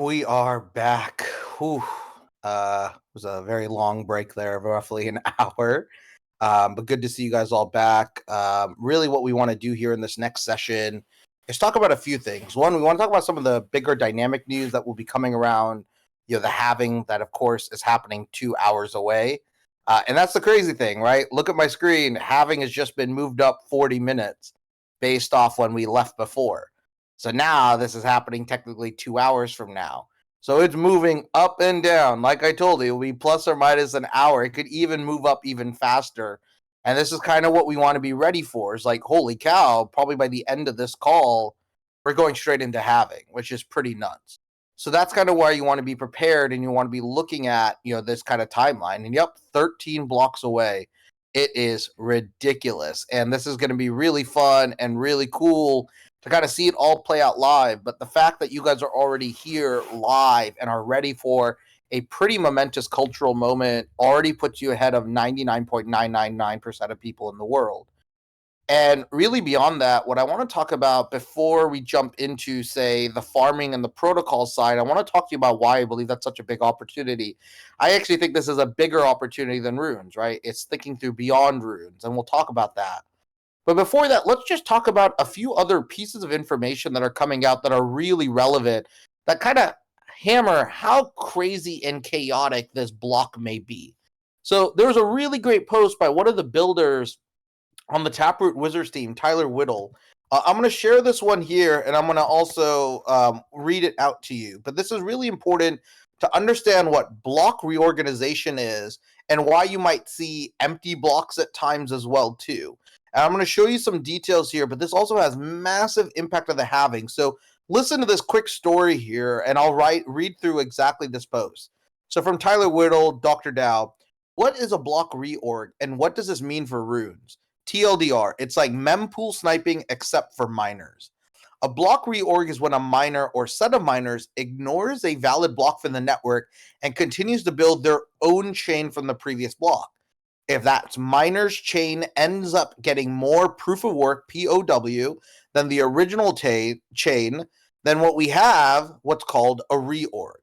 We are back. Whew. It was a very long break there of roughly an hour. But good to see you guys all back. Really, what we want to do here in this next session is talk about a few things. One, we want to talk about some of the bigger dynamic news that will be coming around, the halving that, of course, is happening 2 hours away. And that's the crazy thing, right? Look at my screen. Halving has just been moved up 40 minutes based off when we left before. So now this is happening technically 2 hours from now. So it's moving up and down. Like I told you, it will be plus or minus an hour. It could even move up even faster. And this is kind of what we want to be ready for. It's like, holy cow, probably by the end of this call, we're going straight into halving, which is pretty nuts. So that's kind of why you want to be prepared and you want to be looking at, this kind of timeline. And yep, 13 blocks away. It is ridiculous. And this is going to be really fun and really cool to kind of see it all play out live. But the fact that you guys are already here live and are ready for a pretty momentous cultural moment already puts you ahead of 99.999% of people in the world. And really beyond that, what I want to talk about before we jump into, say, the farming and the protocol side, I want to talk to you about why I believe that's such a big opportunity. I actually think this is a bigger opportunity than runes, right? It's thinking through beyond runes, and we'll talk about that. But before that, let's just talk about a few other pieces of information that are coming out that are really relevant, that kind of hammer how crazy and chaotic this block may be. So there was a really great post by one of the builders on the Taproot Wizards team, Tyler Whittle. I'm going to share this one here, and I'm going to also read it out to you. But this is really important to understand what block reorganization is and why you might see empty blocks at times as well, too. And I'm going to show you some details here, but this also has massive impact on the halving. So listen to this quick story here, and I'll read through exactly this post. So from Tyler Whittle, Dr. Dow, what is a block reorg, and what does this mean for runes? TLDR, it's like mempool sniping except for miners. A block reorg is when a miner or set of miners ignores a valid block from the network and continues to build their own chain from the previous block. If that miner's chain ends up getting more proof of work, POW, than the original chain, then what we have, what's called a reorg.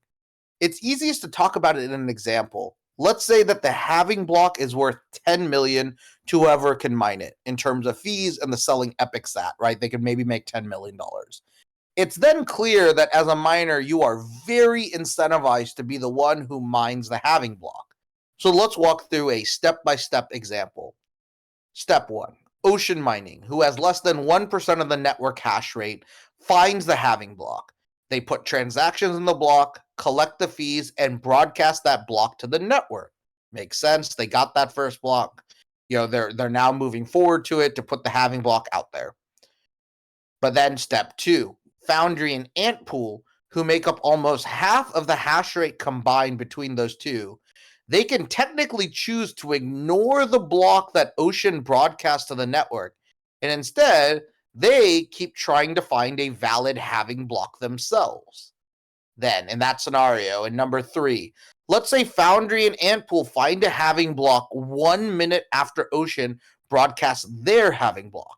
It's easiest to talk about it in an example. Let's say that the halving block is worth 10 million to whoever can mine it in terms of fees and the selling epic sat, right? They could maybe make $10 million. It's then clear that as a miner, you are very incentivized to be the one who mines the halving block. So let's walk through a step-by-step example. Step 1, Ocean Mining, who has less than 1% of the network hash rate, finds the halving block. They put transactions in the block, collect the fees, and broadcast that block to the network. Makes sense. They got that first block. They're now moving forward to it to put the halving block out there. But then step 2, Foundry and Antpool, who make up almost half of the hash rate combined between those two, they can technically choose to ignore the block that Ocean broadcasts to the network, and instead, they keep trying to find a valid halving block themselves. Then, in that scenario, in number 3, let's say Foundry and Antpool find a halving block 1 minute after Ocean broadcasts their halving block.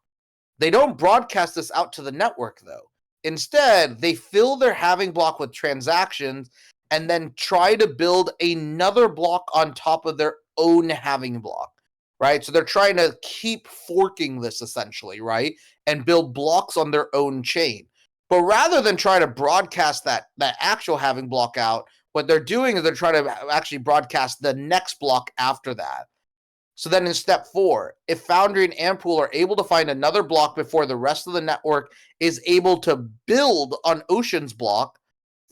They don't broadcast this out to the network, though. Instead, they fill their halving block with transactions and then try to build another block on top of their own halving block, right? So they're trying to keep forking this essentially, right? And build blocks on their own chain. But rather than try to broadcast that actual halving block out, what they're doing is they're trying to actually broadcast the next block after that. So then in step 4, if Foundry and Antpool are able to find another block before the rest of the network is able to build on Ocean's block,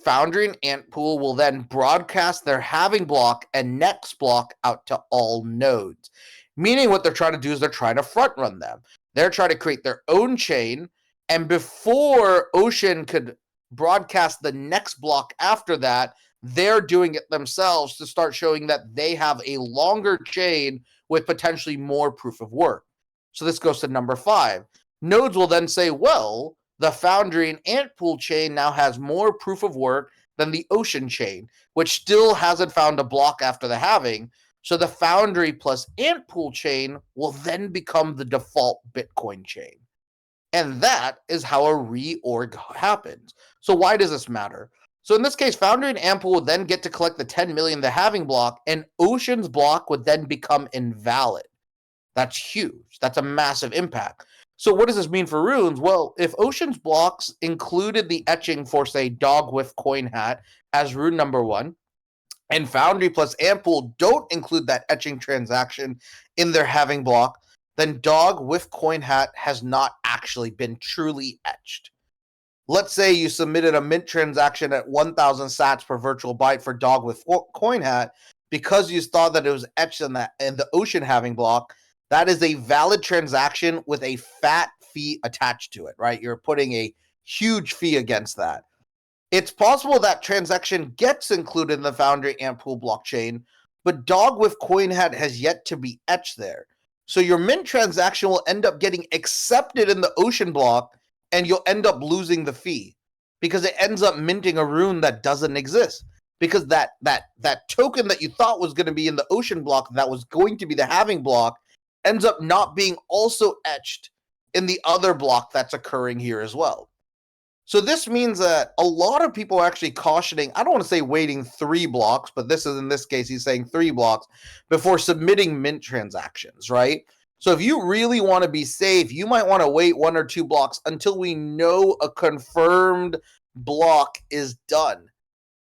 Foundry and Antpool will then broadcast their halving block and next block out to all nodes. Meaning what they're trying to do is they're trying to front run them. They're trying to create their own chain, and before Ocean could broadcast the next block after that, they're doing it themselves to start showing that they have a longer chain with potentially more proof of work. So this goes to number 5. Nodes will then say, well, the Foundry and Antpool chain now has more proof of work than the Ocean chain, which still hasn't found a block after the halving. So the Foundry plus Antpool chain will then become the default Bitcoin chain. And that is how a reorg happens. So why does this matter? So in this case, Foundry and Ampool would then get to collect the 10 million, the halving block, and Ocean's block would then become invalid. That's huge. That's a massive impact. So what does this mean for runes? Well, if Ocean's blocks included the etching for, say, Dog with Coin Hat as rune number 1, and Foundry plus Ampool don't include that etching transaction in their halving block, then Dog with Coin Hat has not actually been truly etched. Let's say you submitted a mint transaction at 1,000 sats per virtual byte for Dog with Coin Hat because you thought that it was etched in the Ocean halving block. That is a valid transaction with a fat fee attached to it, right? You're putting a huge fee against that. It's possible that transaction gets included in the Foundry Ampool blockchain, but Dog with Coin Hat has yet to be etched there. So your mint transaction will end up getting accepted in the Ocean block, and you'll end up losing the fee because it ends up minting a rune that doesn't exist. Because that token that you thought was going to be in the Ocean block, that was going to be the halving block, ends up not being also etched in the other block that's occurring here as well. So this means that a lot of people are actually cautioning, I don't want to say waiting 3 blocks, but this is, in this case, he's saying 3 blocks before submitting mint transactions, right? So if you really want to be safe, you might want to wait 1 or 2 blocks until we know a confirmed block is done.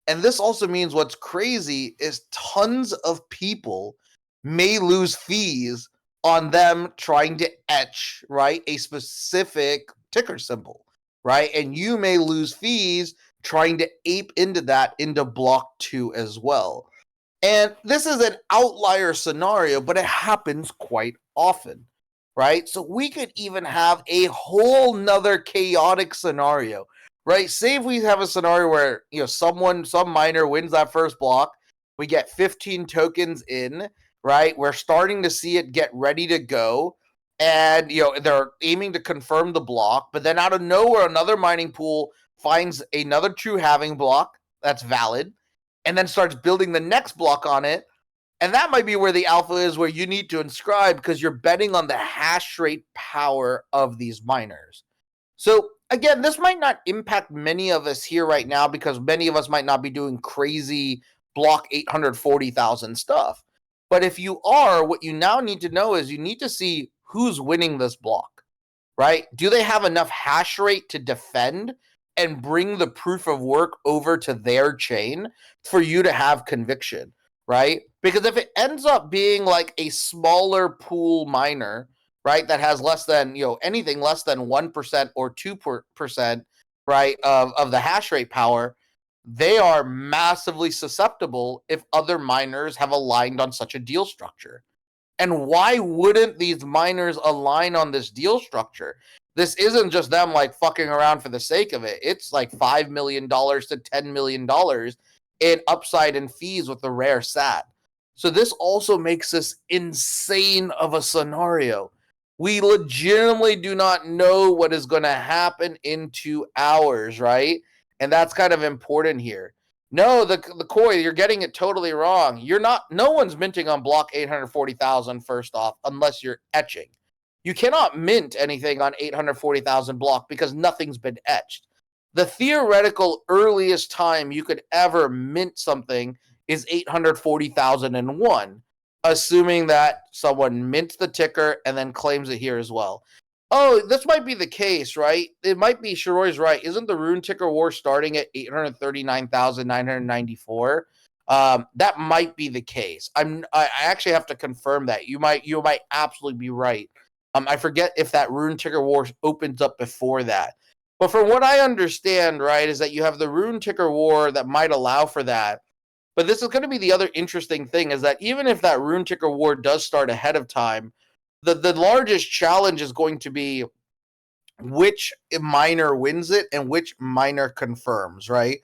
And this also means what's crazy is tons of people may lose fees on them trying to etch, right, a specific ticker symbol, right? And you may lose fees trying to ape into that into block 2 as well. And this is an outlier scenario, but it happens quite often, right? So we could even have a whole nother chaotic scenario, right? Say if we have a scenario where, some miner wins that first block, we get 15 tokens in, right? We're starting to see it get ready to go. And, they're aiming to confirm the block. But then out of nowhere, another mining pool finds another true halving block that's valid and then starts building the next block on it. And that might be where the alpha is, where you need to inscribe because you're betting on the hash rate power of these miners. So again, this might not impact many of us here right now because many of us might not be doing crazy block 840,000 stuff. But if you are, what you now need to know is you need to see who's winning this block, right? Do they have enough hash rate to defend and bring the proof of work over to their chain for you to have conviction, right? Because if it ends up being like a smaller pool miner, right, that has less than, anything less than 1% or 2%, right, of the hash rate power, they are massively susceptible if other miners have aligned on such a deal structure. And why wouldn't these miners align on this deal structure? This isn't just them like fucking around for the sake of it. It's like $5 million to $10 million in upside and fees with the rare sat. So this also makes this insane of a scenario. We legitimately do not know what is going to happen in 2 hours, right? And that's kind of important here. No, the Koi, you're getting it totally wrong. No one's minting on block 840,000 first off, unless you're etching. You cannot mint anything on 840,000 block because nothing's been etched. The theoretical earliest time you could ever mint something is 840,001, assuming that someone mints the ticker and then claims it here as well. Oh, this might be the case, right? It might be, Shiroi's right. Isn't the rune ticker war starting at 839,994? That might be the case. I actually have to confirm that. You might absolutely be right. I forget if that rune ticker war opens up before that. But from what I understand, right, is that you have the rune ticker war that might allow for that. But this is going to be the other interesting thing, is that even if that rune ticker war does start ahead of time, the largest challenge is going to be which miner wins it and which miner confirms, right?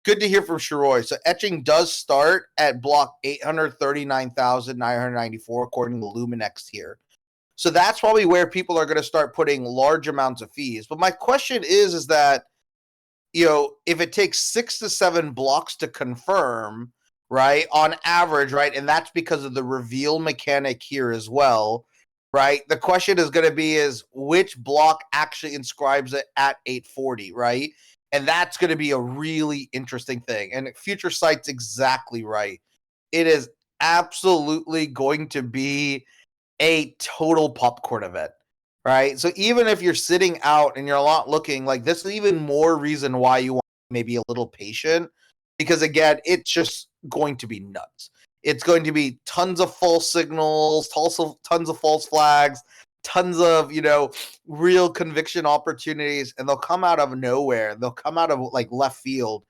Good to hear from Shiroi. So etching does start at block 839,994 according to Luminex here. So that's probably where people are going to start putting large amounts of fees. But my question is that, if it takes 6 to 7 blocks to confirm, right, on average, right, and that's because of the reveal mechanic here as well, right? The question is going to be is which block actually inscribes it at 840, right? And that's going to be a really interesting thing. And Future Sight's exactly right. It is absolutely going to be a total popcorn event, right? So even if you're sitting out and you're not looking, like, this is even more reason why you want maybe a little patient, because again, it's just going to be nuts. It's going to be tons of false signals, tons of false flags, tons of, real conviction opportunities, and they'll come out of nowhere. They'll come out of like left field.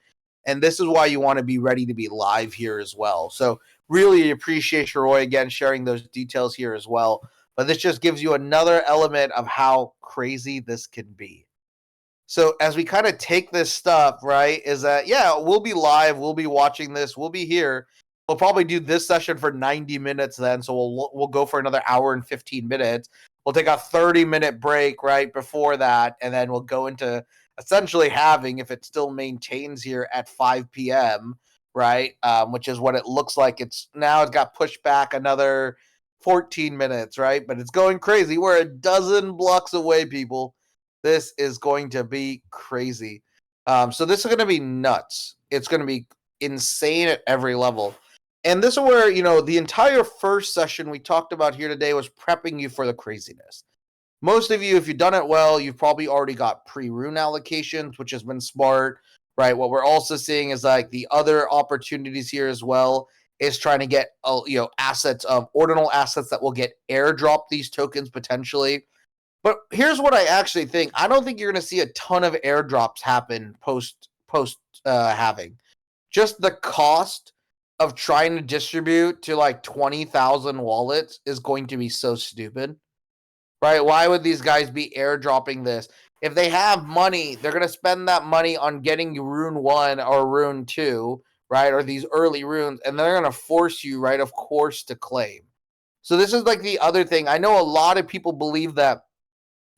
And this is why you want to be ready to be live here as well. So really appreciate Shiroi again sharing those details here as well. But this just gives you another element of how crazy this can be. So as we kind of take this stuff, right, is that, yeah, we'll be live, we'll be watching this, we'll be here. We'll probably do this session for 90 minutes then, so we'll go for another hour and 15 minutes. We'll take a 30-minute break right before that, and then we'll go into essentially Halving if it still maintains here at 5 p.m., right, which is what it looks like. It's got pushed back another 14 minutes, right, but it's going crazy. We're a dozen blocks away, people. This is going to be crazy. So this is going to be nuts. It's going to be insane at every level. And this is where, the entire first session we talked about here today was prepping you for the craziness. Most of you, if you've done it well, you've probably already got pre-rune allocations, which has been smart, right? What we're also seeing is like the other opportunities here as well is trying to get, assets of ordinal assets that will get airdrop these tokens potentially. But here's what I actually think. I don't think you're going to see a ton of airdrops happen post Halving. Just the cost of trying to distribute to like 20,000 wallets is going to be so stupid, right? Why would these guys be airdropping this? If they have money, they're going to spend that money on getting Rune 1 or Rune 2, right? Or these early runes, and they're going to force you, right, of course, to claim. So this is like the other thing. I know a lot of people believe that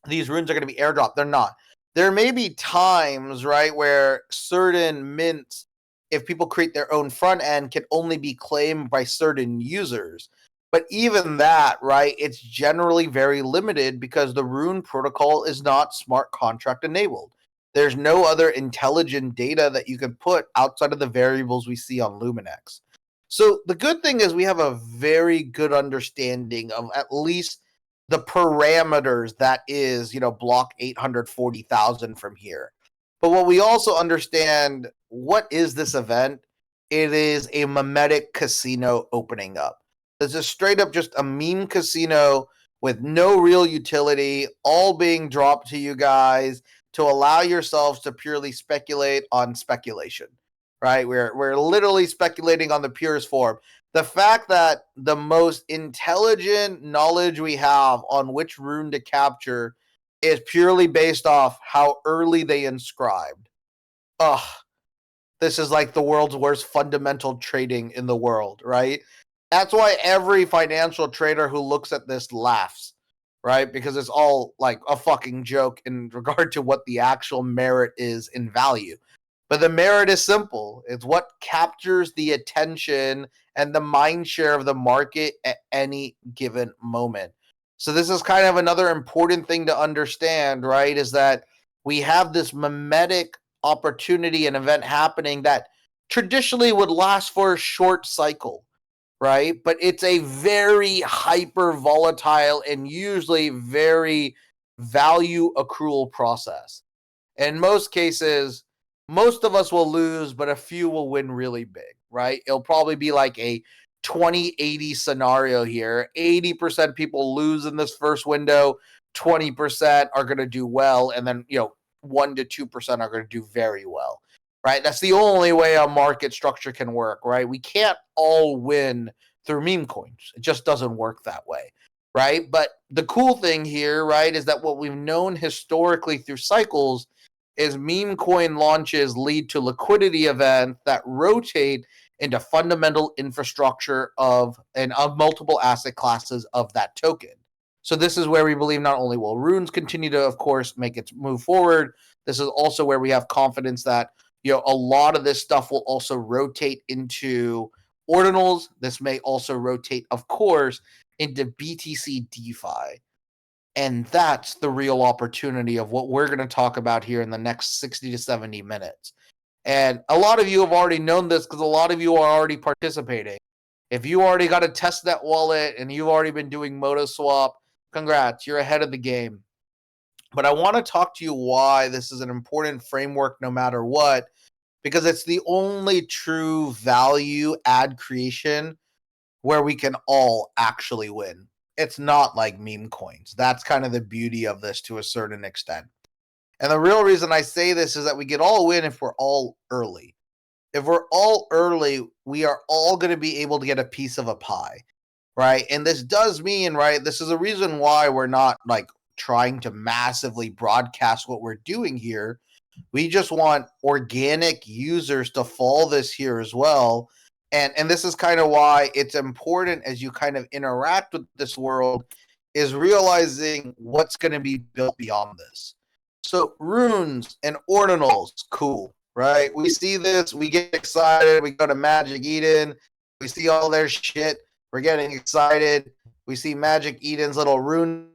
these runes are going to be airdropped. They're not. There may be times, right, where certain mints, if people create their own front end, can only be claimed by certain users. But even that, right, it's generally very limited because the rune protocol is not smart contract enabled. There's no other intelligent data that you can put outside of the variables we see on Luminex. So the good thing is we have a very good understanding of at least the parameters that is, block 840,000 from here. But what we also understand, what is this event? It is a mimetic casino opening up. This is straight up just a meme casino with no real utility, all being dropped to you guys to allow yourselves to purely speculate on speculation, right? We're literally speculating on the purest form. The fact that the most intelligent knowledge we have on which rune to capture is purely based off how early they inscribed. Ugh, this is like the world's worst fundamental trading in the world, right? That's why every financial trader who looks at this laughs, right? Because it's all like a fucking joke in regard to what the actual merit is in value. But the merit is simple. It's what captures the attention and the mind share of the market at any given moment. So this is kind of another important thing to understand, right? Is that we have this mimetic opportunity and event happening that traditionally would last for a short cycle, right? But it's a very hyper volatile and usually very value accrual process. In most cases, most of us will lose, but a few will win really big, right? It'll probably be like a 20-80 scenario here. 80% people lose in this first window, 20% are going to do well, and then, 1 to 2% are going to do very well, right? That's the only way a market structure can work, right? We can't all win through meme coins. It just doesn't work that way, right? But the cool thing here, right, is that what we've known historically through cycles is meme coin launches lead to liquidity events that rotate into fundamental infrastructure of multiple asset classes of that token. So this is where we believe not only will runes continue to, of course, make its move forward, this is also where we have confidence that, a lot of this stuff will also rotate into ordinals. This may also rotate, of course, into BTC DeFi. And that's the real opportunity of what we're going to talk about here in the next 60 to 70 minutes. And a lot of you have already known this because a lot of you are already participating. If you already got a testnet wallet and you've already been doing MotoSwap, congrats, you're ahead of the game. But I want to talk to you why this is an important framework no matter what, because it's the only true value add creation where we can all actually win. It's not like meme coins. That's kind of the beauty of this to a certain extent. And the real reason I say this is that we can all win if we're all early. If we're all early, we are all going to be able to get a piece of a pie, right? And this does mean, right, this is a reason why we're not like trying to massively broadcast what we're doing here. We just want organic users to follow this here as well. And this is kind of why it's important as you kind of interact with this world is realizing what's going to be built beyond this. So runes and ordinals, cool, right? We see this, we get excited, we go to Magic Eden, we see all their shit, we're getting excited. We see Magic Eden's little rune.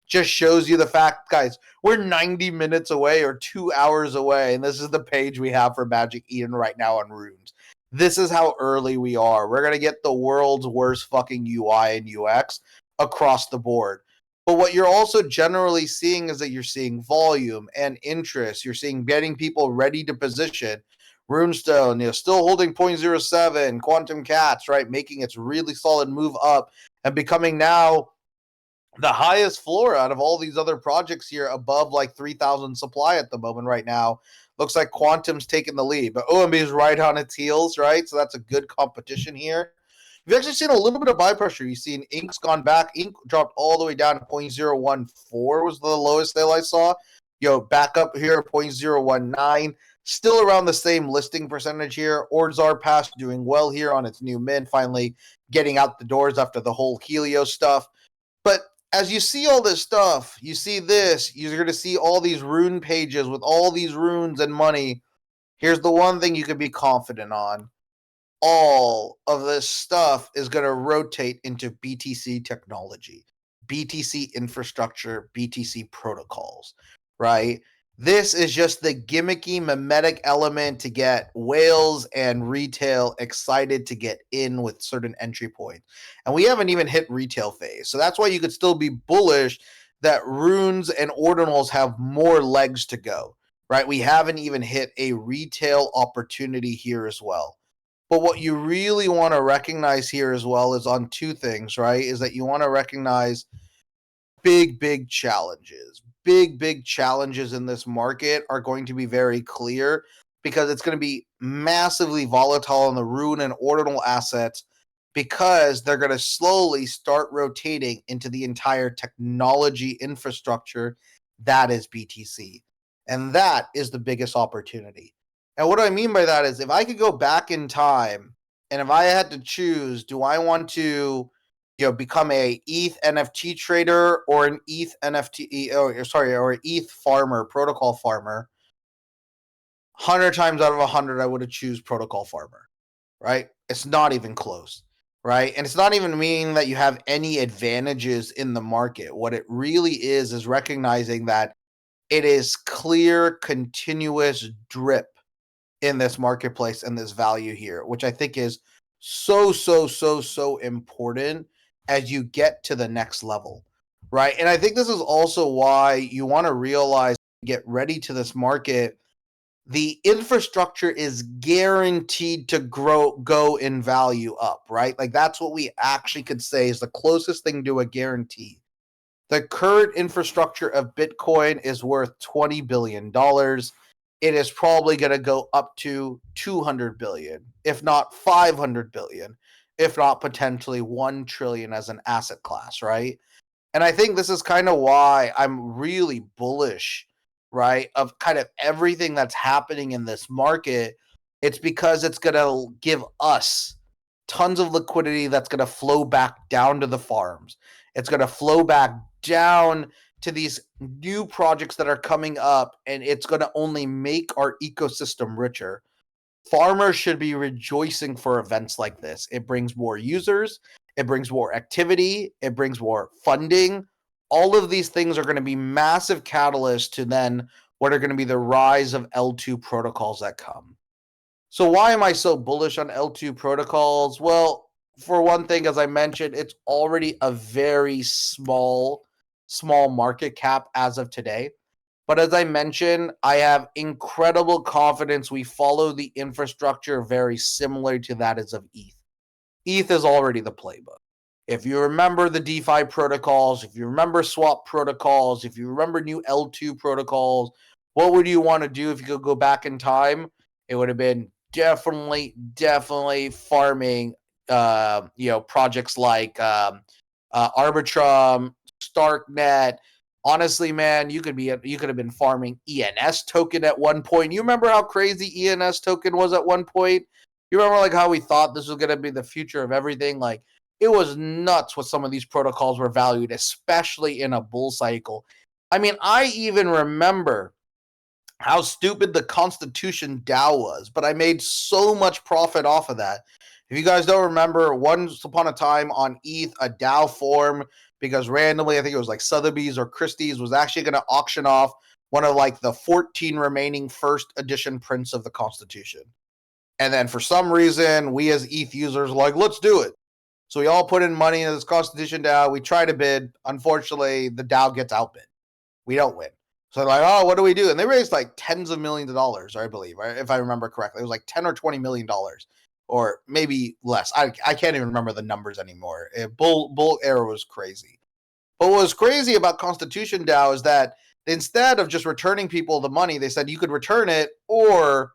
Just shows you the fact, guys, we're 90 minutes away or 2 hours away, and this is the page we have for Magic Eden right now on runes. This is how early we are. We're going to get the world's worst fucking UI and UX across the board. But what you're also generally seeing is that you're seeing volume and interest. You're seeing getting people ready to position. Runestone, still holding 0.07. Quantum Cats, right, making its really solid move up and becoming now the highest floor out of all these other projects here, above like 3,000 supply at the moment right now. Looks like Quantum's taking the lead, but OMB is right on its heels, right? So that's a good competition here. You've actually seen a little bit of buy pressure. You've seen Ink's gone back. Ink dropped all the way down to 0.014 was the lowest sale I saw. Back up here, 0.019. Still around the same listing percentage here. Ordzar Pass doing well here on its new mint, finally getting out the doors after the whole Helios stuff. But as you see all this stuff, you see this, you're going to see all these rune pages with all these runes and money. Here's the one thing you can be confident on. All of this stuff is going to rotate into BTC technology, BTC infrastructure, BTC protocols, right? This is just the gimmicky, mimetic element to get whales and retail excited to get in with certain entry points. And we haven't even hit retail phase. So that's why you could still be bullish that runes and ordinals have more legs to go, right? We haven't even hit a retail opportunity here as well. But what you really want to recognize here as well is on two things, right? Is that you want to recognize big challenges. Big challenges in this market are going to be very clear because it's going to be massively volatile in the rune and ordinal assets because they're going to slowly start rotating into the entire technology infrastructure that is BTC. And that is the biggest opportunity. And what I mean by that is if I could go back in time and if I had to choose, do I want to become a ETH NFT trader or an ETH NFT or an ETH farmer, protocol farmer? 100 times out of 100 I would have choose protocol farmer, right? It's not even close, right? And it's not even meaning that you have any advantages in the market. What it really is recognizing that it is clear, continuous drip in this marketplace and this value here, which I think is so important as you get to the next level, right? And I think this is also why you want to realize, get ready to this market. The infrastructure is guaranteed to go in value up, right? Like that's what we actually could say is the closest thing to a guarantee. The current infrastructure of Bitcoin is worth $20 billion. It is probably going to go up to 200 billion, if not 500 billion, if not potentially 1 trillion as an asset class, right? And I think this is kind of why I'm really bullish, right, of kind of everything that's happening in this market. It's because it's going to give us tons of liquidity that's going to flow back down to the farms. It's going to flow back down to these new projects that are coming up, and it's going to only make our ecosystem richer. Farmers should be rejoicing for events like this. It brings more users. it brings more activity, it brings more funding. All of these things are going to be massive catalysts to then what are going to be the rise of L2 protocols that come. So why am I so bullish on L2 protocols? Well, for one thing, as I mentioned, it's already a very small market cap as of today. But as I mentioned, I have incredible confidence we follow the infrastructure very similar to that as of ETH. ETH is already the playbook. If you remember the DeFi protocols, if you remember swap protocols, if you remember new L2 protocols, what would you want to do if you could go back in time? It would have been definitely farming, projects like Arbitrum, Starknet. Honestly, man, you could have been farming ENS token at one point. You remember how crazy ENS token was at one point? You remember like how we thought this was going to be the future of everything? Like it was nuts what some of these protocols were valued, especially in a bull cycle. I mean, I even remember how stupid the Constitution DAO was, but I made so much profit off of that. If you guys don't remember, once upon a time on ETH, a DAO formed because randomly, I think it was like Sotheby's or Christie's was actually going to auction off one of like the 14 remaining first edition prints of the Constitution. And then for some reason, we as ETH users were like, let's do it. So we all put in money into this Constitution DAO. We try to bid. Unfortunately, the DAO gets outbid. We don't win. So they're like, oh, what do we do? And they raised like tens of millions of dollars, I believe, right? If I remember correctly. It was like $10 or $20 million, or maybe less. I can't even remember the numbers anymore. Bull era was crazy. But what was crazy about Constitution DAO is that instead of just returning people the money, they said you could return it, or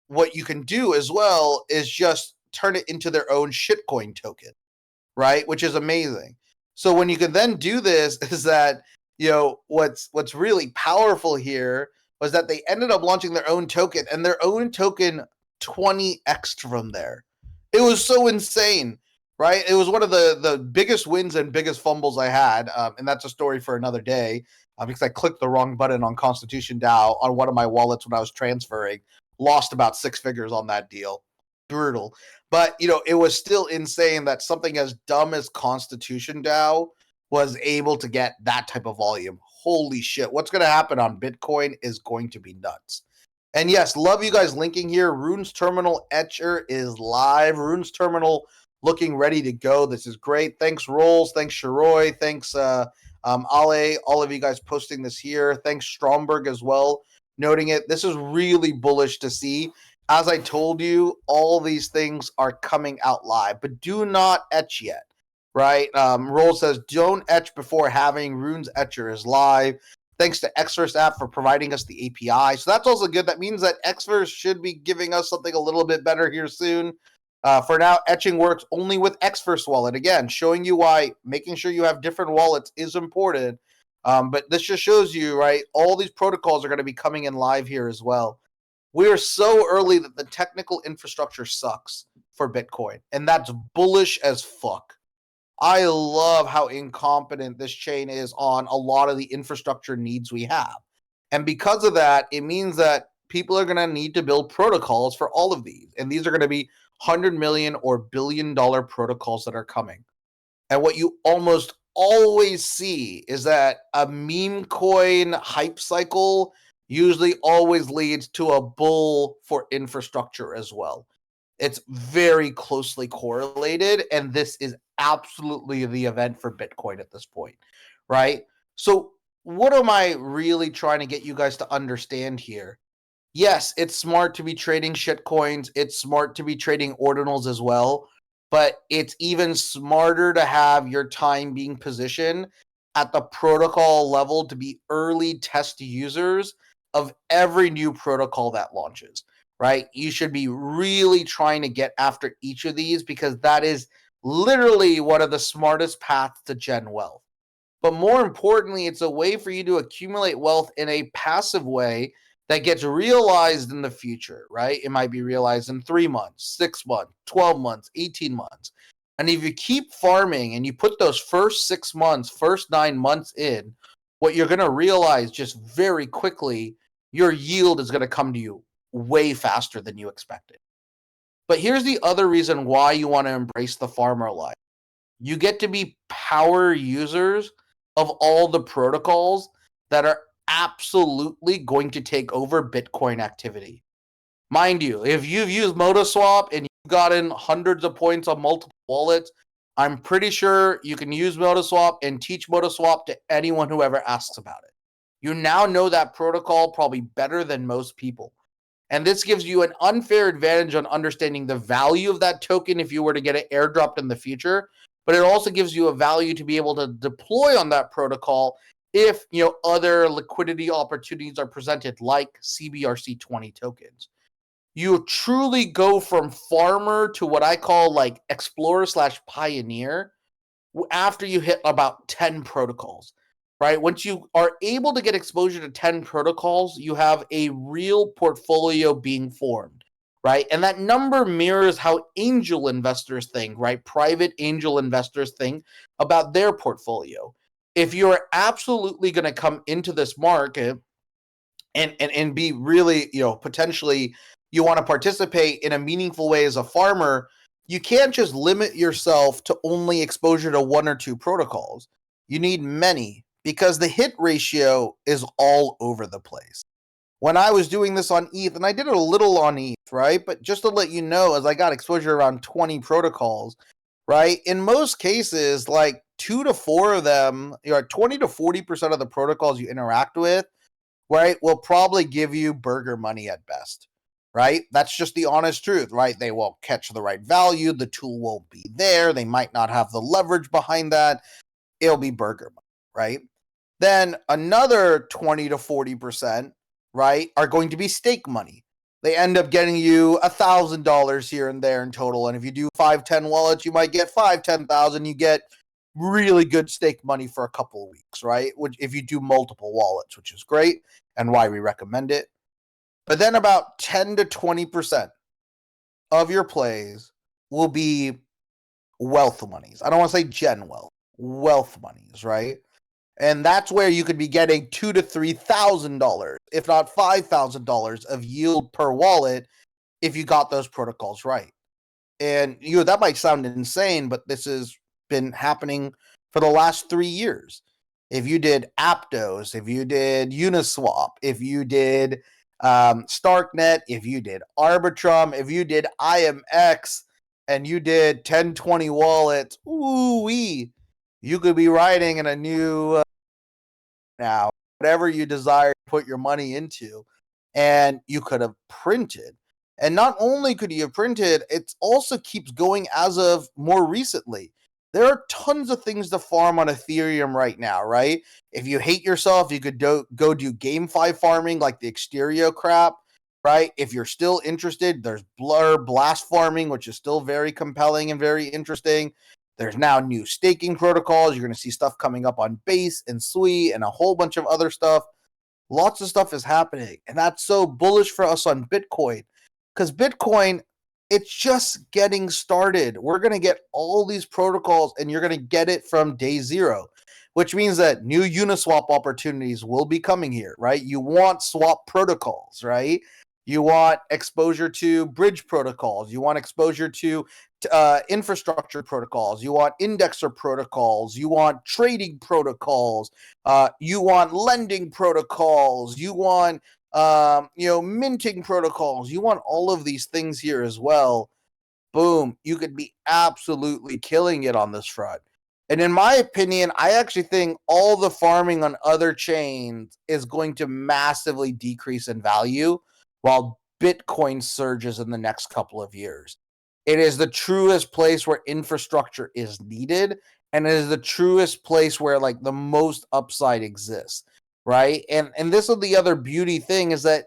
what you can do as well is just turn it into their own shitcoin token, right? Which is amazing. So when you can then do this, is that what's really powerful here was that they ended up launching their own token, and their own token 20x from there. It was so insane, right? It was one of the biggest wins and biggest fumbles I had, and that's a story for another day, because I clicked the wrong button on Constitution DAO on one of my wallets when I was transferring. Lost about 6 figures on that deal. Brutal. But, it was still insane that something as dumb as Constitution DAO was able to get that type of volume. Holy shit. What's going to happen on Bitcoin is going to be nuts. And yes, love you guys linking here. Rune's Terminal Etcher is live. Rune's Terminal looking ready to go. This is great. Thanks, Rolls. Thanks, Sharoy. Thanks, Ale. All of you guys posting this here. Thanks, Stromberg, as well, noting it. This is really bullish to see. As I told you, all these things are coming out live, but do not etch yet, right? Roll says, don't etch before having. Rune's Etcher is live. Thanks to Xverse app for providing us the API. So that's also good. That means that Xverse should be giving us something a little bit better here soon. For now, etching works only with Xverse wallet. Again, showing you why making sure you have different wallets is important. But this just shows you, right, all these protocols are going to be coming in live here as well. We are so early that the technical infrastructure sucks for Bitcoin, and that's bullish as fuck. I love how incompetent this chain is on a lot of the infrastructure needs we have. And because of that, it means that people are going to need to build protocols for all of these. And these are going to be 100 million or billion-dollar protocols that are coming. And what you almost always see is that a meme coin hype cycle usually always leads to a bull for infrastructure as well. It's very closely correlated, and this is absolutely the event for Bitcoin at this point, right? So what am I really trying to get you guys to understand here? Yes, it's smart to be trading shitcoins. It's smart to be trading ordinals as well, but it's even smarter to have your time being positioned at the protocol level to be early test users of every new protocol that launches, right? You should be really trying to get after each of these because that is literally one of the smartest paths to gen wealth. But more importantly, it's a way for you to accumulate wealth in a passive way that gets realized in the future, right? It might be realized in 3 months, 6 months, 12 months, 18 months. And if you keep farming and you put those first 6 months, first 9 months in, what you're going to realize just very quickly, your yield is going to come to you way faster than you expected. But here's the other reason why you want to embrace the farmer life. You get to be power users of all the protocols that are absolutely going to take over Bitcoin activity. Mind you, if you've used MotoSwap and you've gotten hundreds of points on multiple wallets, I'm pretty sure you can use MotoSwap and teach MotoSwap to anyone who ever asks about it. You now know that protocol probably better than most people. And this gives you an unfair advantage on understanding the value of that token if you were to get it airdropped in the future. But it also gives you a value to be able to deploy on that protocol if other liquidity opportunities are presented, like CBRC20 tokens. You truly go from farmer to what I call like explorer / pioneer after you hit about 10 protocols, right? Once you are able to get exposure to 10 protocols, you have a real portfolio being formed, right? And that number mirrors how angel investors think, right? Private angel investors think about their portfolio. If you're absolutely going to come into this market and be really, potentially you want to participate in a meaningful way as a farmer, you can't just limit yourself to only exposure to one or two protocols. You need many because the hit ratio is all over the place. When I was doing this on ETH, and I did it a little on ETH, right? But just to let you know, as I got exposure around 20 protocols, right? In most cases, like 2 to 4 of them, 20 to 40% of the protocols you interact with, right, will probably give you burger money at best, right? That's just the honest truth, right? They won't catch the right value. The tool won't be there. They might not have the leverage behind that. It'll be burger money, right? Then another 20 to 40%, right, are going to be stake money. They end up getting you $1,000 here and there in total. And if you do 5-10 wallets, you might get 5-10,000. You get really good stake money for a couple of weeks, right? Which, if you do multiple wallets, which is great and why we recommend it. But then about 10 to 20% of your plays will be wealth monies. I don't want to say gen wealth monies, right? And that's where you could be getting $2,000 to $3,000, if not $5,000 of yield per wallet if you got those protocols right. And that might sound insane, but this has been happening for the last 3 years. If you did Aptos, if you did Uniswap, if you did Starknet, if you did Arbitrum, if you did IMX, and you did 10-20 wallets, ooh-wee, you could be riding in a new now, whatever you desire to put your money into, and you could have printed. And not only could you have printed, it also keeps going as of more recently. There are tons of things to farm on Ethereum right now, right? If you hate yourself, you could go do GameFi farming like the Exterio crap, right? If you're still interested, there's Blur Blast farming, which is still very compelling and very interesting. There's now new staking protocols. You're going to see stuff coming up on Base and Sui and a whole bunch of other stuff. Lots of stuff is happening. And that's so bullish for us on Bitcoin. Because Bitcoin, it's just getting started. We're going to get all these protocols and you're going to get it from day zero, which means that new Uniswap opportunities will be coming here, right? You want swap protocols, right? You want exposure to bridge protocols. You want exposure to infrastructure protocols. You want indexer protocols. You want trading protocols. You want lending protocols. You want minting protocols. You want all of these things here as well. Boom, you could be absolutely killing it on this front. And in my opinion, I actually think all the farming on other chains is going to massively decrease in value while Bitcoin surges in the next couple of years. It is the truest place where infrastructure is needed, and it is the truest place where like the most upside exists, right? And this is the other beauty thing, is that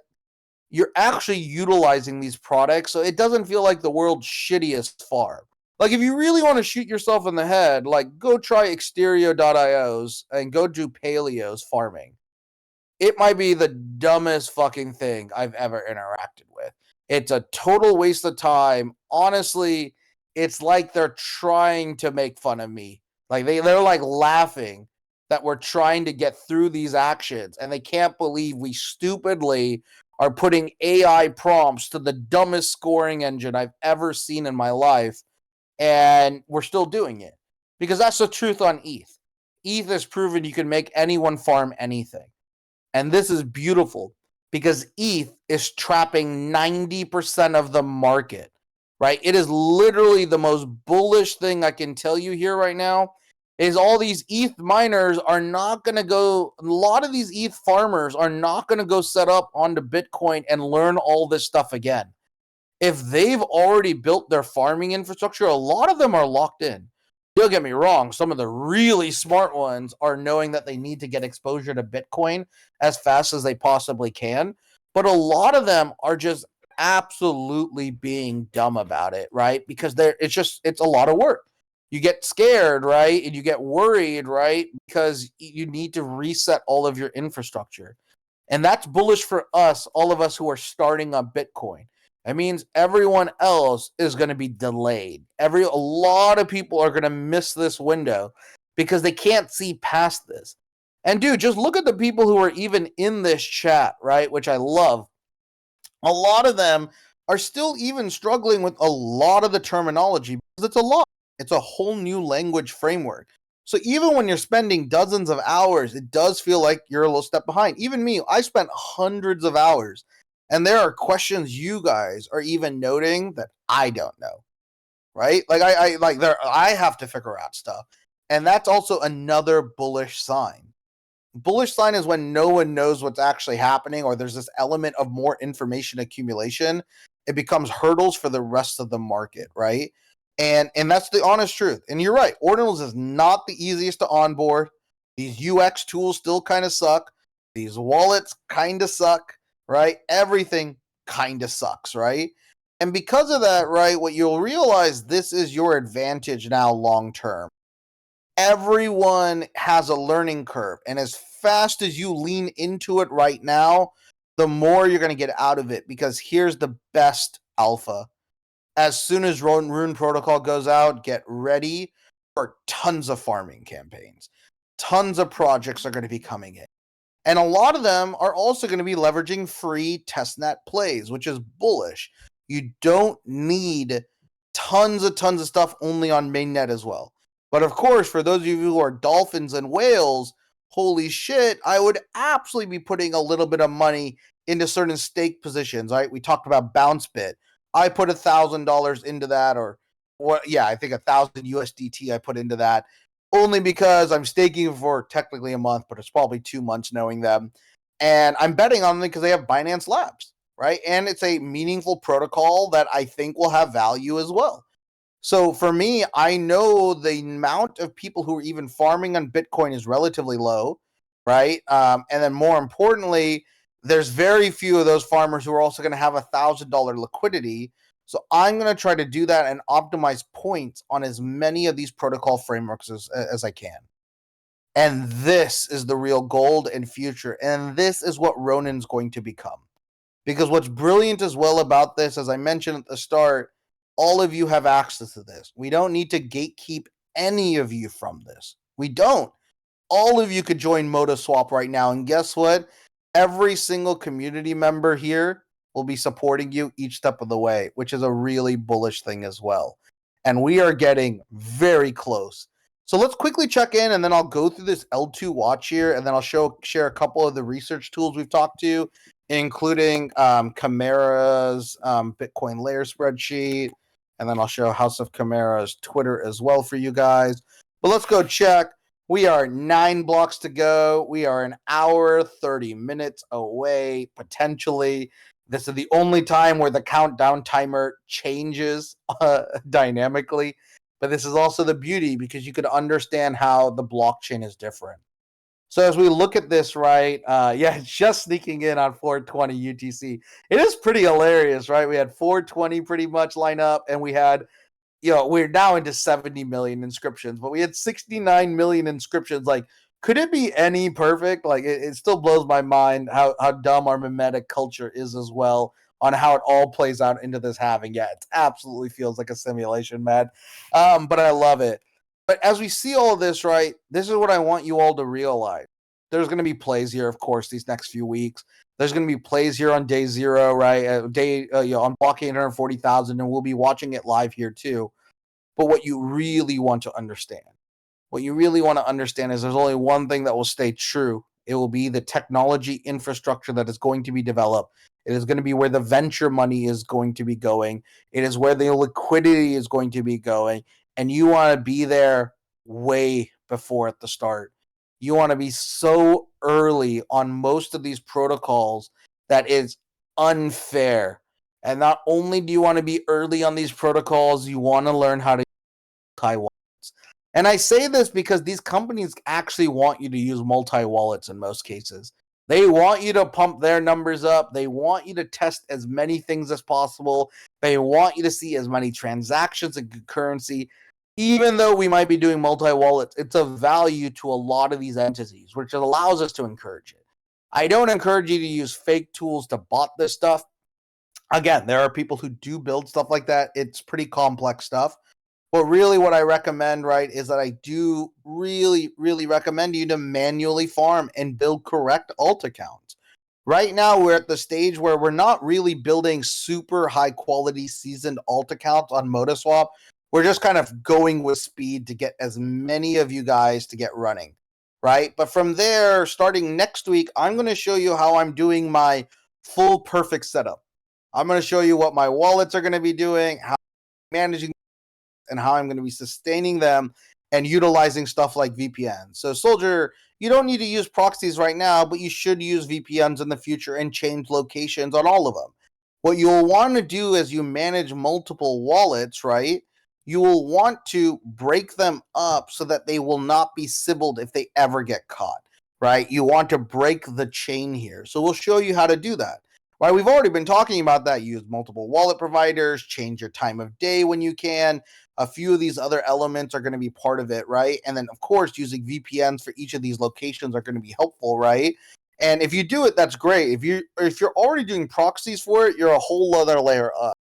you're actually utilizing these products, so it doesn't feel like the world's shittiest farm. Like, if you really want to shoot yourself in the head, like, go try Exterio.io's and go do Paleo's farming. It might be the dumbest fucking thing I've ever interacted with. It's a total waste of time. Honestly, it's like they're trying to make fun of me. Like, they're like laughing that we're trying to get through these actions, and they can't believe we stupidly are putting AI prompts to the dumbest scoring engine I've ever seen in my life, and we're still doing it. because that's the truth on ETH. ETH has proven you can make anyone farm anything. And this is beautiful because ETH is trapping 90% of the market, right? It is literally the most bullish thing I can tell you here right now is all these ETH miners are not going to go, a lot of these ETH farmers are not going to go set up onto Bitcoin and learn all this stuff again. If they've already built their farming infrastructure, a lot of them are locked in. Don't get me wrong, some of the really smart ones are knowing that they need to get exposure to Bitcoin as fast as they possibly can. But a lot of them are just absolutely being dumb about it, right? Because it's a lot of work. You get scared, right? And you get worried, right? Because you need to reset all of your infrastructure. And that's bullish for us, all of us who are starting on Bitcoin. It means everyone else is going to be delayed. A lot of people are going to miss this window because they can't see past this. And dude, just look at the people who are even in this chat, right? Which I love. A lot of them are still even struggling with a lot of the terminology because it's a lot. It's a whole new language framework. So even when you're spending dozens of hours, it does feel like you're a little step behind. Even me, I spent hundreds of hours. And there are questions you guys are even noting that I don't know. Right? Like I have to figure out stuff. And that's also another bullish sign. Bullish sign is when no one knows what's actually happening or there's this element of more information accumulation. It becomes hurdles for the rest of the market, right? And that's the honest truth. And you're right, Ordinals is not the easiest to onboard. These UX tools still kind of suck. These wallets kind of suck, right? Everything kind of sucks, right? And because of that, right, what you'll realize, this is your advantage now long term. Everyone has a learning curve, and as fast as you lean into it right now, the more you're going to get out of it, because here's the best alpha. As soon as Rune Protocol goes out, get ready for tons of farming campaigns. Tons of projects are going to be coming in. And a lot of them are also going to be leveraging free testnet plays, which is bullish. You don't need tons of stuff only on mainnet as well. But of course, for those of you who are dolphins and whales, holy shit, I would absolutely be putting a little bit of money into certain stake positions, right? We talked about BounceBit. I put $1,000 into that, or what? Yeah, I think 1,000 USDT I put into that, only because I'm staking for technically a month, but it's probably 2 months knowing them. And I'm betting on them because they have Binance Labs, right? And it's a meaningful protocol that I think will have value as well. So for me, I know the amount of people who are even farming on Bitcoin is relatively low, right? And then more importantly, there's very few of those farmers who are also going to have $1,000 liquidity. So I'm going to try to do that and optimize points on as many of these protocol frameworks as I can. And this is the real gold and future. And this is what Ronin's going to become. Because what's brilliant as well about this, as I mentioned at the start, all of you have access to this. We don't need to gatekeep any of you from this. We don't. All of you could join MotoSwap right now. And guess what? Every single community member here will be supporting you each step of the way, which is a really bullish thing as well. And we are getting very close. So let's quickly check in, and then I'll go through this L2 watch here, and then I'll share a couple of the research tools we've talked to, including Chimera's Bitcoin layer spreadsheet, and then I'll show House of Chimera's Twitter as well for you guys. But let's go check. We are 9 blocks to go. We are an hour, 30 minutes away, potentially. This is the only time where the countdown timer changes dynamically. But this is also the beauty, because you could understand how the blockchain is different. So as we look at this, right, it's just sneaking in on 420 UTC. It is pretty hilarious, right? We had 420 pretty much line up, and we had, we're now into 70 million inscriptions, but we had 69 million inscriptions. Like, could it be any perfect? Like, it still blows my mind how dumb our mimetic culture is as well, on how it all plays out into this halving. Yeah, it absolutely feels like a simulation, man. But I love it. But as we see all of this, right, this is what I want you all to realize. There's going to be plays here, of course, these next few weeks. There's going to be plays here on day 0, right? On block 840,000, and we'll be watching it live here too. But what you really want to understand what you really want to understand is there's only one thing that will stay true. It will be the technology infrastructure that is going to be developed. It is going to be where the venture money is going to be going. It is where the liquidity is going to be going. And you want to be there way before at the start. You want to be so early on most of these protocols that is unfair. And not only do you want to be early on these protocols, you want to learn how to Taiwan. And I say this because these companies actually want you to use multi-wallets in most cases. They want you to pump their numbers up. They want you to test as many things as possible. They want you to see as many transactions and concurrency. Even though we might be doing multi-wallets, it's of value to a lot of these entities, which allows us to encourage it. I don't encourage you to use fake tools to bot this stuff. Again, there are people who do build stuff like that. It's pretty complex stuff. But really what I recommend, right, is that I do really, really recommend you to manually farm and build correct alt accounts. Right now, we're at the stage where we're not really building super high quality seasoned alt accounts on ModaSwap. We're just kind of going with speed to get as many of you guys to get running, right? But from there, starting next week, I'm going to show you how I'm doing my full perfect setup. I'm going to show you what my wallets are going to be doing, how I'm managing and how I'm going to be sustaining them and utilizing stuff like VPN. So Soldier, you don't need to use proxies right now, but you should use VPNs in the future and change locations on all of them. What you'll want to do as you manage multiple wallets, right? You will want to break them up so that they will not be sybiled if they ever get caught, right? You want to break the chain here. So we'll show you how to do that. Right, we've already been talking about that. Use multiple wallet providers, change your time of day when you can. A few of these other elements are going to be part of it, right? And then, of course, using VPNs for each of these locations are going to be helpful, right? And if you do it, that's great. If you're already doing proxies for it, you're a whole other layer up.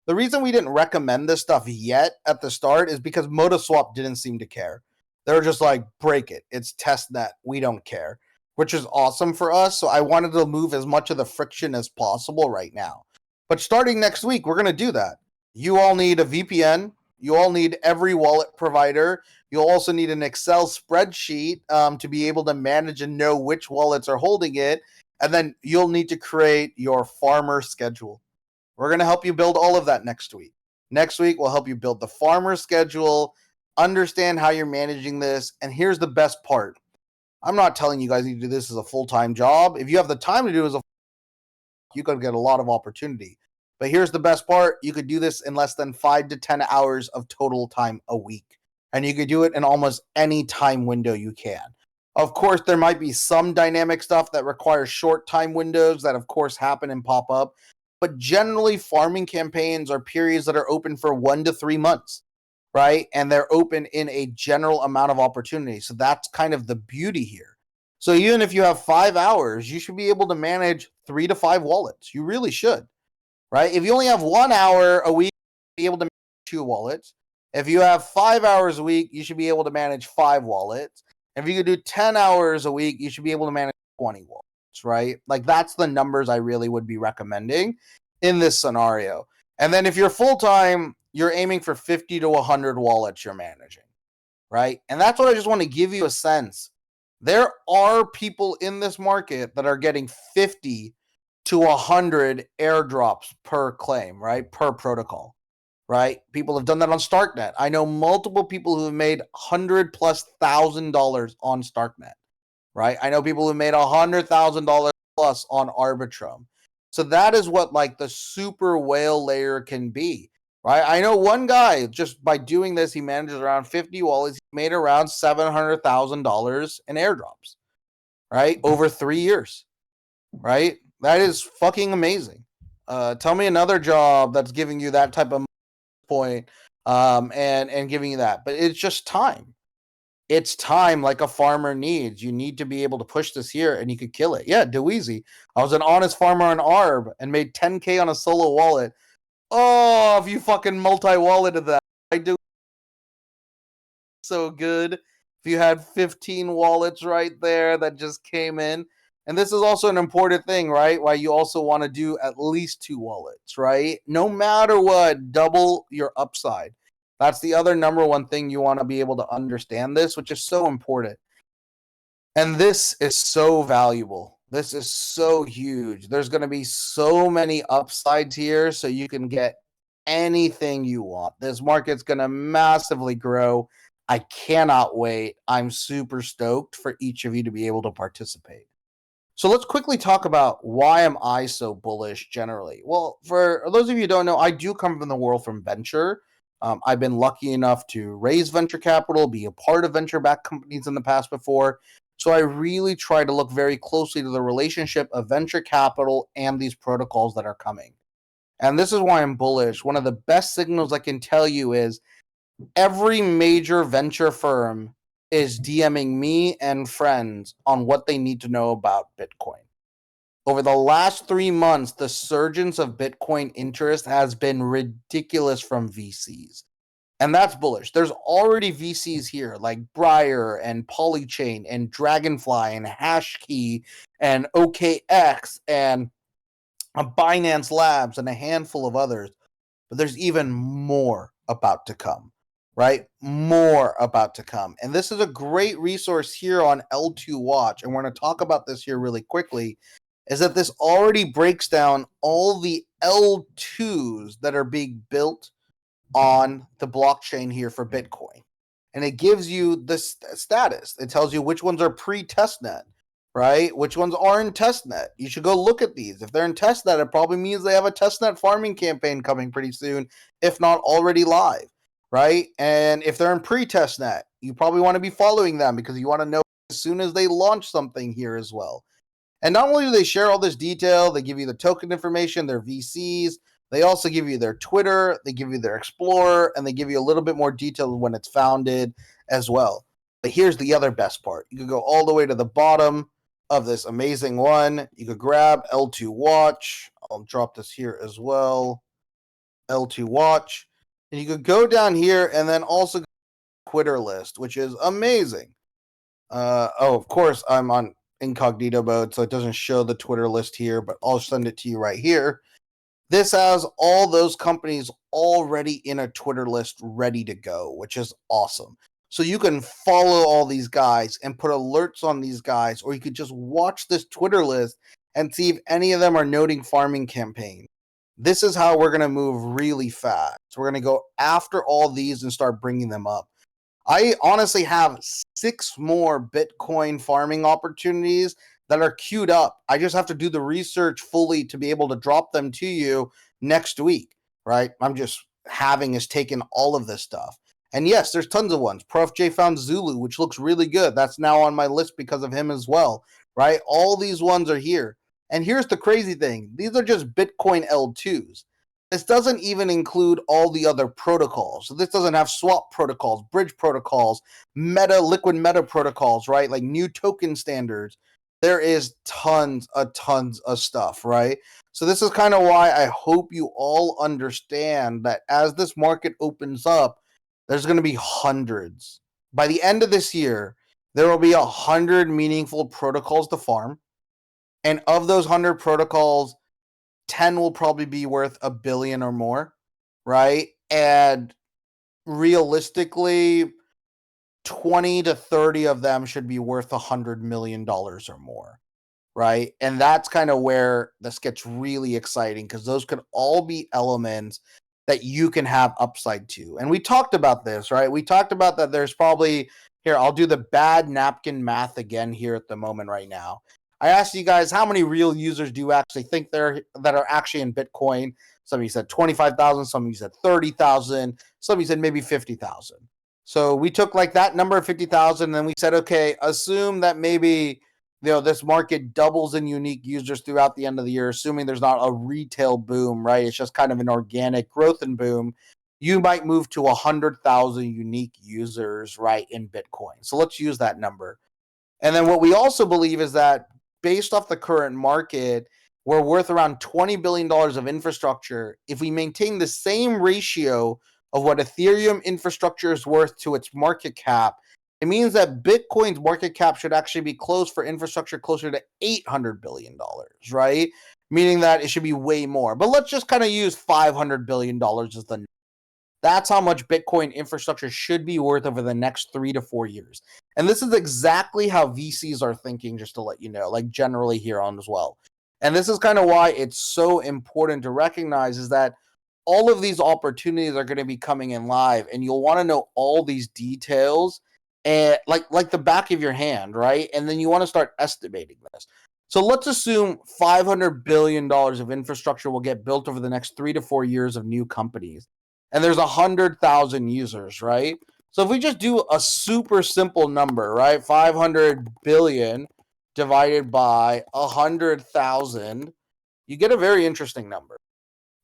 The reason we didn't recommend this stuff yet at the start is because ModaSwap didn't seem to care. They're just like, break it. It's testnet. We don't care, which is awesome for us. So I wanted to move as much of the friction as possible right now. But starting next week, we're going to do that. You all need a VPN. You all need every wallet provider. You'll also need an Excel spreadsheet to be able to manage and know which wallets are holding it. And then you'll need to create your farmer schedule. We're going to help you build all of that next week. Next week, we'll help you build the farmer schedule, understand how you're managing this. And here's the best part. I'm not telling you guys need to do this as a full-time job. If you have the time to do it as a you could get a lot of opportunity. But here's the best part. You could do this in less than 5 to 10 hours of total time a week. And you could do it in almost any time window you can. Of course, there might be some dynamic stuff that requires short time windows that, of course, happen and pop up. But generally, farming campaigns are periods that are open for 1 to 3 months, right? And they're open in a general amount of opportunity. So that's kind of the beauty here. So even if you have 5 hours, you should be able to manage 3 to 5 wallets. You really should, right? If you only have 1 hour a week, be able to manage 2 wallets. If you have 5 hours a week, you should be able to manage 5 wallets. If you could do 10 hours a week, you should be able to manage 20 wallets, right? Like that's the numbers I really would be recommending in this scenario. And then if you're full-time, you're aiming for 50 to 100 wallets you're managing, right? And that's what I just want to give you a sense. There are people in this market that are getting 50 to 100 airdrops per claim, right? Per protocol, right? People have done that on Starknet. I know multiple people who have made $100,000+ on Starknet, right? I know people who made $100,000+ on Arbitrum. So that is what like the super whale layer can be, right? I know one guy just by doing this, he manages around 50 wallets. He made around $700,000 in airdrops, right? Over 3 years, right? That is fucking amazing. Tell me another job that's giving you that type of point and giving you that. But it's just time. It's time like a farmer needs. You need to be able to push this here and you could kill it. Yeah, do easy. I was an honest farmer on ARB and made 10K on a solo wallet. Oh, if you fucking multi-walleted that, I do so good. If you had 15 wallets right there that just came in. And this is also an important thing, right? Why you also want to do at least 2 wallets, right? No matter what, double your upside. That's the other number one thing you want to be able to understand this, which is so important. And this is so valuable. This is so huge. There's going to be so many upsides here, so you can get anything you want. This market's going to massively grow. I cannot wait. I'm super stoked for each of you to be able to participate. So let's quickly talk about why am I so bullish generally. Well, for those of you who don't know, I do come from the world from venture. I've been lucky enough to raise venture capital, be a part of venture-backed companies in the past before. So I really try to look very closely to the relationship of venture capital and these protocols that are coming. And this is why I'm bullish. One of the best signals I can tell you is every major venture firm is DMing me and friends on what they need to know about Bitcoin. Over the last 3 months, the surgence of Bitcoin interest has been ridiculous from VCs. And that's bullish. There's already VCs here like Briar and Polychain and Dragonfly and Hashkey and OKX and Binance Labs and a handful of others. But there's even more about to come, right? More about to come. And this is a great resource here on L2 Watch. And we're going to talk about this here really quickly. Is that this already breaks down all the L2s that are being built on the blockchain here for Bitcoin. And it gives you the status. It tells you which ones are pre-testnet, right? Which ones are in testnet. You should go look at these. If they're in testnet, it probably means they have a testnet farming campaign coming pretty soon, if not already live, right? And if they're in pre-testnet, you probably want to be following them because you want to know as soon as they launch something here as well. And not only do they share all this detail, they give you the token information, their VCs, they also give you their Twitter, they give you their Explorer, and they give you a little bit more detail when it's founded as well. But here's the other best part. You could go all the way to the bottom of this amazing one. You could grab L2 Watch. I'll drop this here as well. L2 Watch. And you could go down here and then also Twitter list, which is amazing. Of course, I'm on incognito mode, so it doesn't show the Twitter list here, but I'll send it to you right here. This has all those companies already in a Twitter list ready to go, which is awesome. So you can follow all these guys and put alerts on these guys, or you could just watch this Twitter list and see if any of them are noting farming campaign. This is how we're going to move really fast. So we're going to go after all these and start bringing them up. I honestly have 6 more Bitcoin farming opportunities that are queued up. I just have to do the research fully to be able to drop them to you next week, right? I'm just Halving has taken all of this stuff. And yes, there's tons of ones. Prof J found Zulu, which looks really good. That's now on my list because of him as well, right? All these ones are here. And here's the crazy thing. These are just Bitcoin L2s. This doesn't even include all the other protocols. So this doesn't have swap protocols, bridge protocols, liquid meta protocols, right? Like new token standards. There is tons of stuff, right? So this is kind of why I hope you all understand that as this market opens up, there's going to be hundreds. By the end of this year, there will be 100 meaningful protocols to farm. And of those 100 protocols, 10 will probably be worth $1 billion or more, right? And realistically, 20 to 30 of them should be worth $100 million or more, right? And that's kind of where this gets really exciting because those could all be elements that you can have upside to. And we talked about this, right? We talked about that there's probably, here, I'll do the bad napkin math again here at the moment right now. I asked you guys how many real users do you actually think that are actually in Bitcoin. Some of you said 25,000, some of you said 30,000, some of you said maybe 50,000. So we took like that number of 50,000 and then we said, okay, assume that maybe this market doubles in unique users throughout the end of the year, assuming there's not a retail boom, right? It's just kind of an organic growth and boom. You might move to 100,000 unique users, right, in Bitcoin. So let's use that number. And then what we also believe is that based off the current market, we're worth around $20 billion of infrastructure. If we maintain the same ratio of what Ethereum infrastructure is worth to its market cap, it means that Bitcoin's market cap should actually be close for infrastructure closer to $800 billion, right? Meaning that it should be way more. But let's just kind of use $500 billion as the That's how much Bitcoin infrastructure should be worth over the next 3 to 4 years. And this is exactly how VCs are thinking, just to let you know, like generally here on as well. And this is kind of why it's so important to recognize is that all of these opportunities are going to be coming in live, and you'll want to know all these details and like the back of your hand, right? And then you want to start estimating this. So let's assume $500 billion of infrastructure will get built over the next 3 to 4 years of new companies. And there's 100,000 users, right? So if we just do a super simple number, right? 500 billion divided by 100,000, you get a very interesting number.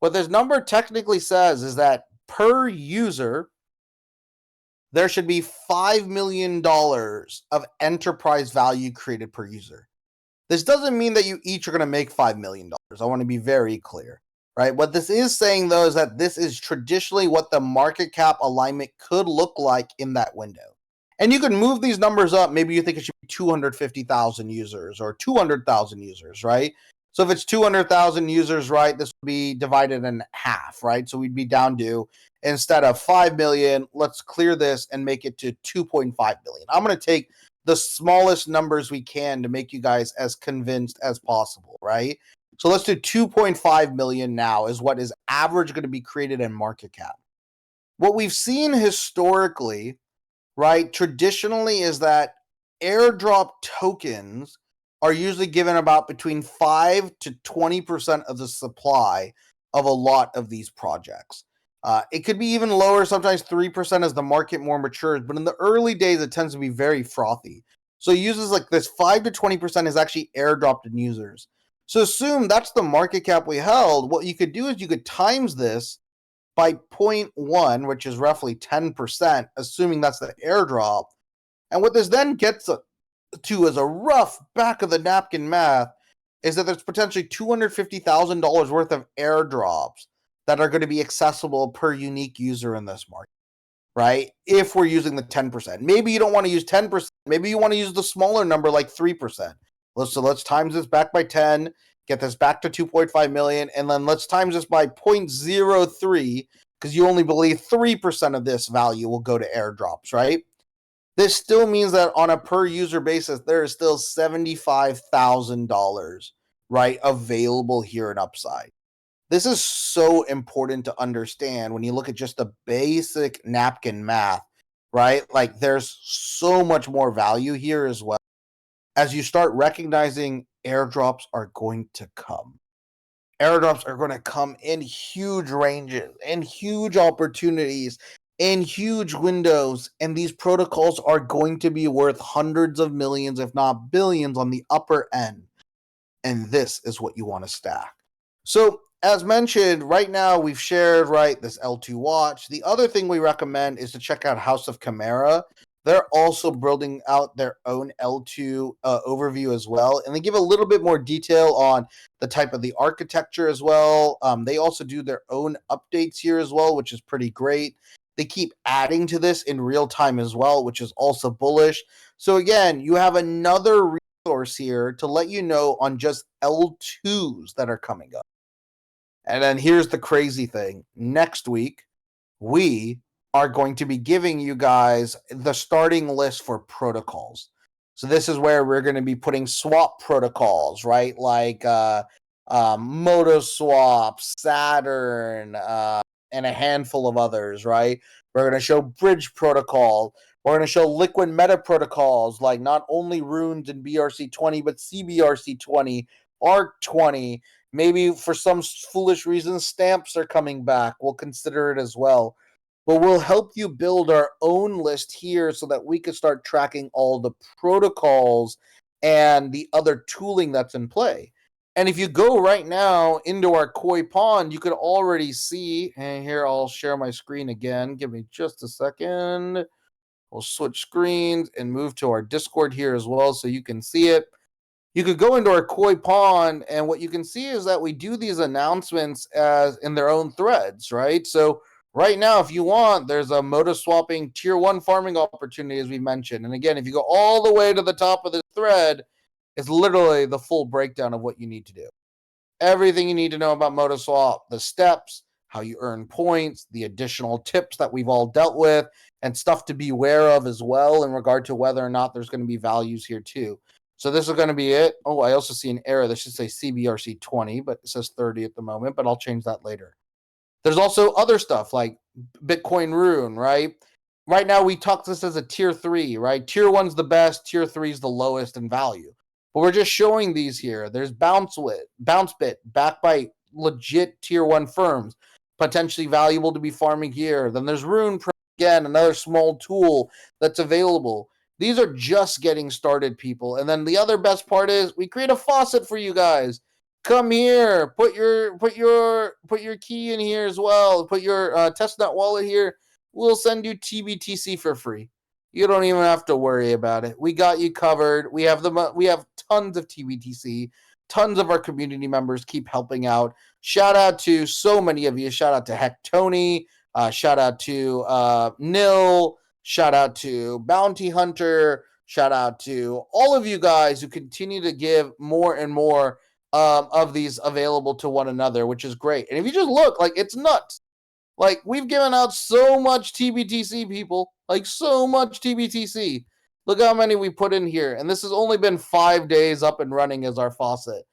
What this number technically says is that per user, there should be $5 million of enterprise value created per user. This doesn't mean that you each are going to make $5 million. I want to be very clear, right? What this is saying, though, is that this is traditionally what the market cap alignment could look like in that window. And you can move these numbers up. Maybe you think it should be 250,000 users or 200,000 users, right? So if it's 200,000 users, right, this would be divided in half, right? So we'd be down to, instead of 5 million, let's clear this and make it to 2.5 million. I'm going to take the smallest numbers we can to make you guys as convinced as possible, right? So let's do 2.5 million now is what is average going to be created in market cap. What we've seen historically, right, traditionally is that airdrop tokens are usually given about between 5 to 20% of the supply of a lot of these projects. It could be even lower, sometimes 3% as the market more matures, but in the early days, it tends to be very frothy. So uses like this 5 to 20% is actually airdropped in users. So assume that's the market cap we held. What you could do is you could times this by 0.1, which is roughly 10%, assuming that's the airdrop. And what this then gets to as a rough back of the napkin math is that there's potentially $250,000 worth of airdrops that are going to be accessible per unique user in this market, right? If we're using the 10%. Maybe you don't want to use 10%. Maybe you want to use the smaller number like 3%. So let's times this back by 10, get this back to 2.5 million, and then let's times this by 0.03 because you only believe 3% of this value will go to airdrops, right? This still means that on a per user basis, there is still $75,000, right, available here in upside. This is so important to understand when you look at just the basic napkin math, right? Like there's so much more value here as well as you start recognizing airdrops are going to come. Airdrops are going to come in huge ranges and huge opportunities in huge windows, and these protocols are going to be worth hundreds of millions, if not billions, on the upper end. And this is what you want to stack. So, as mentioned, right now we've shared, right, this L2 watch. The other thing we recommend is to check out House of Chimera. They're also building out their own L2 overview as well. And they give a little bit more detail on the type of the architecture as well. They also do their own updates here as well, which is pretty great. They keep adding to this in real time as well, which is also bullish. So again, you have another resource here to let you know on just L2s that are coming up. And then here's the crazy thing. Next week, we are going to be giving you guys the starting list for protocols. So this is where we're going to be putting swap protocols, right? Like MotoSwap, Saturn, and a handful of others, right? We're going to show Bridge Protocol. We're going to show liquid meta protocols like not only Runes and BRC20, but CBRC20, ARC20. Maybe for some foolish reason, stamps are coming back. We'll consider it as well. But we'll help you build our own list here so that we can start tracking all the protocols and the other tooling that's in play. And if you go right now into our koi pond, you can already see, and here I'll share my screen again. Give me just a second. We'll switch screens and move to our Discord here as well so you can see it. You could go into our koi pond, and what you can see is that we do these announcements as in their own threads, right? So right now, if you want, there's a motor swapping tier 1 farming opportunity, as we mentioned. And again, if you go all the way to the top of the thread, it's literally the full breakdown of what you need to do. Everything you need to know about MotoSwap, the steps, how you earn points, the additional tips that we've all dealt with, and stuff to be aware of as well in regard to whether or not there's going to be values here too. So this is going to be it. Oh, I also see an error. This should say CBRC 20, but it says 30 at the moment, but I'll change that later. There's also other stuff like Bitcoin Rune, right? Right now, we talk this as a tier 3, right? Tier 1's the best, tier 3 is the lowest in value. But we're just showing these here. There's BounceBit, backed by legit tier 1 firms, potentially valuable to be farming here. Then there's Rune, again, another small tool that's available. These are just getting started, people. And then the other best part is we create a faucet for you guys. Come here, put your key in here as well. Put your testnet wallet here. We'll send you TBTC for free. You don't even have to worry about it. We got you covered. We have tons of TBTC. Tons of our community members keep helping out. Shout out to so many of you. Shout out to Heck Tony. Shout out to Nil. Shout out to Bounty Hunter. Shout out to all of you guys who continue to give more and more of these available to one another, which is great. And if you just look, like, it's nuts. Like, we've given out so much TBTC, people. Like, so much TBTC. Look how many we put in here. And this has only been 5 days up and running as our faucet.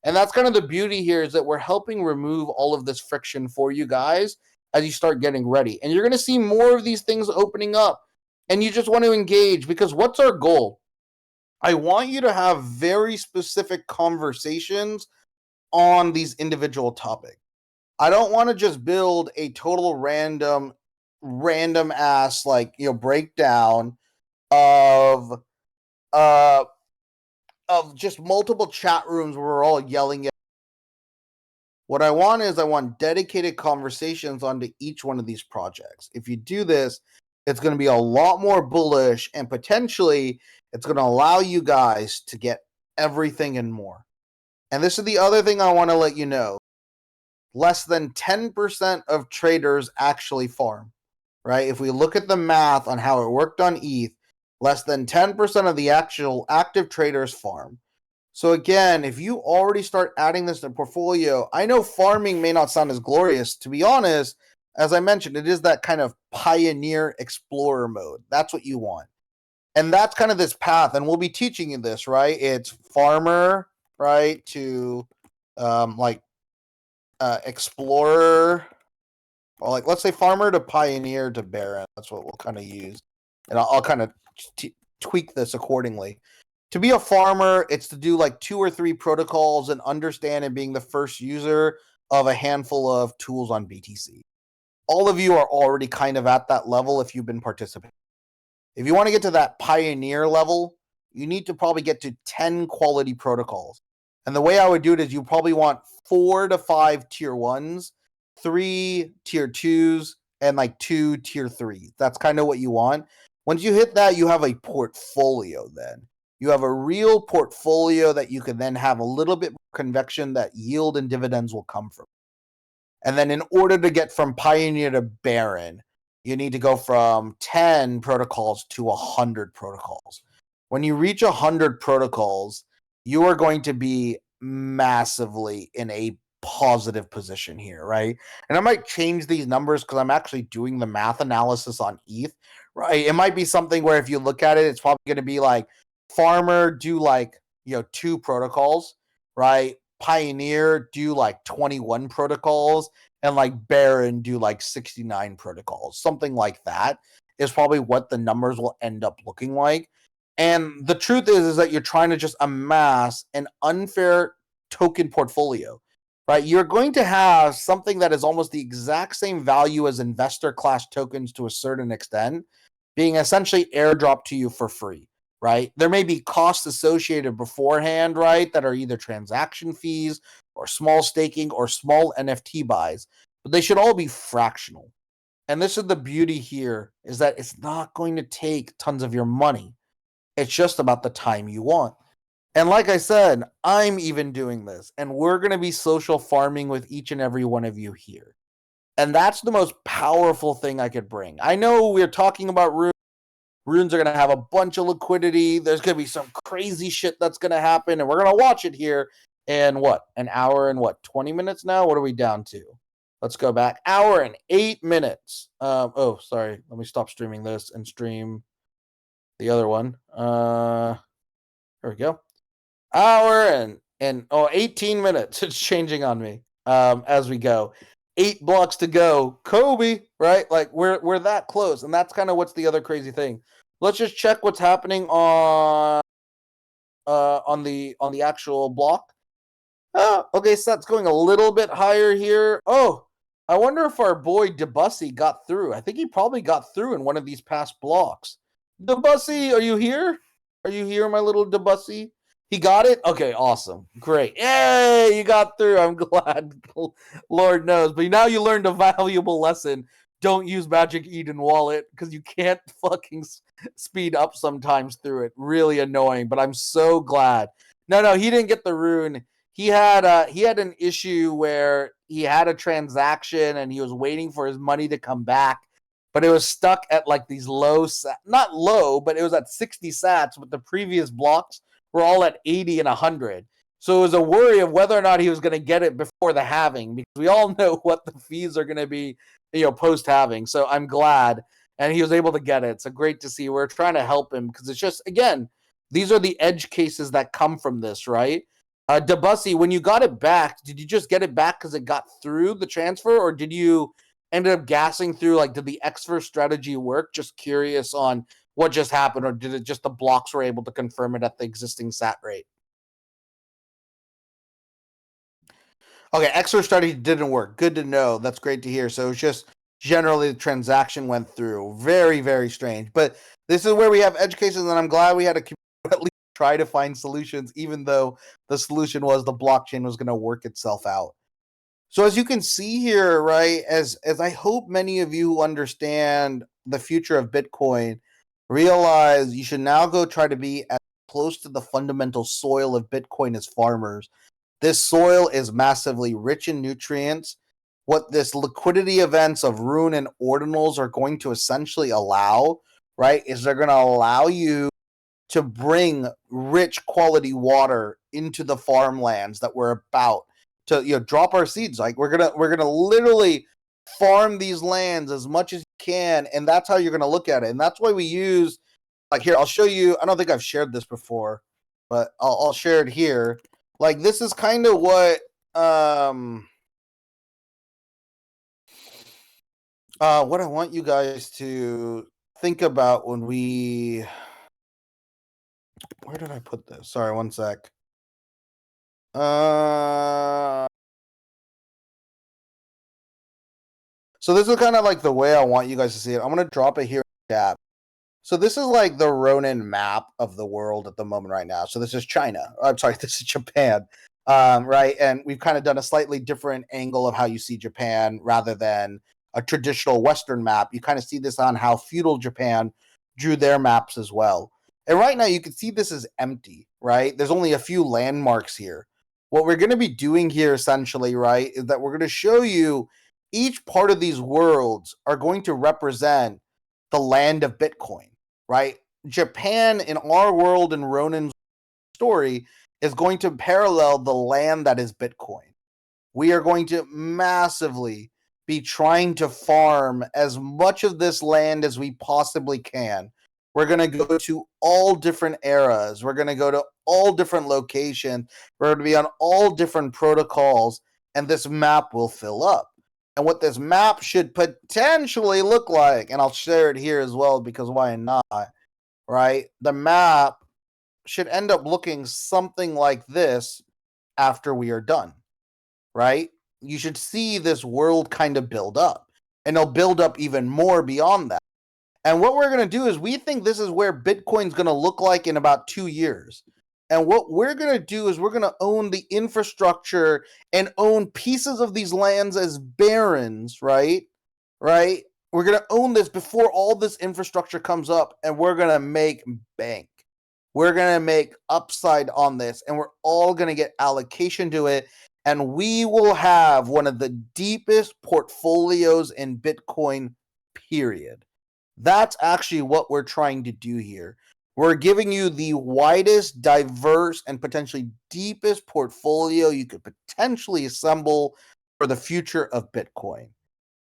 And that's kind of the beauty here, is that we're helping remove all of this friction for you guys as you start getting ready. And you're going to see more of these things opening up. And you just want to engage, because what's our goal? I want you to have very specific conversations on these individual topics. I don't want to just build a total random ass, like, breakdown of just multiple chat rooms where we're all yelling at. What I want dedicated conversations onto each one of these projects. If you do this, it's going to be a lot more bullish, and potentially it's going to allow you guys to get everything and more. And this is the other thing I want to let you know. Less than 10% of traders actually farm, right? If we look at the math on how it worked on ETH, less than 10% of the actual active traders farm. So again, if you already start adding this to the portfolio, I know farming may not sound as glorious. To be honest, as I mentioned, it is that kind of pioneer explorer mode. That's what you want. And that's kind of this path. And we'll be teaching you this, right? It's farmer, right, to explorer, or like, let's say farmer to pioneer to baron. That's what we'll kind of use. And I'll kind of tweak this accordingly. To be a farmer, it's to do like 2 or 3 protocols and understand and being the first user of a handful of tools on BTC. All of you are already kind of at that level if you've been participating. If you want to get to that pioneer level, you need to probably get to 10 quality protocols. And the way I would do it is you probably want 4 to 5 tier 1s, 3 tier 2s, and like 2 tier 3s. That's kind of what you want. Once you hit that, you have a portfolio then. You have a real portfolio that you can then have a little bit more conviction that yield and dividends will come from. And then in order to get from pioneer to baron, you need to go from 10 protocols to 100 protocols. When you reach 100 protocols, you are going to be massively in a positive position here, right? And I might change these numbers because I'm actually doing the math analysis on ETH, right? It might be something where if you look at it, it's probably going to be like farmer do like, 2 protocols, right? Pioneer do like 21 protocols, and like baron do like 69 protocols. Something like that is probably what the numbers will end up looking like. And the truth is that you're trying to just amass an unfair token portfolio, right? You're going to have something that is almost the exact same value as investor class tokens to a certain extent, being essentially airdropped to you for free, right? There may be costs associated beforehand, right, that are either transaction fees or small staking or small NFT buys, but they should all be fractional. And this is the beauty here, is that it's not going to take tons of your money. It's just about the time you want. And like I said, I'm even doing this, and we're going to be social farming with each and every one of you here. And that's the most powerful thing I could bring. I know we're talking about runes. Runes are going to have a bunch of liquidity. There's going to be some crazy shit that's going to happen, and we're going to watch it here in an hour and 20 minutes now? What are we down to? Let's go back. Hour and 8 minutes. Oh, sorry. Let me stop streaming this and stream the other one. There we go. Hour and 18 minutes. It's changing on me as we go. 8 blocks to go. Kobe, right? Like we're that close, and that's kind of what's the other crazy thing. Let's just check what's happening on the actual block. Oh, okay, so that's going a little bit higher here. Oh, I wonder if our boy Debussy got through. I think he probably got through in one of these past blocks. Debussy, are you here? Are you here, my little Debussy? He got it? Okay, awesome. Great. Yay, you got through. I'm glad. Lord knows. But now you learned a valuable lesson. Don't use Magic Eden Wallet because you can't fucking speed up sometimes through it. Really annoying, but I'm so glad. No, he didn't get the rune. He had an issue where he had a transaction and he was waiting for his money to come back, but it was stuck at like these not low, but it was at 60 sats, but the previous blocks were all at 80 and 100. So it was a worry of whether or not he was going to get it before the halving, because we all know what the fees are going to be, post halving. So I'm glad, and he was able to get it. So great to see. We're trying to help him because it's just, again, these are the edge cases that come from this, right? Debussy, when you got it back, did you just get it back because it got through the transfer, or did you end up gassing through? Like, did the Xfer strategy work? Just curious on what just happened, or did it just the blocks were able to confirm it at the existing sat rate? Okay, Xfer strategy didn't work. Good to know. That's great to hear. So it's just generally the transaction went through. Very, very strange. But this is where we have edge cases, and I'm glad we had a at least try to find solutions, even though the solution was the blockchain was going to work itself out. So as you can see here, right, as I hope many of you who understand the future of Bitcoin realize you should now go try to be as close to the fundamental soil of Bitcoin as farmers. This soil is massively rich in nutrients. What this liquidity events of rune and ordinals are going to essentially allow, right, is they're going to allow you to bring rich quality water into the farmlands that we're about to drop our seeds. Like we're gonna literally farm these lands as much as you can, and that's how you're gonna look at it. And that's why we use, like, here, I'll show you. I don't think I've shared this before, but I'll share it here. Like, this is kind of what what I want you guys to think about when we, where did I put this? Sorry, one sec. So this is kind of like the way I want you guys to see it. I'm going to drop it here in the chat. So this is like the Ronin map of the world at the moment right now. So this is China. I'm sorry, this is Japan. Right? And we've kind of done a slightly different angle of how you see Japan rather than a traditional Western map. You kind of see this on how feudal Japan drew their maps as well. And right now you can see this is empty, right? There's only a few landmarks here. What we're going to be doing here essentially, right, is that we're going to show you each part of these worlds are going to represent the land of Bitcoin, right? Japan in our world and Ronin's story is going to parallel the land that is Bitcoin. We are going to massively be trying to farm as much of this land as we possibly can. We're going to go to all different eras. We're going to go to all different locations. We're going to be on all different protocols, and this map will fill up. And what this map should potentially look like, and I'll share it here as well because why not, right? The map should end up looking something like this after we are done, right? You should see this world kind of build up, and it'll build up even more beyond that. And what we're going to do is we think this is where Bitcoin's going to look like in about 2 years. And what we're going to do is we're going to own the infrastructure and own pieces of these lands as barons, right? Right? We're going to own this before all this infrastructure comes up, and we're going to make bank. We're going to make upside on this, and we're all going to get allocation to it. And we will have one of the deepest portfolios in Bitcoin, period. That's actually what we're trying to do here. We're giving you the widest, diverse, and potentially deepest portfolio you could potentially assemble for the future of Bitcoin.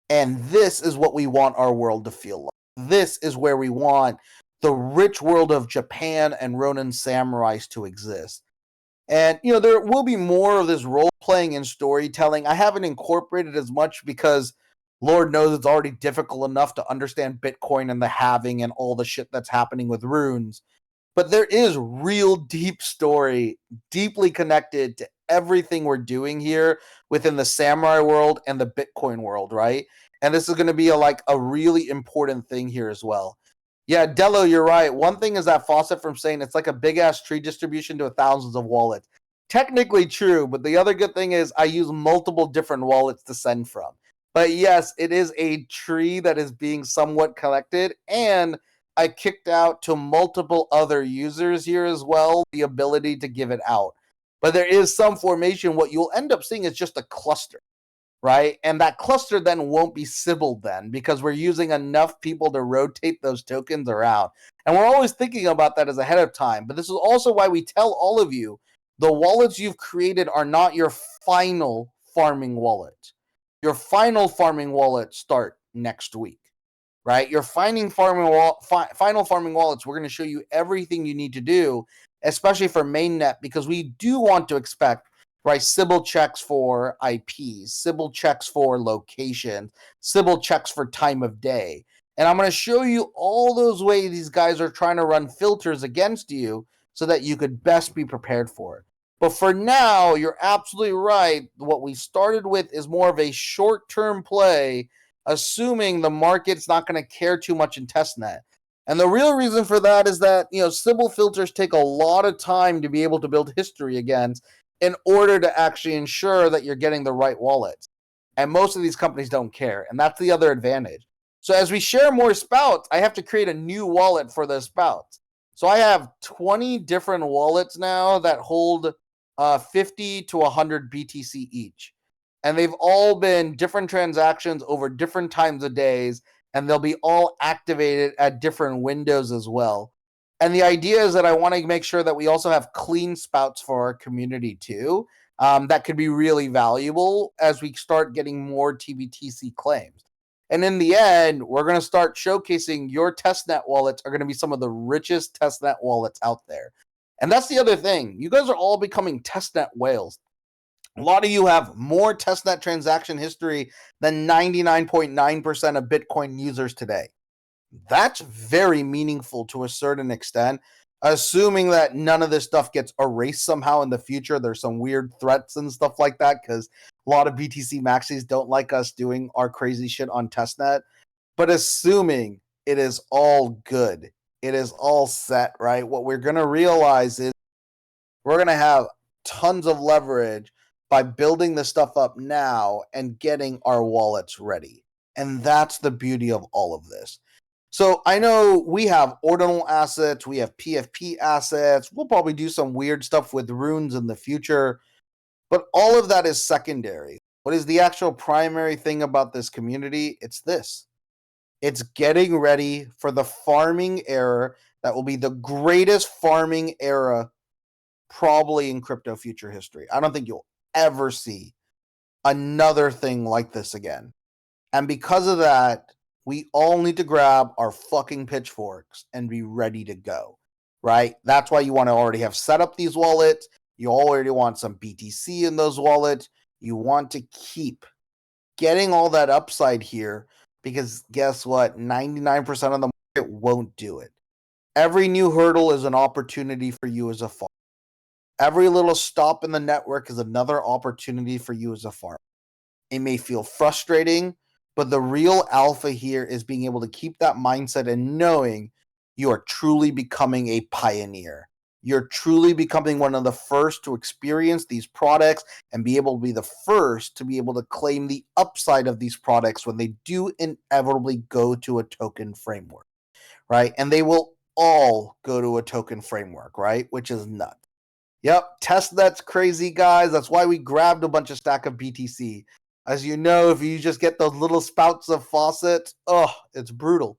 And this is what we want our world to feel like. This is where we want the rich world of Japan and Ronin samurais to exist. And, there will be more of this role playing and storytelling. I haven't incorporated as much because Lord knows it's already difficult enough to understand Bitcoin and the halving and all the shit that's happening with runes. But there is real deep story, deeply connected to everything we're doing here within the samurai world and the Bitcoin world, right? And this is going to be a really important thing here as well. Yeah, Dello, you're right. One thing is that faucet from saying it's like a big ass tree distribution to thousands of wallets. Technically true, but the other good thing is I use multiple different wallets to send from. But yes, it is a tree that is being somewhat collected, and I kicked out to multiple other users here as well the ability to give it out. But there is some formation. What you'll end up seeing is just a cluster, right? And that cluster then won't be Sybil then because we're using enough people to rotate those tokens around. And we're always thinking about that as ahead of time. But this is also why we tell all of you the wallets you've created are not your final farming wallet. Your final farming wallet start next week, right? Your final farming wallets, we're going to show you everything you need to do, especially for mainnet, because we do want to expect, right, Sybil checks for IPs, Sybil checks for location, Sybil checks for time of day. And I'm going to show you all those ways these guys are trying to run filters against you so that you could best be prepared for it. But for now, you're absolutely right. What we started with is more of a short-term play, assuming the market's not going to care too much in testnet. And the real reason for that is that, Sybil filters take a lot of time to be able to build history against in order to actually ensure that you're getting the right wallets. And most of these companies don't care. And that's the other advantage. So as we share more spouts, I have to create a new wallet for those spouts. So I have 20 different wallets now that hold 50 to 100 BTC each. And they've all been different transactions over different times of days, and they'll be all activated at different windows as well. And the idea is that I want to make sure that we also have clean spouts for our community too. That could be really valuable as we start getting more TBTC claims. And in the end, we're going to start showcasing your testnet wallets are going to be some of the richest testnet wallets out there. And that's the other thing. You guys are all becoming testnet whales. A lot of you have more testnet transaction history than 99.9% of Bitcoin users today. That's very meaningful to a certain extent, assuming that none of this stuff gets erased somehow in the future. There's some weird threats and stuff like that because a lot of BTC maxis don't like us doing our crazy shit on testnet. But assuming it is all good, it is all set, right? What we're going to realize is we're going to have tons of leverage by building this stuff up now and getting our wallets ready. And that's the beauty of all of this. So I know we have ordinal assets, we have PFP assets. We'll probably do some weird stuff with runes in the future, but all of that is secondary. What is the actual primary thing about this community? It's this. It's getting ready for the farming era that will be the greatest farming era probably in crypto future history. I don't think you'll ever see another thing like this again. And because of that, we all need to grab our fucking pitchforks and be ready to go, right? That's why you want to already have set up these wallets. You already want some BTC in those wallets. You want to keep getting all that upside here because guess what? 99% of the market won't do it. Every new hurdle is an opportunity for you as a farmer. Every little stop in the network is another opportunity for you as a farmer. It may feel frustrating, but the real alpha here is being able to keep that mindset and knowing you are truly becoming a pioneer. You're truly becoming one of the first to experience these products and be able to be the first to be able to claim the upside of these products when they do inevitably go to a token framework, right? And they will all go to a token framework, right? Which is nuts. Yep, testnet's crazy, guys. That's why we grabbed a bunch of stack of BTC. As you know, if you just get those little spouts of faucet, it's brutal,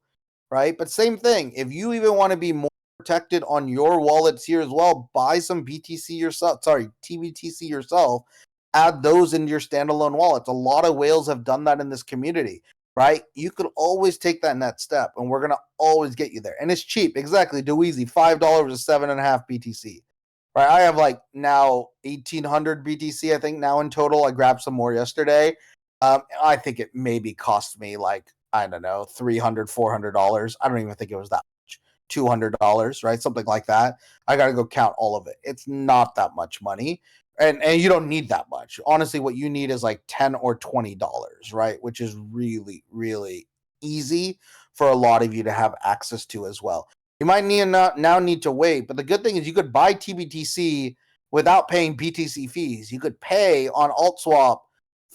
right? But same thing. If you even want to be more protected on your wallets here as well, buy some BTC yourself. Sorry, TBTC yourself. add those into your standalone wallets. A lot of whales have done that in this community, right? You could always take that next step, and we're gonna always get you there. And it's cheap, exactly. Do easy, $5 is 7.5 BTC. Right, I have like now 1,800 BTC, I think, now in total. I grabbed some more yesterday. I think it maybe cost me like, I don't know, $300, $400. I don't even think it was that much. $200, right? Something like that. I got to go count all of it. It's not that much money. And you don't need that much. Honestly, what you need is like $10 or $20, right? Which is really, really easy for a lot of you to have access to as well. You might now need to wait, but the good thing is you could buy TBTC without paying BTC fees. You could pay on AltSwap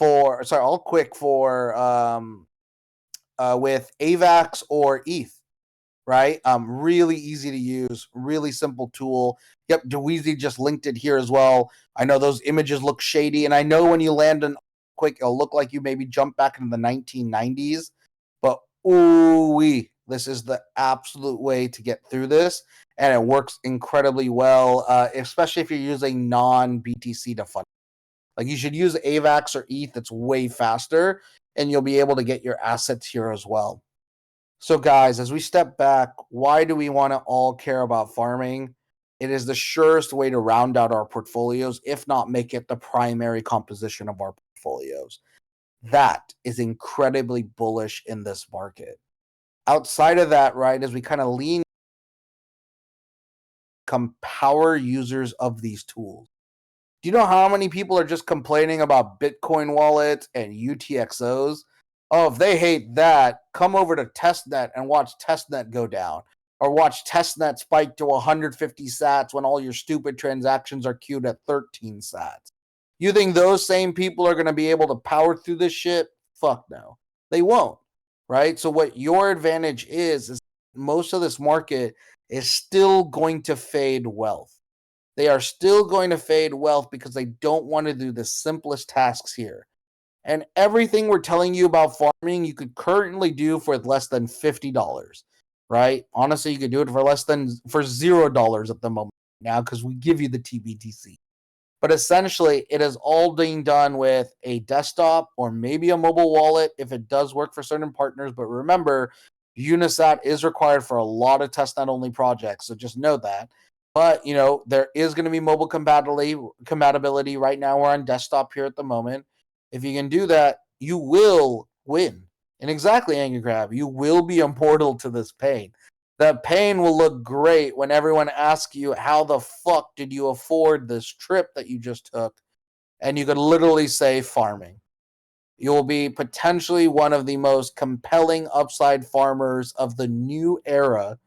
Altquick for with AVAX or ETH, right? Really easy to use, really simple tool. Yep, Dweezy just linked it here as well. I know those images look shady, and I know when you land on quick, it'll look like you maybe jump back into the 1990s, but ooh-wee, this is the absolute way to get through this, and it works incredibly well, especially if you're using non-BTC to fund. Like, you should use AVAX or ETH. It's way faster, and you'll be able to get your assets here as well. So, guys, as we step back, why do we want to all care about farming? It is the surest way to round out our portfolios, if not make it the primary composition of our portfolios. That is incredibly bullish in this market. Outside of that, right, as we kind of lean, become power users of these tools. Do you know how many people are just complaining about Bitcoin wallets and UTXOs? Oh, if they hate that, come over to testnet and watch testnet go down. Or watch testnet spike to 150 sats when all your stupid transactions are queued at 13 sats. You think those same people are going to be able to power through this shit? Fuck no. They won't, right? So what your advantage is most of this market is still going to fade wealth. They are still going to fade wealth because they don't want to do the simplest tasks here. And everything we're telling you about farming, you could currently do for less than $50, right? Honestly, you could do it for $0 at the moment now because we give you the TBTC. But essentially, it is all being done with a desktop or maybe a mobile wallet if it does work for certain partners. But remember, Unisat is required for a lot of testnet-only projects, so just know that. But, there is going to be mobile compatibility. Right now, we're on desktop here at the moment. If you can do that, you will win. And exactly, Angry Crab, you will be immortal to this pain. That pain will look great when everyone asks you, how the fuck did you afford this trip that you just took? And you could literally say farming. You will be potentially one of the most compelling upside farmers of the new era,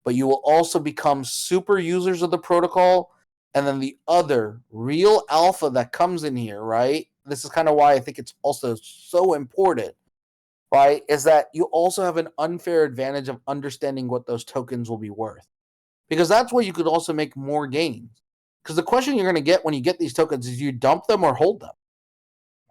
but you will also become super users of the protocol. And then the other real alpha that comes in here, right? This is kind of why I think it's also so important, right? Is that you also have an unfair advantage of understanding what those tokens will be worth. Because that's where you could also make more gains. Because the question you're going to get when you get these tokens is, you dump them or hold them,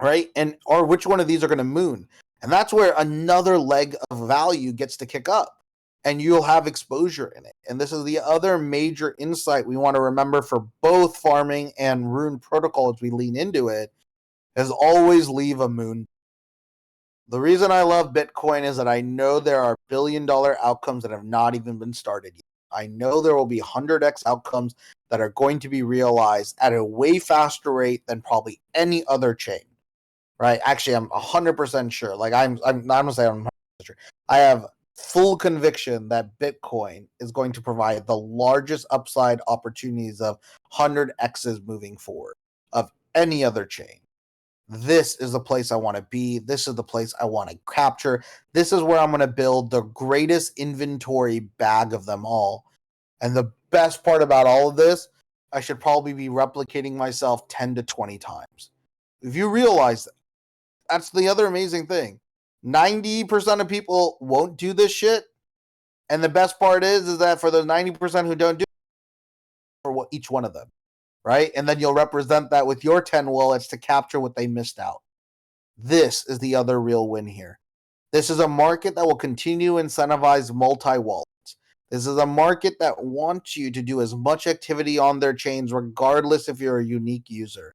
right? Or which one of these are going to moon. And that's where another leg of value gets to kick up. And you'll have exposure in it. And this is the other major insight we want to remember for both farming and Rune Protocol as we lean into it, is always leave a moon. The reason I love Bitcoin is that I know there are billion-dollar outcomes that have not even been started yet. I know there will be 100x outcomes that are going to be realized at a way faster rate than probably any other chain, right? Actually, I'm 100% sure. Like, I'm not going to say I'm 100% sure. I have full conviction that Bitcoin is going to provide the largest upside opportunities of 100x's moving forward of any other chain. This is the place I want to be. This is the place I want to capture. This is where I'm going to build the greatest inventory bag of them all. And the best part about all of this, I should probably be replicating myself 10 to 20 times. If you realize that, that's the other amazing thing. 90% of people won't do this shit. And the best part is that for those 90% who don't do it, for each one of them, right? And then you'll represent that with your 10 wallets to capture what they missed out. This is the other real win here. This is a market that will continue to incentivize multi-wallets. This is a market that wants you to do as much activity on their chains, regardless if you're a unique user,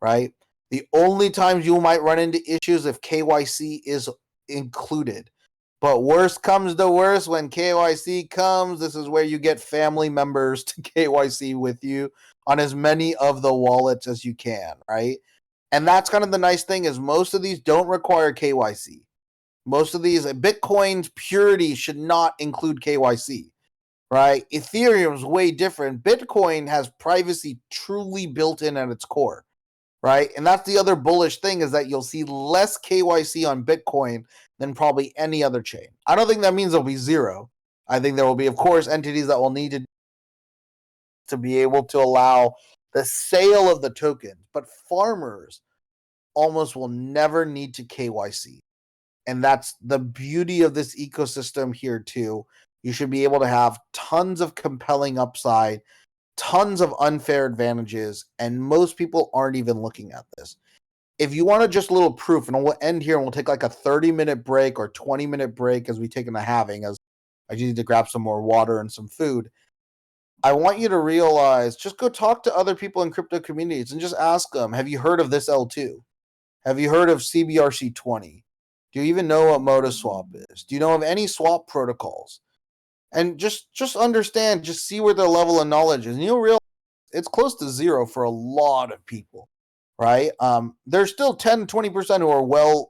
right? The only times you might run into issues if KYC is included. But worst comes to worst, when KYC comes, this is where you get family members to KYC with you on as many of the wallets as you can, right? And that's kind of the nice thing, is most of these don't require KYC. Most of these, Bitcoin's purity should not include KYC, right? Ethereum's way different. Bitcoin has privacy truly built in at its core, right? And that's the other bullish thing, is that you'll see less KYC on Bitcoin than probably any other chain. I don't think that means there'll be zero. I think there will be, of course, entities that will need to be able to allow the sale of the tokens, but farmers almost will never need to KYC. And that's the beauty of this ecosystem here too. You should be able to have tons of compelling upside, tons of unfair advantages, and most people aren't even looking at this. If you want to just a little proof, and we'll end here and we'll take like a 30-minute break or 20-minute break as we take in the halving, as I just need to grab some more water and some food. I want you to realize, just go talk to other people in crypto communities and just ask them, have you heard of this L2? Have you heard of CBRC20? Do you even know what ModaSwap is? Do you know of any swap protocols? And just understand, just see where their level of knowledge is. And you'll realize it's close to zero for a lot of people, right? There's still 10, 20% who are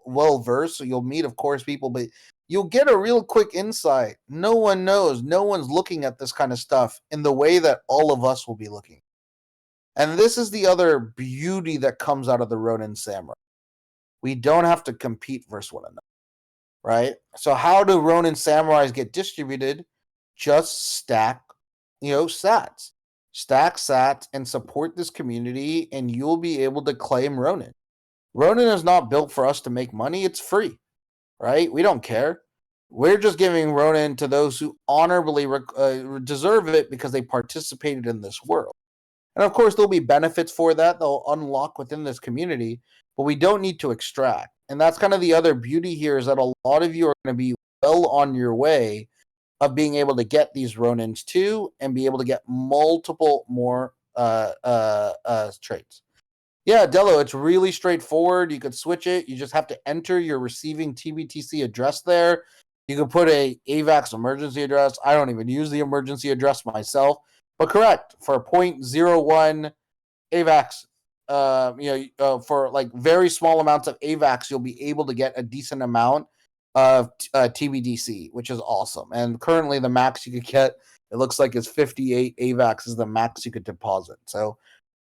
well versed. So you'll meet, of course, people, but you'll get a real quick insight. No one knows. No one's looking at this kind of stuff in the way that all of us will be looking. And this is the other beauty that comes out of the Ronin Samurai. We don't have to compete versus one another, right? So how do Ronin Samurais get distributed? Just stack, sats. Stack sats and support this community, and you'll be able to claim Ronin. Ronin is not built for us to make money. It's free, right? We don't care. We're just giving Ronin to those who honorably deserve it because they participated in this world. And of course, there'll be benefits for that they'll unlock within this community, but we don't need to extract. And that's kind of the other beauty here, is that a lot of you are going to be well on your way of being able to get these Ronins too, and be able to get multiple more traits. Yeah, Dello, it's really straightforward. You could switch it. You just have to enter your receiving TBTC address there. You can put a AVAX emergency address. I don't even use the emergency address myself, but correct, for 0.01 AVAX, for like very small amounts of AVAX, you'll be able to get a decent amount of TBDC, which is awesome. And currently, the max you could get, it looks like, is 58 AVAX is the max you could deposit. So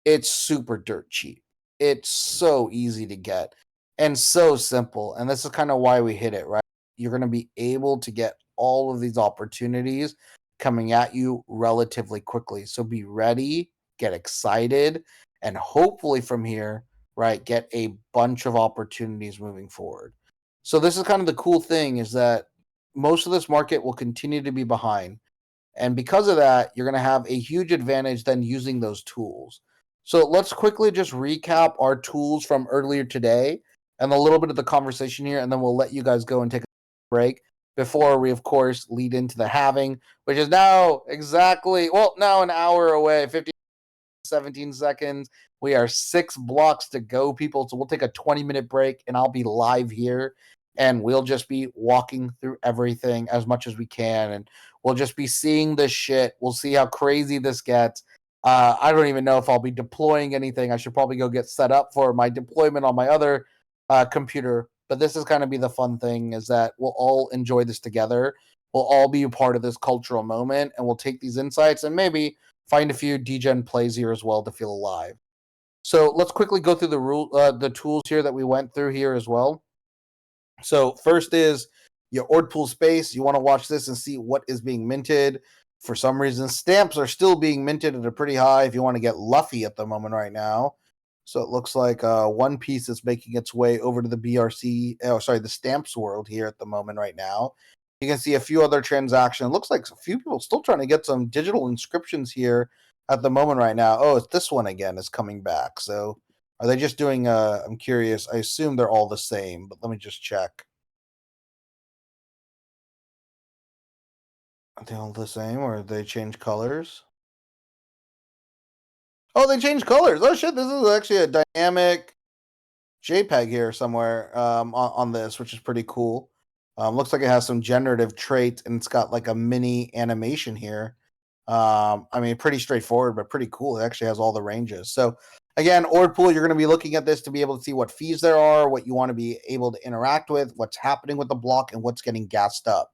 it's super dirt cheap. It's so easy to get and so simple. And this is kind of why we hit it, right? You're going to be able to get all of these opportunities coming at you relatively quickly. So be ready, get excited, and hopefully from here, right, get a bunch of opportunities moving forward. So this is kind of the cool thing, is that most of this market will continue to be behind. And because of that, you're going to have a huge advantage then using those tools. So let's quickly just recap our tools from earlier today and a little bit of the conversation here, and then we'll let you guys go and take a break before we, of course, lead into the halving, which is now now an hour away, 17 seconds. We are 6 blocks to go, people. So we'll take a 20-minute break, and I'll be live here, and we'll just be walking through everything as much as we can, and we'll just be seeing this shit. We'll see how crazy this gets. I don't even know if I'll be deploying anything. I should probably go get set up for my deployment on my other computer. But this is kind of be the fun thing, is that we'll all enjoy this together. We'll all be a part of this cultural moment, and we'll take these insights and maybe find a few degen plays here as well to feel alive. So let's quickly go through the tools here that we went through here as well. So first is your Ord Pool space. You want to watch this and see what is being minted. For some reason, stamps are still being minted at a pretty high if you want to get luffy at the moment right now. So it looks like one piece is making its way over to the the stamps world here at the moment right now. You can see a few other transactions. It looks like a few people still trying to get some digital inscriptions here at the moment right now. Oh, it's this one again is coming back. So are they just doing, I'm curious. I assume they're all the same, but let me just check. Are they all the same, or they change colors? Oh, they changed colors. Oh shit, this is actually a dynamic. JPEG here somewhere on this, which is pretty cool. Looks like it has some generative traits and it's got like a mini animation here. I mean, pretty straightforward, but pretty cool. It actually has all the ranges. So again, Ord Pool, you're going to be looking at this to be able to see what fees there are, what you want to be able to interact with, what's happening with the block, and what's getting gassed up.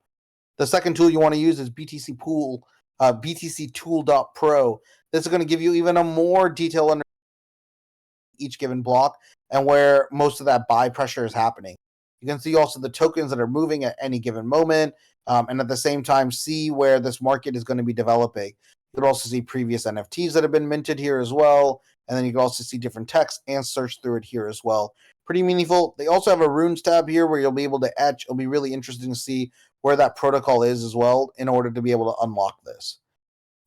The second tool you want to use is BTC Pool, BTC Tool.pro. This is going to give you even a more detail under each given block and where most of that buy pressure is happening. You can see also the tokens that are moving at any given moment, and at the same time see where this market is going to be developing. You can also see previous NFTs that have been minted here as well, and then you can also see different text and search through it here as well. Pretty meaningful. They also have a runes tab here where you'll be able to etch. It'll be really interesting to see where that protocol is as well in order to be able to unlock this.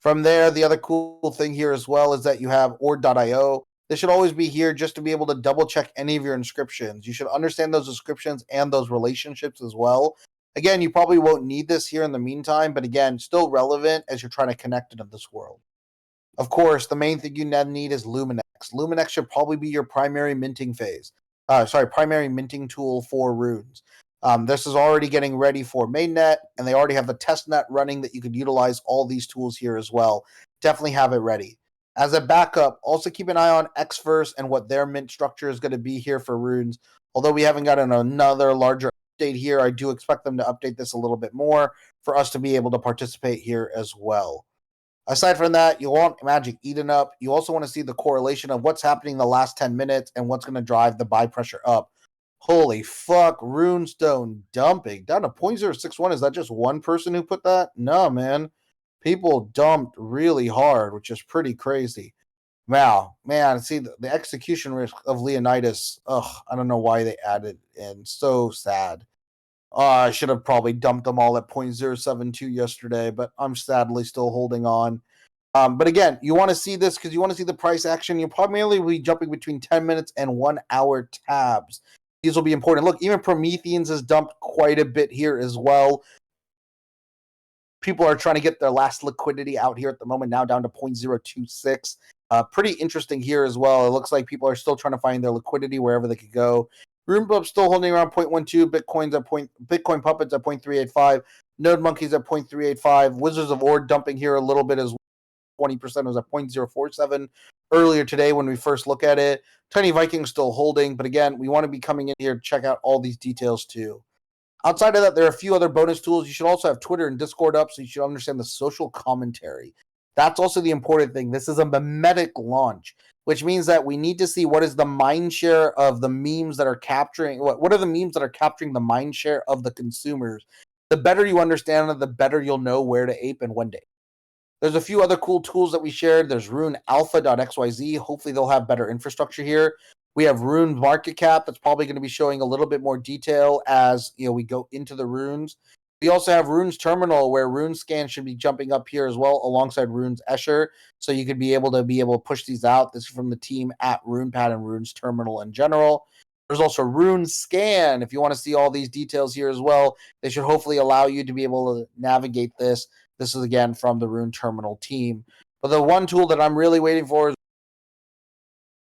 From there, the other cool thing here as well is that you have ord.io. This should always be here just to be able to double check any of your inscriptions. You should understand those inscriptions and those relationships as well. Again, you probably won't need this here in the meantime, but again, still relevant as you're trying to connect it in this world. Of course, the main thing you need is Luminex. Luminex should probably be your primary minting primary minting tool for runes. This is already getting ready for mainnet, and they already have the testnet running that you could utilize all these tools here as well. Definitely have it ready. As a backup, also keep an eye on Xverse and what their mint structure is going to be here for runes. Although we haven't gotten another larger update here, I do expect them to update this a little bit more for us to be able to participate here as well. Aside from that, you want Magic Eden up. You also want to see the correlation of what's happening in the last 10 minutes and what's going to drive the buy pressure up. Holy fuck, Runestone dumping down to 0.061. Is that just one person who put that? No, man. People dumped really hard, which is pretty crazy. Wow, man, see the execution risk of Leonidas. Ugh, I don't know why they added in. So sad. I should have probably dumped them all at 0.072 yesterday, but I'm sadly still holding on. But again, you want to see this because you want to see the price action. You'll primarily be jumping between 10 minutes and 1 hour tabs. These will be important. Look, even Prometheans has dumped quite a bit here as well. People are trying to get their last liquidity out here at the moment, now down to 0.026. Pretty interesting here as well. It looks like people are still trying to find their liquidity wherever they could go. RuneBub still holding around 0.12. Bitcoin Puppets at 0.385. Node Monkeys at 0.385. Wizards of Ord dumping here a little bit as well. 20% was at 0.047 earlier today when we first look at it. Tiny Viking still holding, but again, we want to be coming in here to check out all these details too. Outside of that, there are a few other bonus tools. You should also have Twitter and Discord up, so you should understand the social commentary. That's also the important thing. This is a memetic launch, which means that we need to see what is the mind share of the memes that are capturing, what are the memes that are capturing the mind share of the consumers. The better you understand it, the better you'll know where to ape and when to ape. There's a few other cool tools that we shared. There's runealpha.xyz. Hopefully they'll have better infrastructure here. We have Rune market cap that's probably going to be showing a little bit more detail as we go into the runes. We also have Runes Terminal where RuneScan should be jumping up here as well alongside Runes Escher. So you could be able to push these out. This is from the team at RunePad and Runes Terminal in general. There's also RuneScan. If you want to see all these details here as well, they should hopefully allow you to be able to navigate this. This is again from the Rune Terminal team. But the one tool that I'm really waiting for is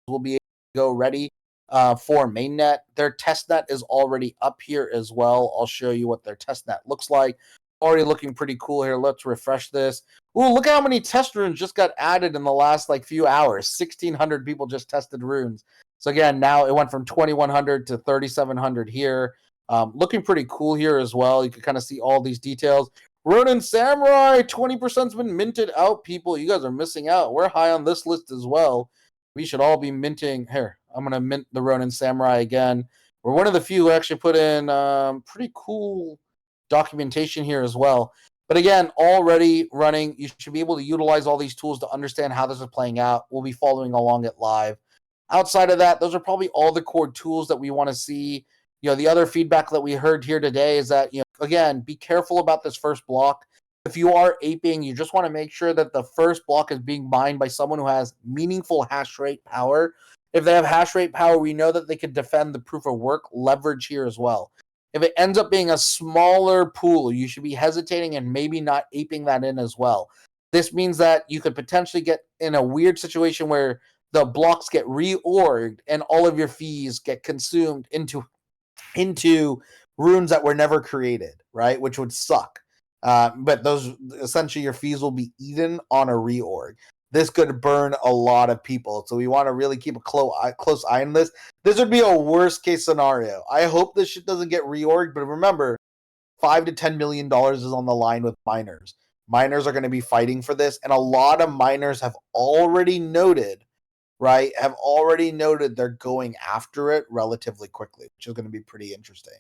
will be able to go ready for mainnet. Their testnet is already up here as well. I'll show you what their testnet looks like. Already looking pretty cool here. Let's refresh this. Ooh, look at how many test runes just got added in the last few hours. 1,600 people just tested runes. So again, now it went from 2,100 to 3,700 here. Looking pretty cool here as well. You can kind of see all these details. Ronin Samurai, 20%'s been minted out, people. You guys are missing out. We're high on this list as well. We should all be minting. Here, I'm going to mint the Ronin Samurai again. We're one of the few who actually put in pretty cool documentation here as well. But again, already running. You should be able to utilize all these tools to understand how this is playing out. We'll be following along it live. Outside of that, those are probably all the core tools that we want to see. The other feedback that we heard here today is that, again, be careful about this first block. If you are aping, you just want to make sure that the first block is being mined by someone who has meaningful hash rate power. If they have hash rate power, we know that they could defend the proof of work leverage here as well. If it ends up being a smaller pool, you should be hesitating and maybe not aping that in as well. This means that you could potentially get in a weird situation where the blocks get reorged and all of your fees get consumed into runes that were never created, right? Which would suck. But those essentially your fees will be eaten on a reorg. This could burn a lot of people, so we want to really keep a close eye on this. This would be a worst case scenario. I hope this shit doesn't get reorged, but remember, $5 to $10 million is on the line with miners. Miners are going to be fighting for this, and a lot of miners have already noted, right? Have already noted they're going after it relatively quickly, which is going to be pretty interesting.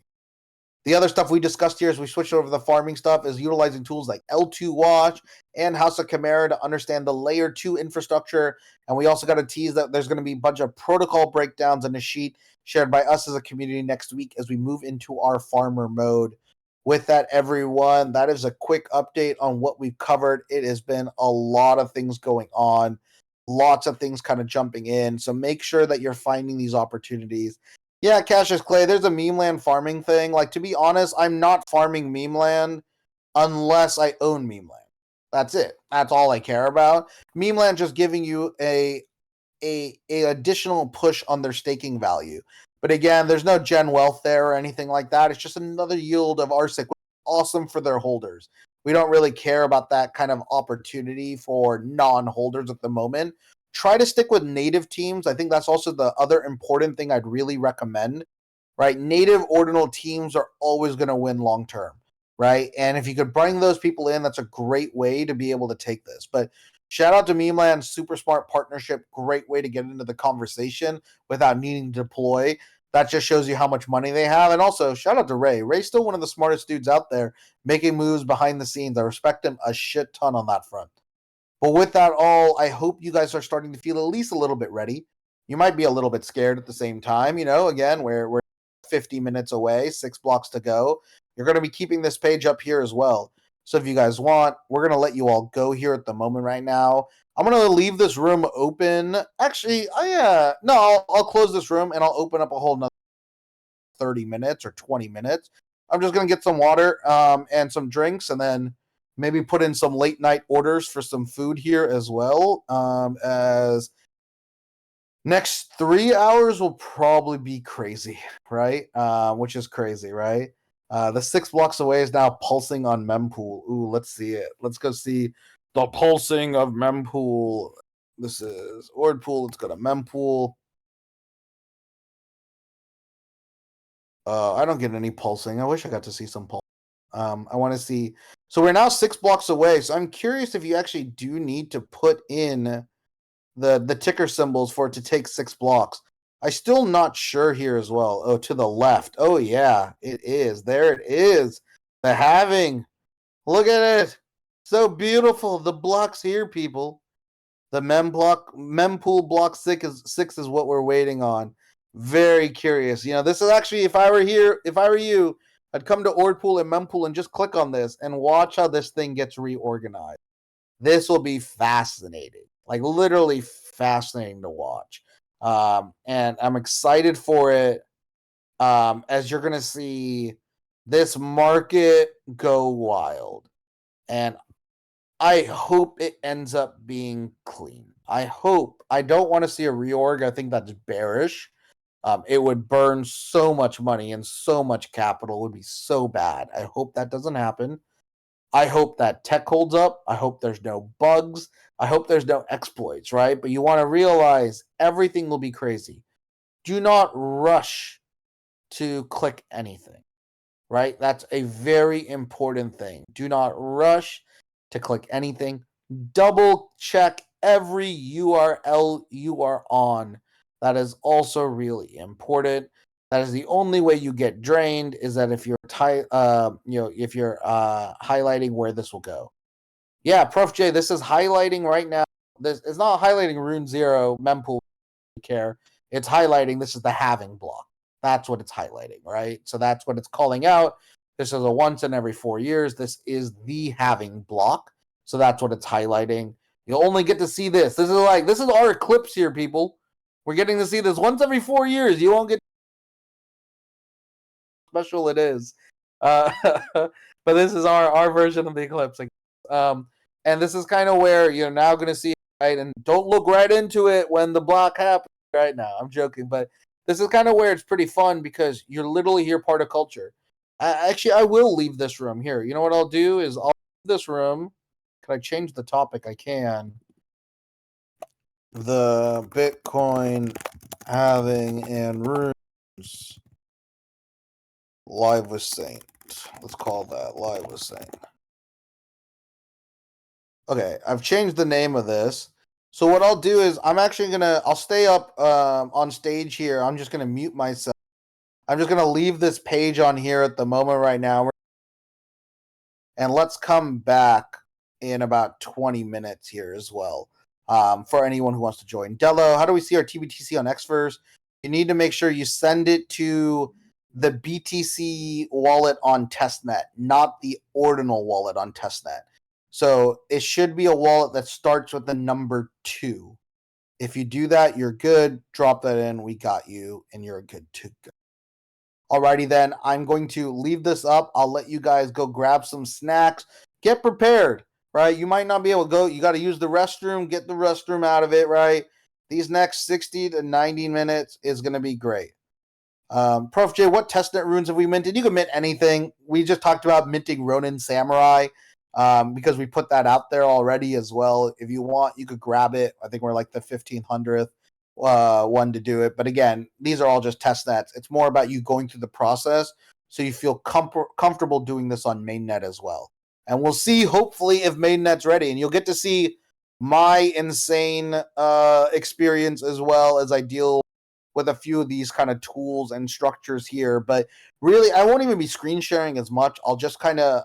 The other stuff we discussed here as we switched over to the farming stuff is utilizing tools like L2 Watch and House of Chimera to understand the layer 2 infrastructure. And we also got to tease that there's going to be a bunch of protocol breakdowns in a sheet shared by us as a community next week as we move into our farmer mode. With that, everyone, that is a quick update on what we've covered. It has been a lot of things going on, lots of things kind of jumping in. So make sure that you're finding these opportunities. Yeah, Cassius Clay, there's a meme land farming thing. Like, to be honest, I'm not farming meme land unless I own meme land. That's it. That's all I care about. Meme land just giving you a additional push on their staking value. But again, there's no gen wealth there or anything like that. It's just another yield of RSIC, which is awesome for their holders. We don't really care about that kind of opportunity for non-holders at the moment. Try to stick with native teams. I think that's also the other important thing I'd really recommend, right? Native ordinal teams are always going to win long term, right? And if you could bring those people in, that's a great way to be able to take this. But shout out to Memeland, super smart partnership, great way to get into the conversation without needing to deploy. That just shows you how much money they have. And also, shout out to Ray. Ray's still one of the smartest dudes out there making moves behind the scenes. I respect him a shit ton on that front. But with that all, I hope you guys are starting to feel at least a little bit ready. You might be a little bit scared at the same time. Again, we're 50 minutes away, 6 blocks to go. You're going to be keeping this page up here as well. So if you guys want, we're going to let you all go here at the moment right now. I'm going to leave this room open. Actually, I'll close this room and I'll open up a whole nother 30 minutes or 20 minutes. I'm just going to get some water and some drinks, and then maybe put in some late night orders for some food here as well. As next 3 hours will probably be crazy, right? Which is crazy, right? The 6 blocks away is now pulsing on Mempool. Ooh, let's see it. Let's go see the pulsing of Mempool. This is Ordpool. Let's go to Mempool. I don't get any pulsing. I wish I got to see some pulsing. I want to see. So we're now 6 blocks away. So I'm curious if you actually do need to put in the ticker symbols for it to take 6 blocks. I'm still not sure here as well. Oh, to the left. Oh yeah, it is. There it is. The halving. Look at it. So beautiful. The blocks here, people. The mempool block 6 is what we're waiting on. Very curious. This is actually, if I were you, I'd come to Ordpool and Mempool and just click on this and watch how this thing gets reorganized. This will be fascinating, like literally fascinating to watch. And I'm excited for it. As you're gonna see this market go wild, and I hope it ends up being clean. I don't want to see a reorg. I think that's bearish. It would burn so much money and so much capital. It would be so bad. I hope that doesn't happen. I hope that tech holds up. I hope there's no bugs. I hope there's no exploits, right? But you want to realize everything will be crazy. Do not rush to click anything, right? That's a very important thing. Do not rush to click anything. Double check every URL you are on. That is also really important. That is the only way you get drained, is that if you're highlighting where this will go. Yeah, Prof J, this is highlighting right now. This is not highlighting Rune Zero mempool care. It's highlighting this is the halving block. That's what it's highlighting, right? So that's what it's calling out. This is a once in every 4 years. This is the halving block. So that's what it's highlighting. You'll only get to see this. This is our eclipse here, people. We're getting to see this once every 4 years. You won't get special it is. But this is our version of the eclipse. And this is kind of where you're now going to see right? And don't look right into it when the block happens right now. I'm joking, but this is kind of where it's pretty fun because you're literally here part of culture. I will leave this room here. You know what I'll do is I'll leave this room. Can I change the topic? I can. The Bitcoin halving and rooms live with Saint. Let's call that live with Saint. Okay, I've changed the name of this. So what I'll do is I'll stay up on stage here. I'm just gonna mute myself. I'm just gonna leave this page on here at the moment right now, and let's come back in about 20 minutes here as well. For anyone who wants to join. Dello, how do we see our TBTC on Xverse? You need to make sure you send it to the BTC wallet on testnet, not the ordinal wallet on testnet. So it should be a wallet that starts with the number 2. If you do that, you're good. Drop that in. We got you, and you're good to go. Alrighty then, I'm going to leave this up. I'll let you guys go grab some snacks. Get prepared, right? You might not be able to go. You got to use the restroom. Get the restroom out of it, right? These next 60 to 90 minutes is going to be great. Prof J, what testnet runes have we minted? You can mint anything. We just talked about minting Ronin Samurai because we put that out there already as well. If you want, you could grab it. I think we're like the 1500th one to do it. But again, these are all just test nets. It's more about you going through the process so you feel comfortable doing this on mainnet as well. And we'll see, hopefully, if mainnet's ready. And you'll get to see my insane experience as well as I deal with a few of these kind of tools and structures here. But really, I won't even be screen sharing as much. I'll just kind of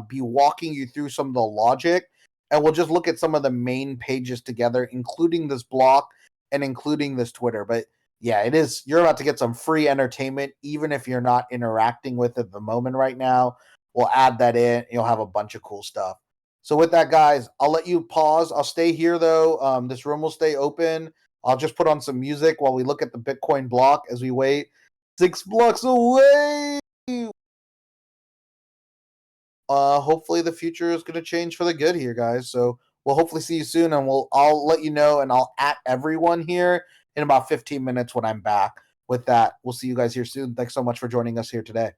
be walking you through some of the logic, and we'll just look at some of the main pages together, including this block and including this Twitter. But yeah, it is. You're about to get some free entertainment, even if you're not interacting with it at the moment right now. We'll add that in. You'll have a bunch of cool stuff. So with that, guys, I'll let you pause. I'll stay here though. This room will stay open. I'll just put on some music while we look at the Bitcoin block as we wait. 6 blocks away. Hopefully the future is going to change for the good here, guys. So we'll hopefully see you soon, and I'll let you know, and I'll at everyone here in about 15 minutes when I'm back. With that, we'll see you guys here soon. Thanks so much for joining us here today.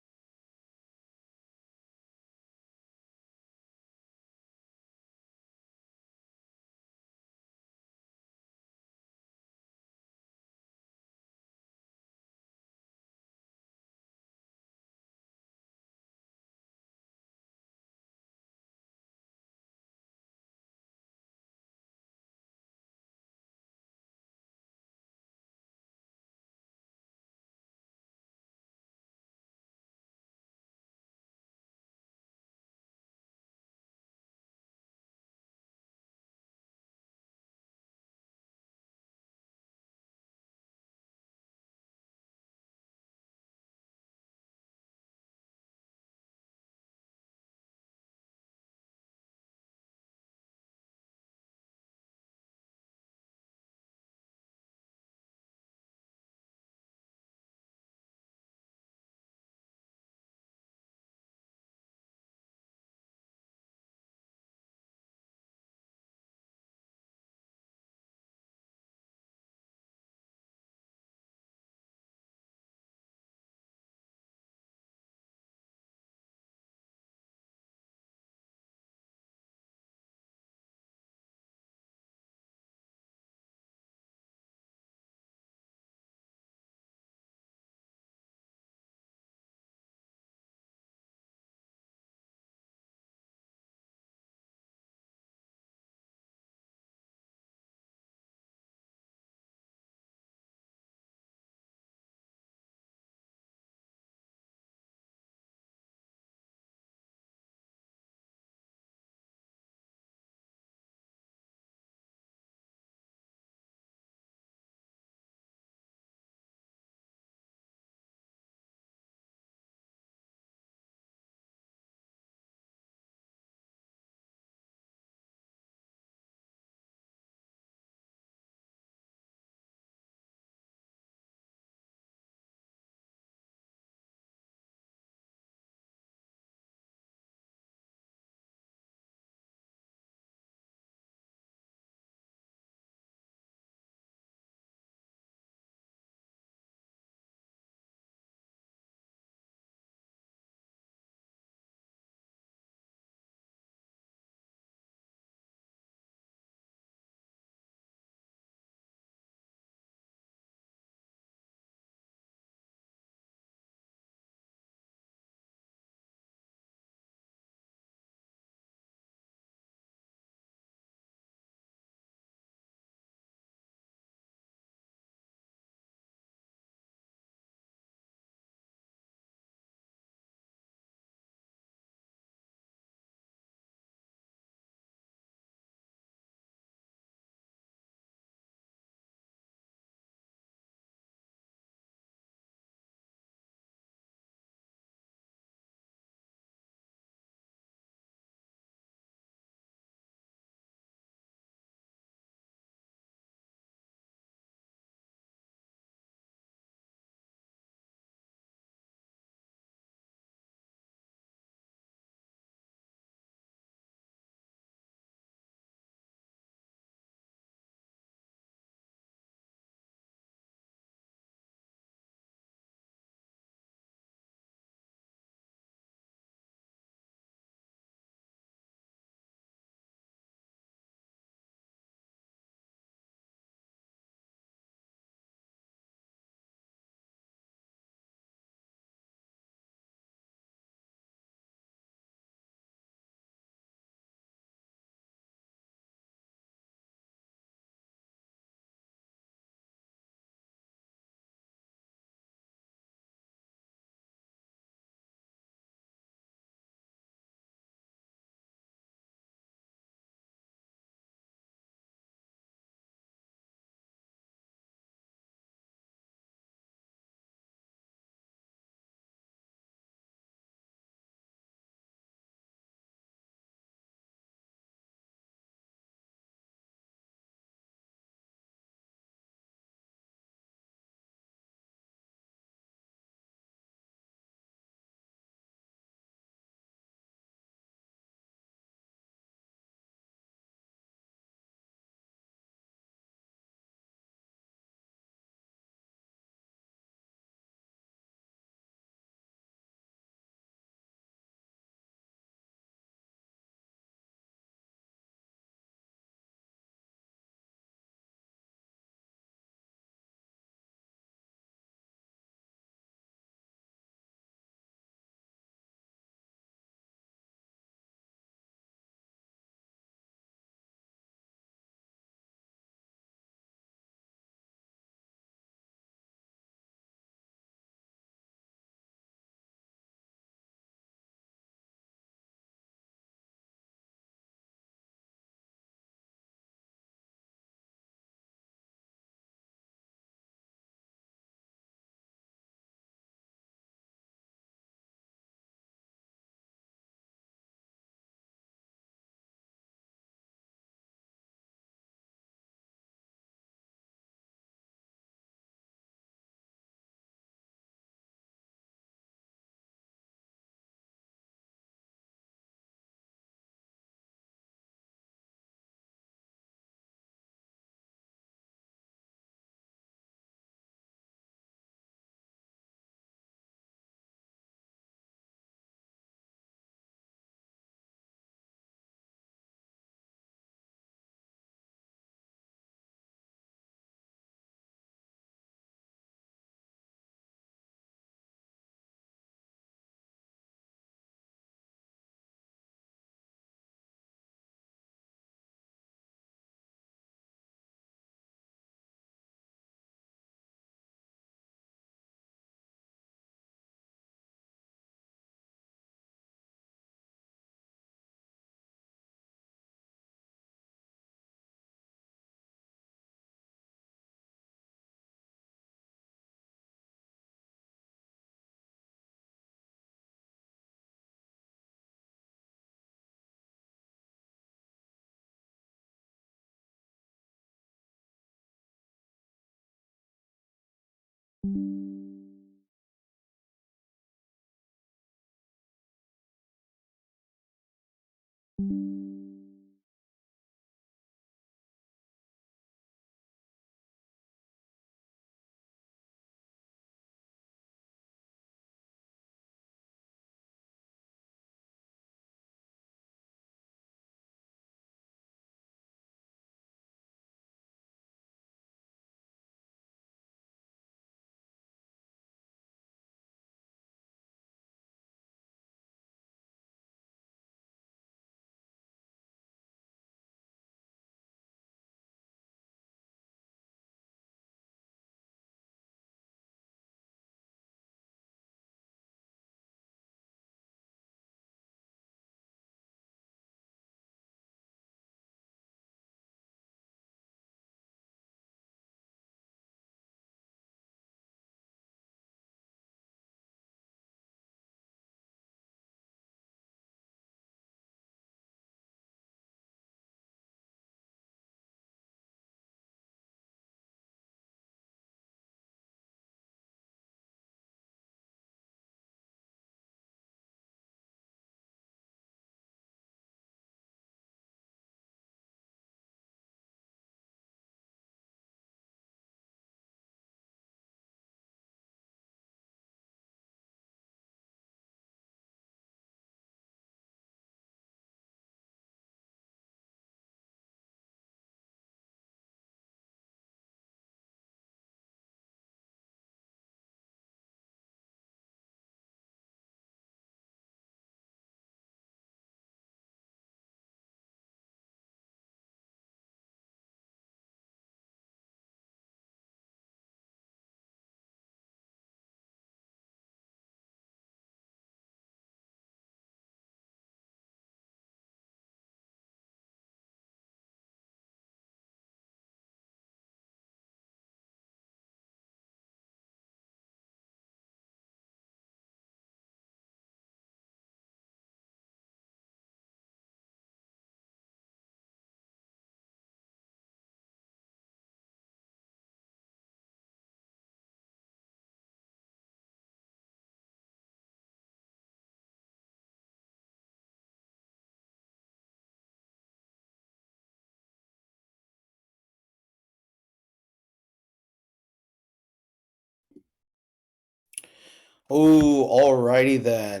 Oh, alrighty then.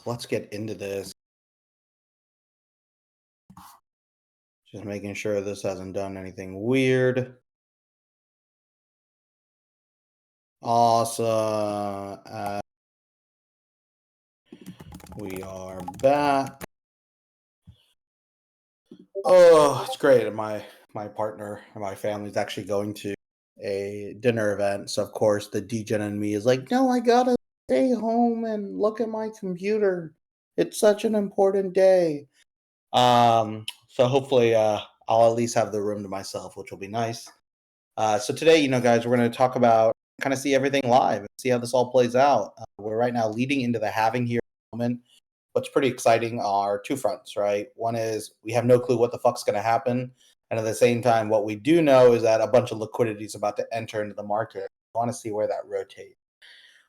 Let's get into this. Just making sure this hasn't done anything weird. Awesome. We are back. Oh, it's great. My partner and my family's actually going to a dinner event. So of course the degen in me is like, no, I gotta stay home and look at my computer. It's such an important day. So hopefully I'll at least have the room to myself, which will be nice. So today, guys, we're going to talk about kind of see everything live and see how this all plays out. We're right now leading into the halving here moment. What's pretty exciting are two fronts, right? One is we have no clue what the fuck's going to happen. And at the same time, what we do know is that a bunch of liquidity is about to enter into the market. We want to see where that rotates.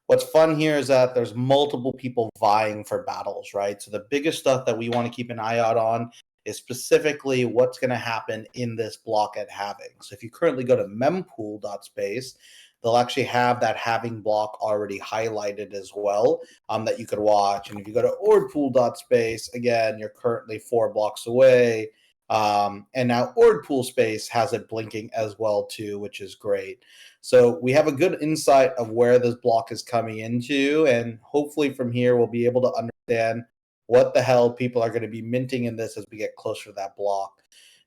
What's fun here is that there's multiple people vying for battles, right? So the biggest stuff that we want to keep an eye out on is specifically what's going to happen in this block at halving. So if you currently go to mempool.space, they'll actually have that halving block already highlighted as well, that you could watch. And if you go to ordpool.space, again, you're currently 4 blocks away. And now Ordpool Space has it blinking as well too, which is great. So we have a good insight of where this block is coming into, and hopefully from here we'll be able to understand what the hell people are going to be minting in this as we get closer to that block.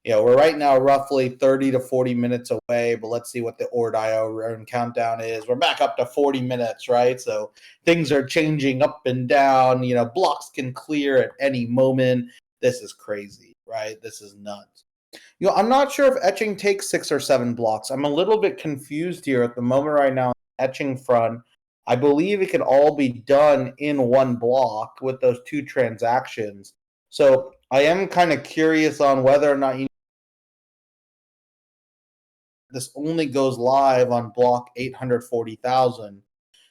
We're right now roughly 30 to 40 minutes away, but let's see what the Ord.io run countdown is. We're back up to 40 minutes, right? So things are changing up and down. Blocks can clear at any moment. This is crazy, right? This is nuts. I'm not sure if etching takes 6 or 7 blocks. I'm a little bit confused here at the moment right now. Etching front, I believe it can all be done in one block with those 2 transactions. So I am kind of curious on whether or not this only goes live on block 840,000.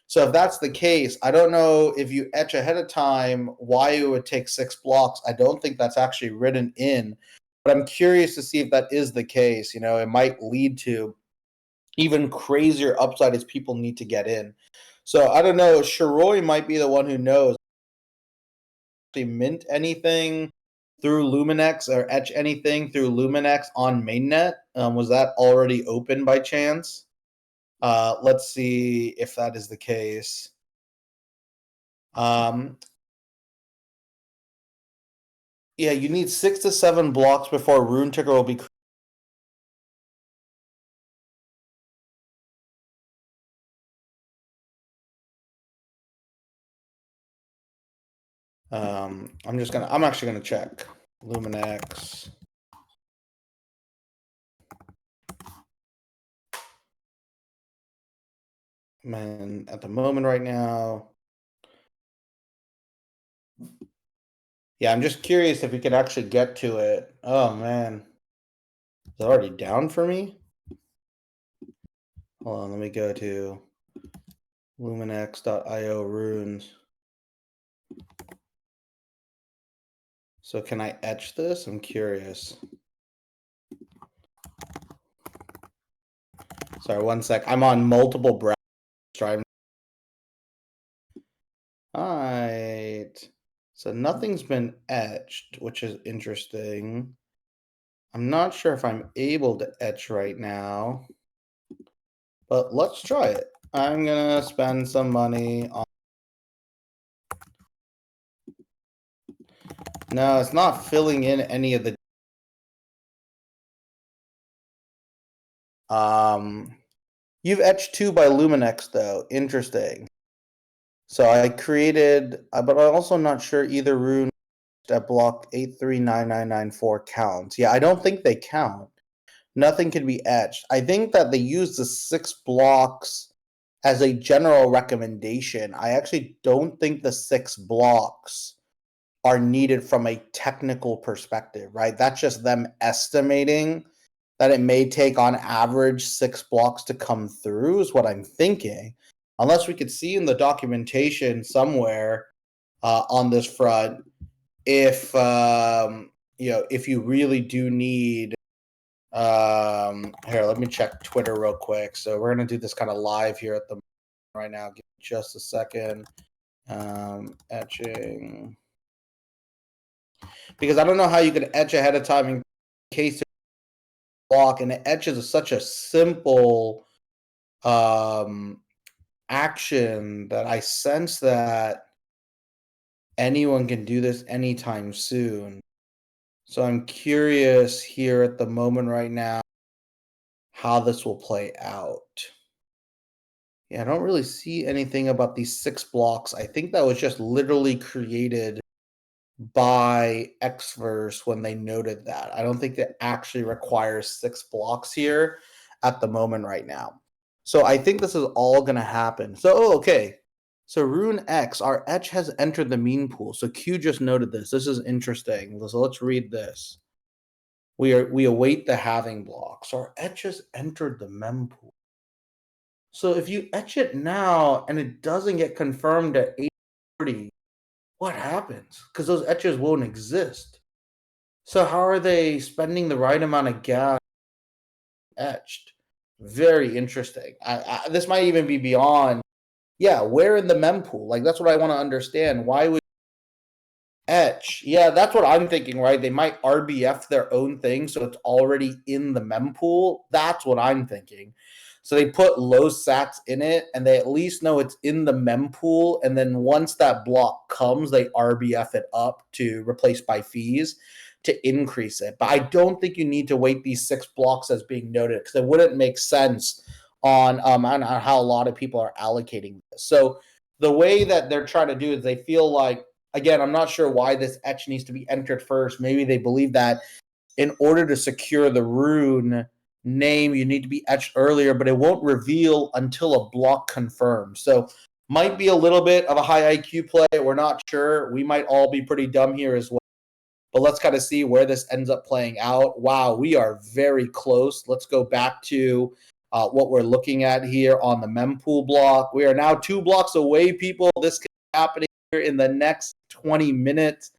So if that's the case, I don't know if you etch ahead of time why it would take 6 blocks. I don't think that's actually written in, but I'm curious to see if that is the case. It might lead to even crazier upside as people need to get in. So I don't know. Shiroi might be the one who knows. They mint anything through Luminex or etch anything through Luminex on mainnet? Was that already open by chance? Let's see if that is the case. Yeah, you need 6 to 7 blocks before Rune Ticker will be. I'm actually gonna check Luminex. Man, at the moment right now. Yeah, I'm just curious if we could actually get to it. Oh man. Is it already down for me? Hold on, let me go to luminex.io runes. So can I etch this? I'm curious. Sorry, one sec. I'm on multiple browsers. Trying. Alright. So nothing's been etched, which is interesting. I'm not sure if I'm able to etch right now, but let's try it. I'm gonna spend some money on. No, it's not filling in any of the. You've etched 2 by Luminex though. Interesting. So I created, but I'm also not sure either rune at block 839994 counts. Yeah, I don't think they count. Nothing can be etched. I think that they use the 6 blocks as a general recommendation. I actually don't think the 6 blocks are needed from a technical perspective, right? That's just them estimating that it may take on average 6 blocks to come through is what I'm thinking. Unless we could see in the documentation somewhere on this front if you really do need. Here, let me check Twitter real quick. So we're gonna do this kind of live here at the right now. just a second. Etching. Because I don't know how you can etch ahead of time in case block, and it etches such a simple action that I sense that anyone can do this anytime soon. So I'm curious here at the moment right now how this will play out. Yeah, I don't really see anything about these 6 blocks. I think that was just literally created by Xverse when they noted that. I don't think that actually requires 6 blocks here at the moment right now. So I think this is all going to happen. So, okay. So Rune X, our etch has entered the meme pool. So Q just noted this. This is interesting. So let's read this. We await the halving block. So our etch has entered the mem pool. So if you etch it now and it doesn't get confirmed at 8:40, what happens? Because those etches won't exist. So how are they spending the right amount of gas etched? Very interesting. This might even be beyond. Yeah, where in the mempool? Like that's what I want to understand. Why would etch? Yeah, that's what I'm thinking, right? They might RBF their own thing, so it's already in the mempool. That's what I'm thinking. So they put low sats in it, and they at least know it's in the mempool. And then once that block comes, they RBF it up to replace by fees to increase it. But I don't think you need to wait these 6 blocks as being noted because it wouldn't make sense on how a lot of people are allocating this. So the way that they're trying to do is they feel like, again, I'm not sure why this etch needs to be entered first. Maybe they believe that in order to secure the rune name, you need to be etched earlier, but it won't reveal until a block confirms. So might be a little bit of a high IQ play. We're not sure. We might all be pretty dumb here as well. But let's kind of see where this ends up playing out. Wow, we are very close. Let's go back to what we're looking at here on the mempool block. We are now 2 blocks away, people. This could be happening here in the next 20 minutes.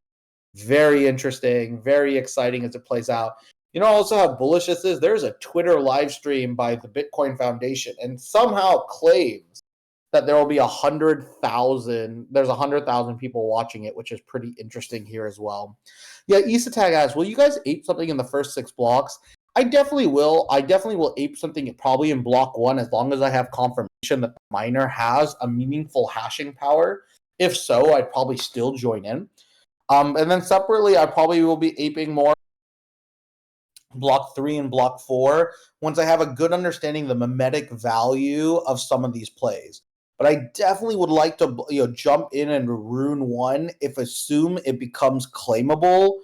Very interesting, very exciting as it plays out. You know also how bullish this is? There's a Twitter live stream by the Bitcoin Foundation and somehow claims that there will be 100,000. There's 100,000 people watching it, which is pretty interesting here as well. Yeah, Isatag asks, will you guys ape something in the first 6 blocks? I definitely will. I definitely will ape something probably in block 1 as long as I have confirmation that the miner has a meaningful hashing power. If so, I'd probably still join in. And then separately, I probably will be aping more block 3 and block 4 once I have a good understanding of the mimetic value of some of these plays. But I definitely would like to jump in and rune 1 if assume it becomes claimable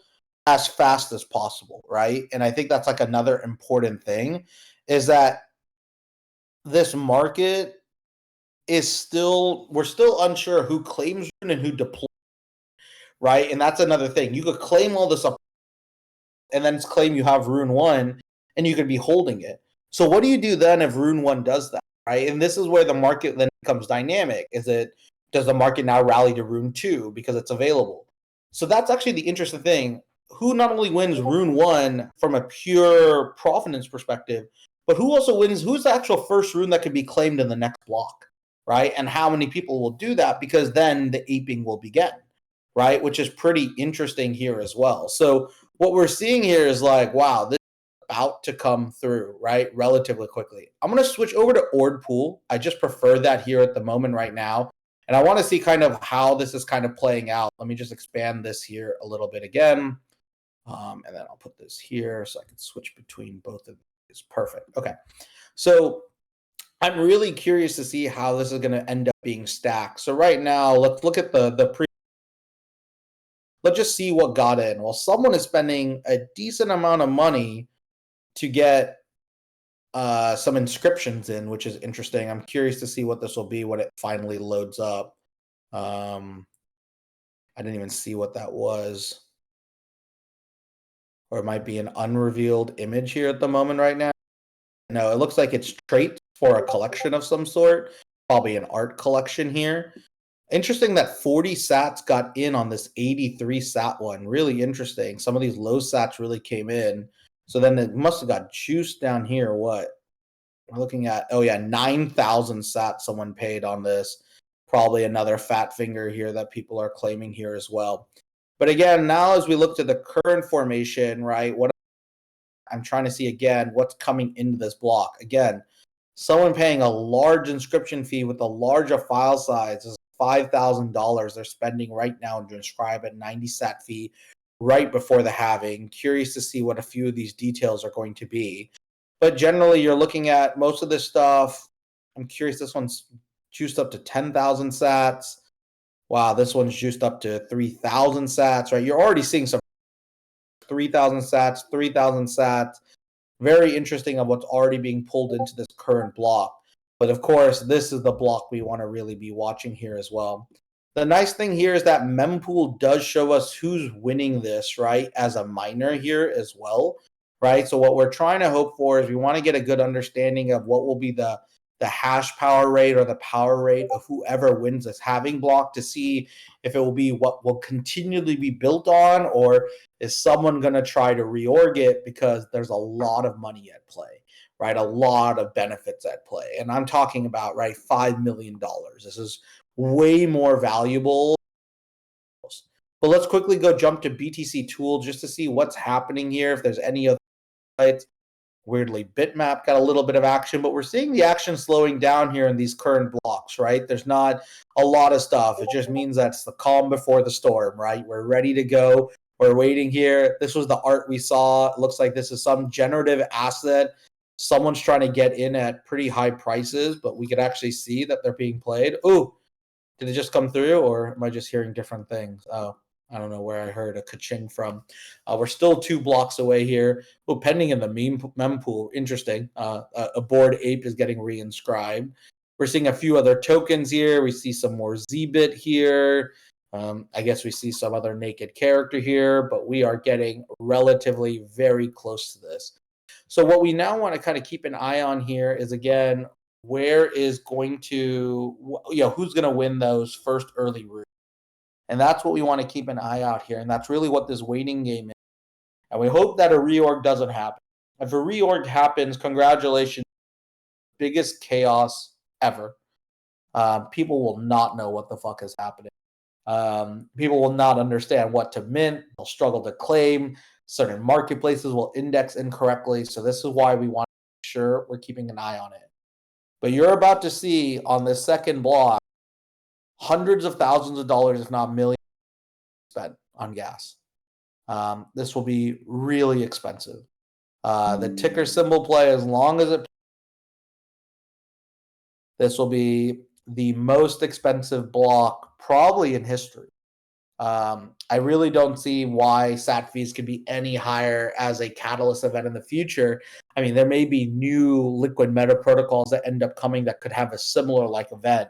as fast as possible, right? And I think that's like another important thing is that this market is we're still unsure who claims rune and who deploys, right? And that's another thing. You could claim all this up and then claim you have rune 1 and you could be holding it. So what do you do then if rune 1 does that, right? And this is where the market then becomes dynamic. Does the market now rally to rune 2 because it's available? So that's actually the interesting thing. Who not only wins rune 1 from a pure provenance perspective, but who also wins? Who's the actual first rune that can be claimed in the next block, right? And how many people will do that? Because then the aping will begin, right? Which is pretty interesting here as well. So what we're seeing here is like, wow, this is about to come through, right? Relatively quickly. I'm going to switch over to Ord Pool. I just prefer that here at the moment right now. And I want to see kind of how this is kind of playing out. Let me just expand this here a little bit again. And then I'll put this here so I can switch between both of these. Perfect. Okay. So I'm really curious to see how this is going to end up being stacked. So right now, let's look at the pre. Let's just see what got in. Well, someone is spending a decent amount of money to get some inscriptions in, which is interesting. I'm curious to see what this will be when it finally loads up. I didn't even see what that was. Or it might be an unrevealed image here at the moment right now. No, it looks like it's traits for a collection of some sort. Probably an art collection here. Interesting that 40 sats got in on this 83 sat one. Really interesting. Some of these low sats really came in. So then it must have got juiced down here. What? We're looking at, 9,000 sats someone paid on this. probably another fat finger here that people are claiming here as well. But again, now as we look to the current formation, right, what I'm trying to see again, what's coming into this block. Again, someone paying a large inscription fee with a larger file size is $5,000 they're spending right now to inscribe a 90 sat fee right before the halving. Curious to see what a few of these details are going to be. But generally, you're looking at most of this stuff. I'm curious, this one's juiced up to 10,000 sats. Wow, this one's juiced up to 3,000 sats, right? You're already seeing some 3,000 sats, 3,000 sats. Very interesting of what's already being pulled into this current block. But of course, this is the block we want to really be watching here as well. The nice thing here is that mempool does show us who's winning this, right, as a miner here as well, right? So what we're trying to hope for is we want to get a good understanding of what will be the hash power rate or the power rate of whoever wins this halving block to see if it will be what will continually be built on, or is someone going to try to reorg it because there's a lot of money at play, right? A lot of benefits at play. And I'm talking about, right, $5 million. This is way more valuable. But let's quickly go jump to BTC Tool just to see what's happening here, if there's any other sites. Weirdly, Bitmap got a little bit of action, but we're seeing the action slowing down here in these current blocks, right? There's not a lot of stuff. It just means that's the calm before the storm, right? We're ready to go. We're waiting here. This was the art we saw. It looks like this is some generative asset. Someone's trying to get in at pretty high prices, but we could actually see that they're being played. Ooh, did it just come through, or am I just hearing different things? Oh, I don't know where I heard a ka-ching from. We're still 2 blocks away here. Oh, pending in the mempool. Interesting. A Bored Ape is getting reinscribed. We're seeing a few other tokens here. We see some more Zbit here. I guess we see some other naked character here, but we are getting relatively very close to this. So what we now want to kind of keep an eye on here is, again, where is going to, who's going to win those first early routes. And that's what we want to keep an eye out here. And that's really what this waiting game is. And we hope that a reorg doesn't happen. If a reorg happens, congratulations. Biggest chaos ever. People will not know what the fuck is happening. People will not understand what to mint. They'll struggle to claim. Certain marketplaces will index incorrectly. So this is why we want to make sure we're keeping an eye on it. But you're about to see on this second block hundreds of thousands of dollars, if not millions, spent on gas. This will be really expensive. The ticker symbol play, as long as it, this will be the most expensive block probably in history. I really don't see why SAT fees could be any higher as a catalyst event in the future. I mean, there may be new liquid meta protocols that end up coming that could have a similar like event,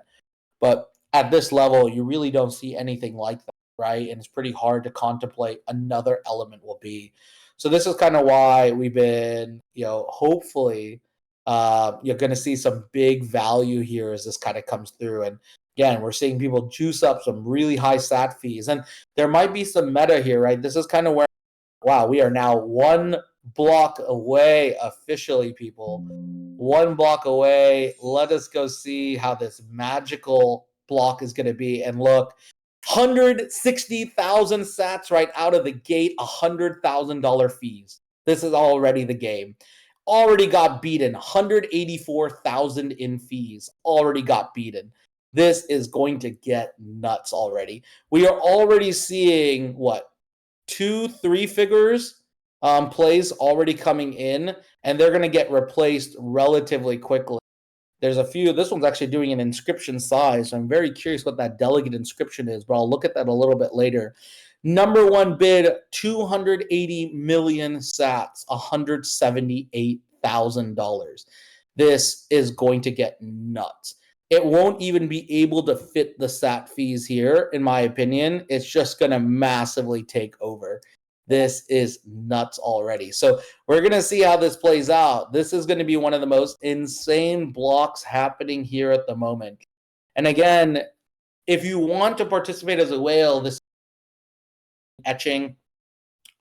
but at this level, you really don't see anything like that, right? And it's pretty hard to contemplate another element will be. So this is kind of why we've been, hopefully, you're going to see some big value here as this kind of comes through. And again, we're seeing people juice up some really high SAT fees. And there might be some meta here, right? This is kind of where, wow, we are now 1 block away officially, people. 1 block away. Let us go see how this magical block is going to be. And look, 160,000 sats right out of the gate, $100,000 fees. This is already the game. Already got beaten. 184,000 in fees. Already got beaten. This is going to get nuts already. We are already seeing, what, 2-3 figures plays already coming in, and they're going to get replaced relatively quickly. There's a few. This one's actually doing an inscription size, so I'm very curious what that delegate inscription is, but I'll look at that a little bit later. Number 1 bid, 280 million sats, $178,000. This is going to get nuts. It won't even be able to fit the sat fees here, in my opinion. It's just going to massively take over. This is nuts already. So we're going to see how this plays out. This is going to be one of the most insane blocks happening here at the moment. And again, if you want to participate as a whale, this etching,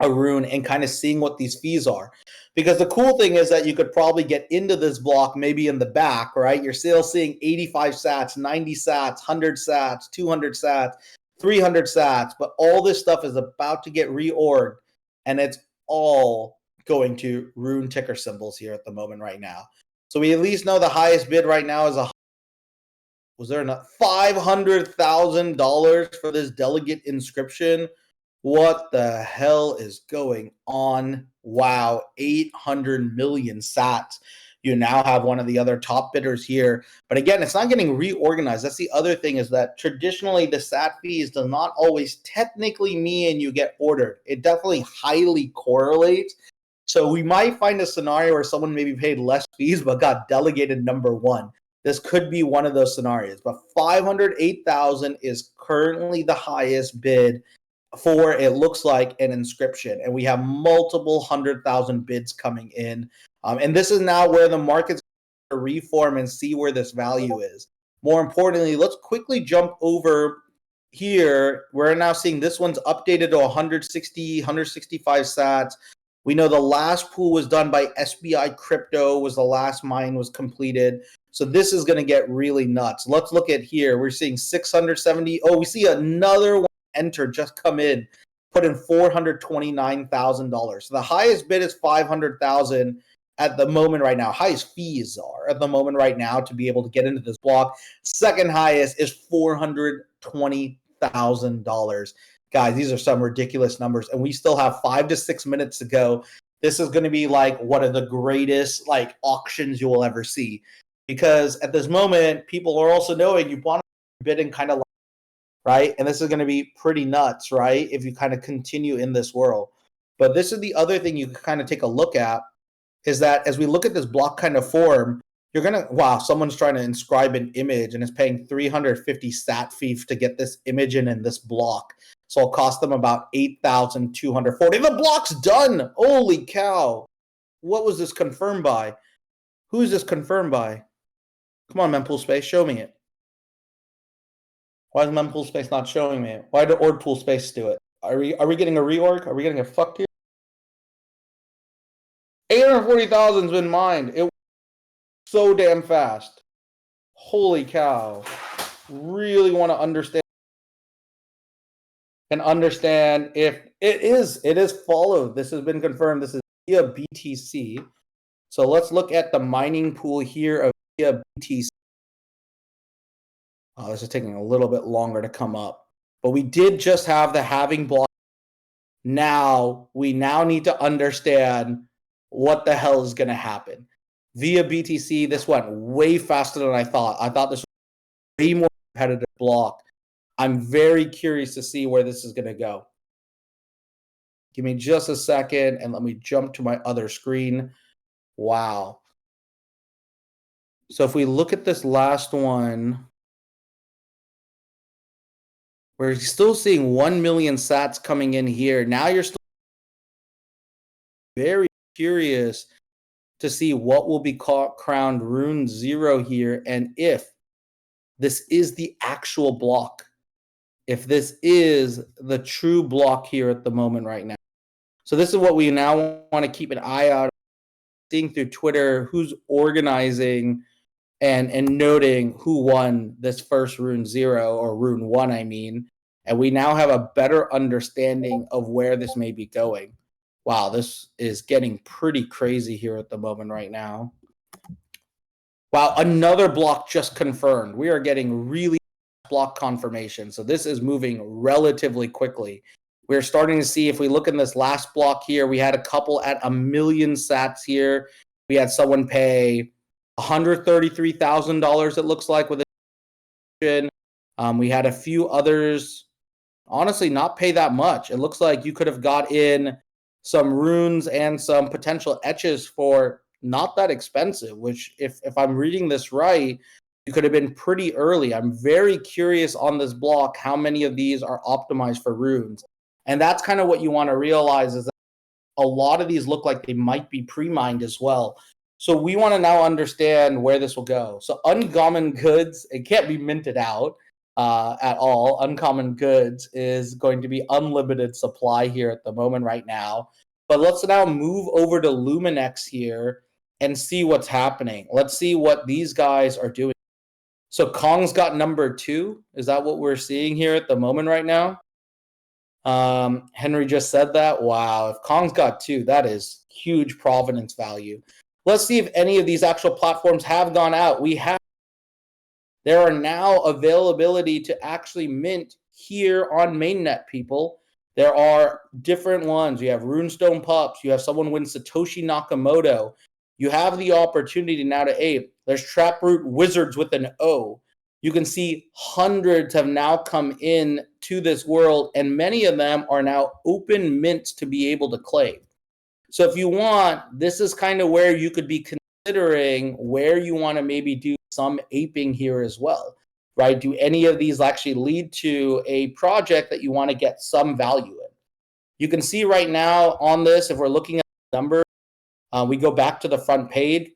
a rune and kind of seeing what these fees are. Because the cool thing is that you could probably get into this block maybe in the back, right? You're still seeing 85 sats, 90 sats, 100 sats, 200 sats, 300 sats, but all this stuff is about to get reorged, and it's all going to rune ticker symbols here at the moment right now. So we at least know the highest bid right now is was there enough $500,000 for this delegate inscription? What the hell is going on? Wow, 800 million sats. You now have one of the other top bidders here. But again, it's not getting reorganized. That's the other thing, is that traditionally the sat fees does not always technically mean you get ordered. It definitely highly correlates. So we might find a scenario where someone maybe paid less fees but got delegated number one. This could be one of those scenarios. But 508,000 is currently the highest bid for, it looks like, an inscription, and we have multiple 100,000 bids coming in, and this is now where the market's going to reform and see where this value is. More importantly, let's quickly jump over here. We're now seeing this one's updated to 160, 165 sats. We know the last pool was done by SBI Crypto, was the last mine was completed. So this is going to get really nuts. Let's look at here. We're seeing 670. Oh, we see another one enter just come in, put in $429,000. So the highest bid is 500,000 at the moment right now. Highest fees are at the moment right now to be able to get into this block. Second highest is $420,000. Guys, these are some ridiculous numbers, and we still have 5 to 6 minutes to go. This is going to be like one of the greatest like auctions you will ever see, because at this moment, people are also knowing you want to bid in kind of, right? And this is going to be pretty nuts, right? If you kind of continue in this world. But this is the other thing you can kind of take a look at, is that as we look at this block kind of form, you're going to, wow, someone's trying to inscribe an image and is paying 350 sat fee to get this image in this block. So it'll cost them about 8,240. The block's done. Holy cow. What was this confirmed by? Who is this confirmed by? Come on, Mempool Space, show me it. Why is Mempool Space not showing me it? Why did Ordpool Space do it? Are we getting a reorg? Are we getting a fucked here? 840,000's been mined. It was so damn fast. Holy cow. Really want to understand if it is followed. This has been confirmed. This is via BTC. So let's look at the mining pool here of via BTC. Oh, this is taking a little bit longer to come up. But we did just have the halving block. Now, we need to understand what the hell is going to happen. Via BTC, this went way faster than I thought. I thought this was a way more competitive block. I'm very curious to see where this is going to go. Give me just a second, and let me jump to my other screen. Wow. So if we look at this last one, we're still seeing 1 million sats coming in here. Now you're still very curious to see what will be crowned Rune 0 here, and if this is the actual block. If this is the true block here at the moment right now. So this is what we now want to keep an eye out, seeing through Twitter who's organizing and noting who won this first Rune 0, or Rune 1, I mean. And we now have a better understanding of where this may be going. Wow, this is getting pretty crazy here at the moment right now. Wow, another block just confirmed. We are getting really block confirmation. So this is moving relatively quickly. We're starting to see, if we look in this last block here, we had a couple at 1 million sats here. We had someone pay $133,000, it looks like, with a we had a few others, honestly, not pay that much. It looks like you could have got in some runes and some potential etches for not that expensive, which if I'm reading this right, you could have been pretty early. I'm very curious on this block how many of these are optimized for runes. And that's kind of what you want to realize, is that a lot of these look like they might be pre-mined as well. So we want to now understand where this will go. So uncommon goods, it can't be minted out. at all. Uncommon Goods is going to be unlimited supply here at the moment right now. But let's now move over to Luminex here and see what's happening. Let's see what these guys are doing. So Kong's got number 2. Is that what we're seeing here at the moment right now? Henry just said that. Wow, if Kong's got 2, that is huge provenance value. Let's see if any of these actual platforms have gone out. We have. There are now availability to actually mint here on mainnet, people. There are different ones. You have Runestone Pups. You have someone win Satoshi Nakamoto. You have the opportunity now to ape. There's Traproot Wizards with an O. You can see hundreds have now come in to this world, and many of them are now open mints to be able to claim. So if you want, this is kind of where you could be considering where you want to maybe do some aping here as well, right? Do any of these actually lead to a project that you want to get some value in? You can see right now on this, if we're looking at the numbers, we go back to the front page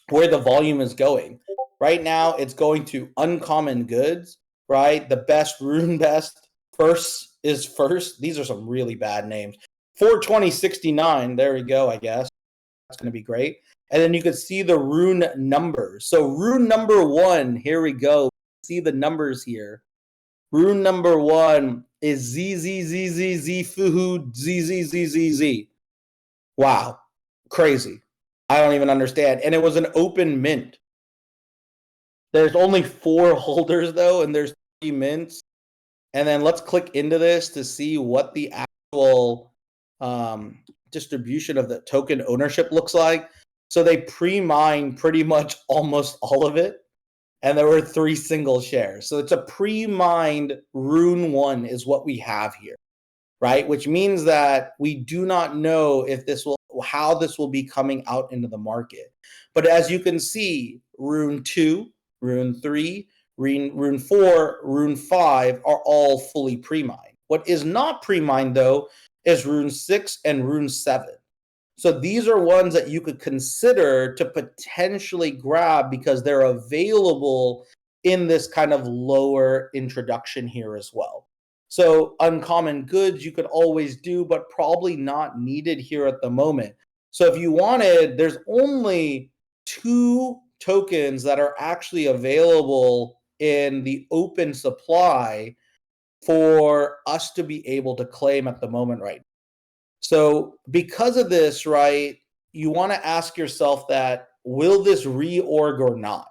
where the volume is going. Right now, it's going to Uncommon Goods, right? The best, Rune Best, first is first. These are some really bad names. 420.69, there we go, I guess. That's going to be great. And then you can see the rune numbers. So rune number 1, here we go. See the numbers here. Rune number 1 is ZZZZZ Fuhu ZZZZZ. Wow. Crazy. I don't even understand. And it was an open mint. There's only 4 holders though, and there's 3 mints. And then let's click into this to see what the actual distribution of the token ownership looks like. So they pre-mined pretty much almost all of it, and there were 3 single shares. So it's a pre-mined Rune 1 is what we have here, right? Which means that we do not know if how this will be coming out into the market. But as you can see, Rune 2, Rune 3, Rune 4, Rune 5 are all fully pre-mined. What is not pre-mined though is Rune 6 and Rune 7. So these are ones that you could consider to potentially grab because they're available in this kind of lower introduction here as well. So Uncommon Goods you could always do, but probably not needed here at the moment. So if you wanted, there's only 2 tokens that are actually available in the open supply for us to be able to claim at the moment right now. So because of this, right, you want to ask yourself that, will this reorg or not,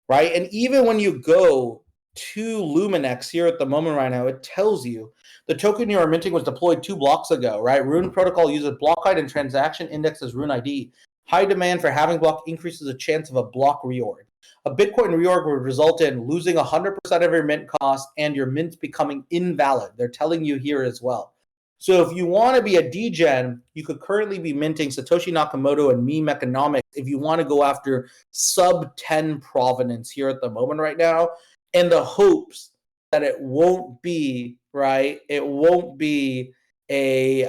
right? And even when you go to Luminex here at the moment right now, it tells you the token you are minting was deployed 2 blocks ago, right? Rune Protocol uses block height and transaction index as Rune ID. High demand for Halving block increases the chance of a block reorg. A Bitcoin reorg would result in losing 100% of your mint cost and your mints becoming invalid. They're telling you here as well. So if you want to be a degen, you could currently be minting Satoshi Nakamoto and meme economics if you want to go after sub 10 provenance here at the moment right now, in the hopes that it won't be, right? It won't be a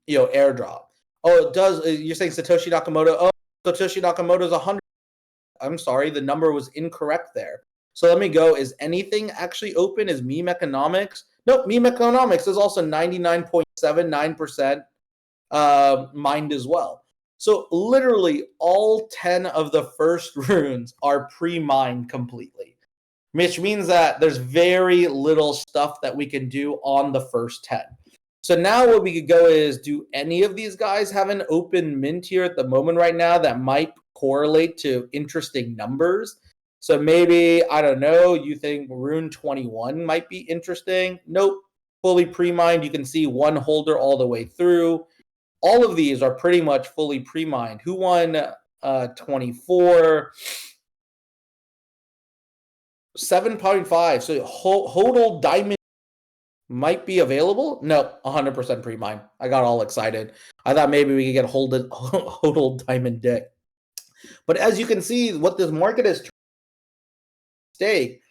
airdrop. Oh, it does. You're saying Satoshi Nakamoto. Oh, Satoshi Nakamoto is 100. I'm sorry, the number was incorrect there. So let me go. Is anything actually open? Is meme economics? Nope, meme economics is also 99.79% mined as well. So literally all 10 of the first runes are pre-mined completely, which means that there's very little stuff that we can do on the first 10. So now what we could go is, do any of these guys have an open mint here at the moment right now that might correlate to interesting numbers? So maybe, I don't know, you think Rune 21 might be interesting? Nope, fully pre-mined. You can see 1 holder all the way through. All of these are pretty much fully pre-mined. Who won 24? 7.5. So HODL Diamond might be available. No, 100% pre-mined. I got all excited. I thought maybe we could get HODL Diamond Dick. But as you can see, what this market is stake.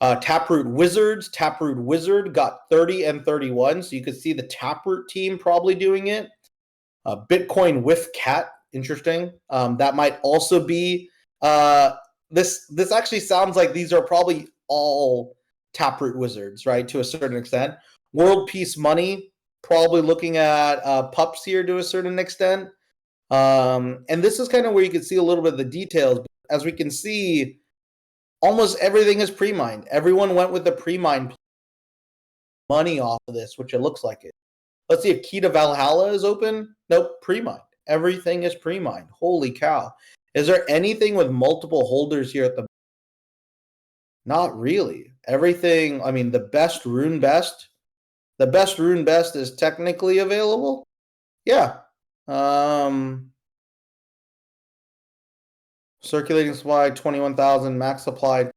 Taproot Wizard got 30 and 31. So you could see the Taproot team probably doing it. Bitcoin with Cat, interesting. That might also be. This actually sounds like these are probably all Taproot Wizards, right, to a certain extent. World Peace Money, probably looking at pups here to a certain extent. And this is kind of where you can see a little bit of the details. As we can see, almost everything is pre-mined. Everyone went with the pre-mined money off of this, which it looks like it. Let's see if Key to Valhalla is open. Nope, pre-mined. Everything is pre-mined. Holy cow. Is there anything with multiple holders here at the... Not really. Everything, I mean, the best Rune Best is technically available. Yeah. Circulating supply, 21,000, max supply.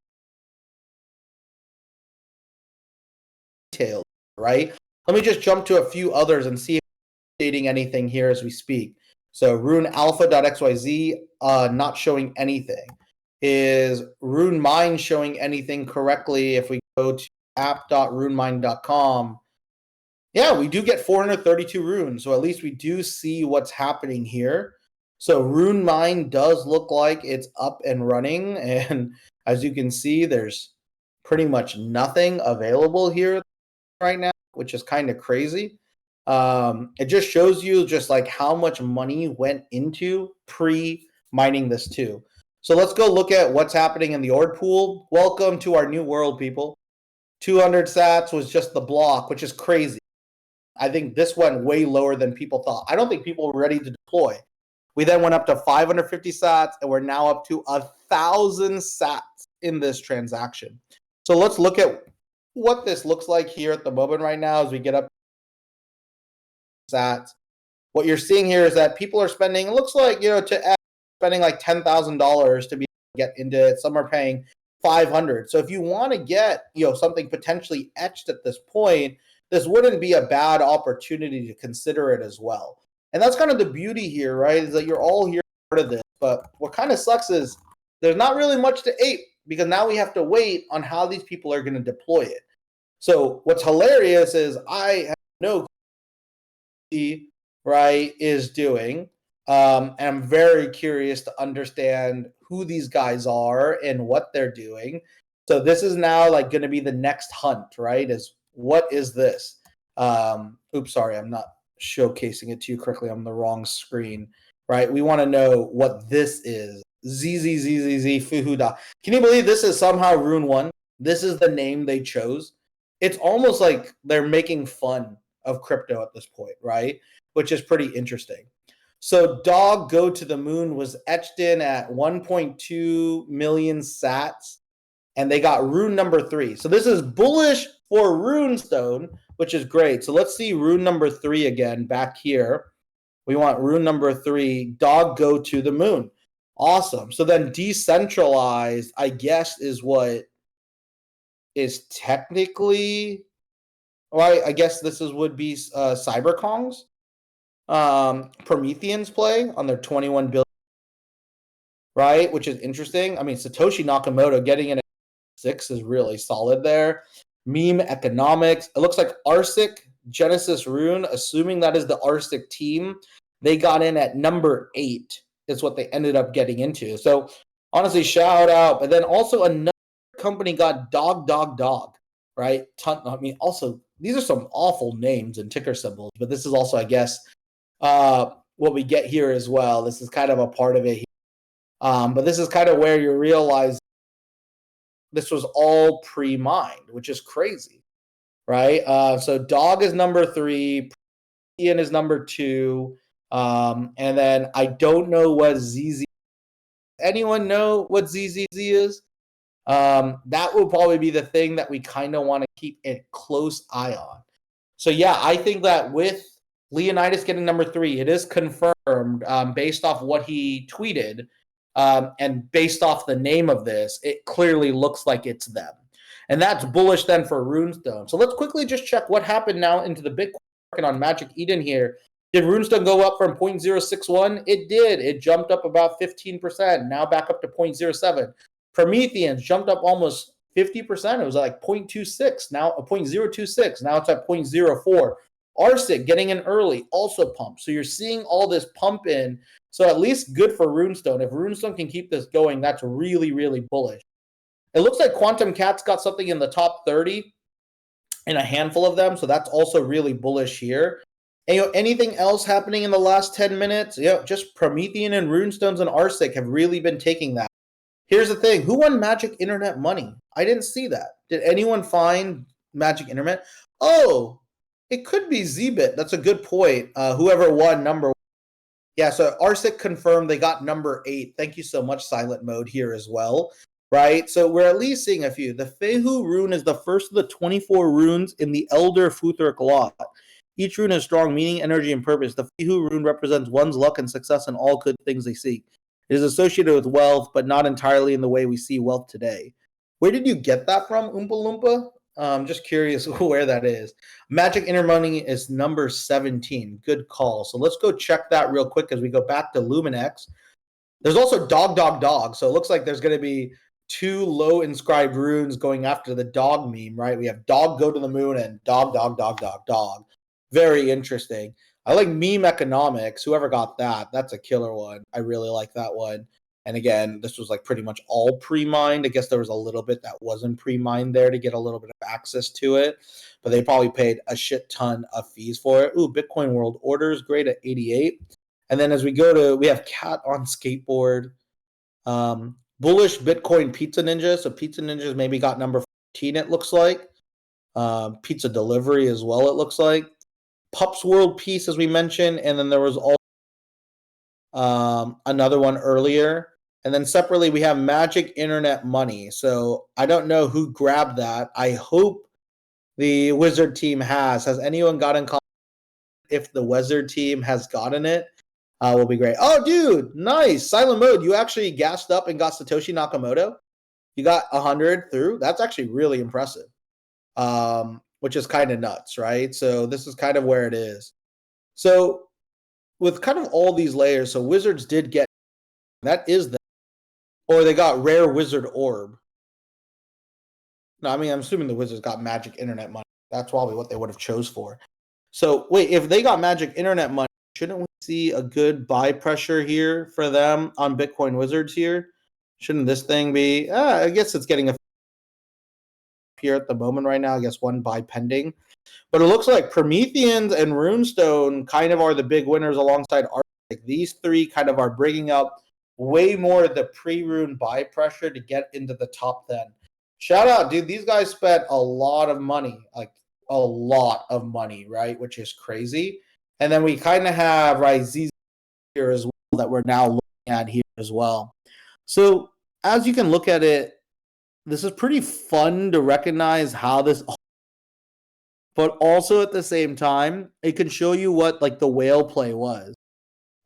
Detailed, right? Let me just jump to a few others and see if I'm updating anything here as we speak. So Rune Alpha.xyz not showing anything. Is Rune Mine showing anything correctly? If we go to app.runemine.com, yeah, we do get 432 runes. So at least we do see what's happening here. So Rune Mine does look like it's up and running. And as you can see, there's pretty much nothing available here right now, which is kind of crazy. It just shows you just like how much money went into pre-mining this too. So let's go look at what's happening in the Ord pool. Welcome to our new world, people. 200 sats was just the block, which is crazy. I think this went way lower than people thought. I don't think people were ready to deploy. We then went up to 550 sats, and we're now up to 1,000 sats in this transaction. So let's look at what this looks like here at the moment right now as we get up to sats. What you're seeing here is that people are spending, it looks like, spending like $10,000 to be able to get into it. Some are paying 500. So if you want to get, something potentially etched at this point, this wouldn't be a bad opportunity to consider it as well. And that's kind of the beauty here, right? Is that you're all here part of this. But what kind of sucks is there's not really much to ape because now we have to wait on how these people are going to deploy it. So what's hilarious is I have no clue, right, is doing. And I'm very curious to understand who these guys are and what they're doing. So this is now like going to be the next hunt, right? Is what is this? Oops, sorry, I'm not showcasing it to you correctly. I'm on the wrong screen, right? We want to know what this is. ZZZZZ Fuhuda. Can you believe this is somehow Rune 1? This is the name they chose. It's almost like they're making fun of crypto at this point, right? Which is pretty interesting. So Dog Go to the Moon was etched in at 1.2 million sats, and they got rune number 3. So this is bullish for Runestone, which is great. So let's see rune number 3 again back here. We want rune number 3, Dog Go to the Moon. Awesome. So then decentralized, I guess, is what is technically, well, I guess this would be CyberKong's. Prometheans play on their 21 billion, right? Which is interesting. I mean, Satoshi Nakamoto getting in at 6 is really solid there. Meme Economics. It looks like Arsic, Genesis Rune, assuming that is the Arsic team, they got in at number 8 is what they ended up getting into. So honestly, shout out. But then also another company got Dog, right? I mean, also, these are some awful names and ticker symbols, but this is also, I guess, what we get here as well. This is kind of a part of it. But this is kind of where you realize this was all pre-mined, which is crazy, right? So Dog is number 3, Ian is number 2, and then I don't know what ZZ. Anyone know what ZZZ is? That will probably be the thing that we kind of want to keep a close eye on. So yeah, I think that with Leonidas getting number 3, it is confirmed based off what he tweeted and based off the name of this, it clearly looks like it's them. And that's bullish then for Runestone. So let's quickly just check what happened now into the Bitcoin market on Magic Eden here. Did Runestone go up from 0.061? It did. It jumped up about 15%, now back up to 0.07. Prometheans jumped up almost 50%. It was like 0.26, now 0.026. Now it's at 0.04. Arsic getting in early, also pumped. So you're seeing all this pump in. So at least good for Runestone. If Runestone can keep this going, that's really, really bullish. It looks like Quantum Cat's got something in the top 30 in a handful of them, so that's also really bullish here. And, anything else happening in the last 10 minutes? Just Promethean and Runestones and Arctic have really been taking that. Here's the thing. Who won Magic Internet money? I didn't see that. Did anyone find Magic Internet? Oh, it could be Zbit. That's a good point. Whoever won number 1. Yeah, so Arctic confirmed they got number 8. Thank you so much, Silent Mode, here as well. Right? So we're at least seeing a few. The Fehu rune is the first of the 24 runes in the Elder Futhric lot. Each rune has strong meaning, energy, and purpose. The Fehu rune represents one's luck and success in all good things they seek. It is associated with wealth, but not entirely in the way we see wealth today. Where did you get that from, Oompa Loompa? I'm just curious where that is. Magic Inner Money is number 17. Good call. So let's go check that real quick as we go back to Luminex. There's also Dog, Dog, Dog. So it looks like there's going to be 2 low inscribed runes going after the dog meme, right? We have Dog Go to the Moon and Dog, Dog, Dog, Dog, Dog. Very interesting. I like Meme Economics. Whoever got that, that's a killer one. I really like that one. And again, this was like pretty much all pre-mined. I guess there was a little bit that wasn't pre-mined there to get a little bit of access to it. But they probably paid a shit ton of fees for it. Ooh, Bitcoin World Orders, great at 88. And then as we go to, we have Cat on Skateboard. Bullish Bitcoin Pizza Ninja. So Pizza Ninjas maybe got number 14, it looks like. Pizza Delivery as well, it looks like. Pups World Peace, as we mentioned. And then there was also another one earlier. And then separately, we have Magic Internet Money. So I don't know who grabbed that. I hope the Wizard team has. Has anyone gotten caught? If the Wizard team has gotten it, will be great. Oh, dude, nice. Silent Mode, you actually gassed up and got Satoshi Nakamoto. You got 100 through. That's actually really impressive, which is kind of nuts, right? So this is kind of where it is. So with kind of all these layers, so Wizards did get, that is the, or they got Rare Wizard Orb. No, I mean, I'm assuming the Wizards got Magic Internet Money. That's probably what they would have chose for. So wait, if they got Magic Internet Money, shouldn't we see a good buy pressure here for them on Bitcoin Wizards here? Shouldn't this thing be, I guess it's getting a here at the moment right now. I guess one buy pending. But it looks like Prometheans and Runestone kind of are the big winners alongside Arctic. These 3 kind of are bringing up way more of the pre-rune buy pressure to get into the top 10. Shout out, dude. These guys spent a lot of money, like a lot of money, right? Which is crazy. And then we kind of have, right, Z here as well that we're now looking at here as well. So as you can look at it, this is pretty fun to recognize how this, but also at the same time, it can show you what like the whale play was.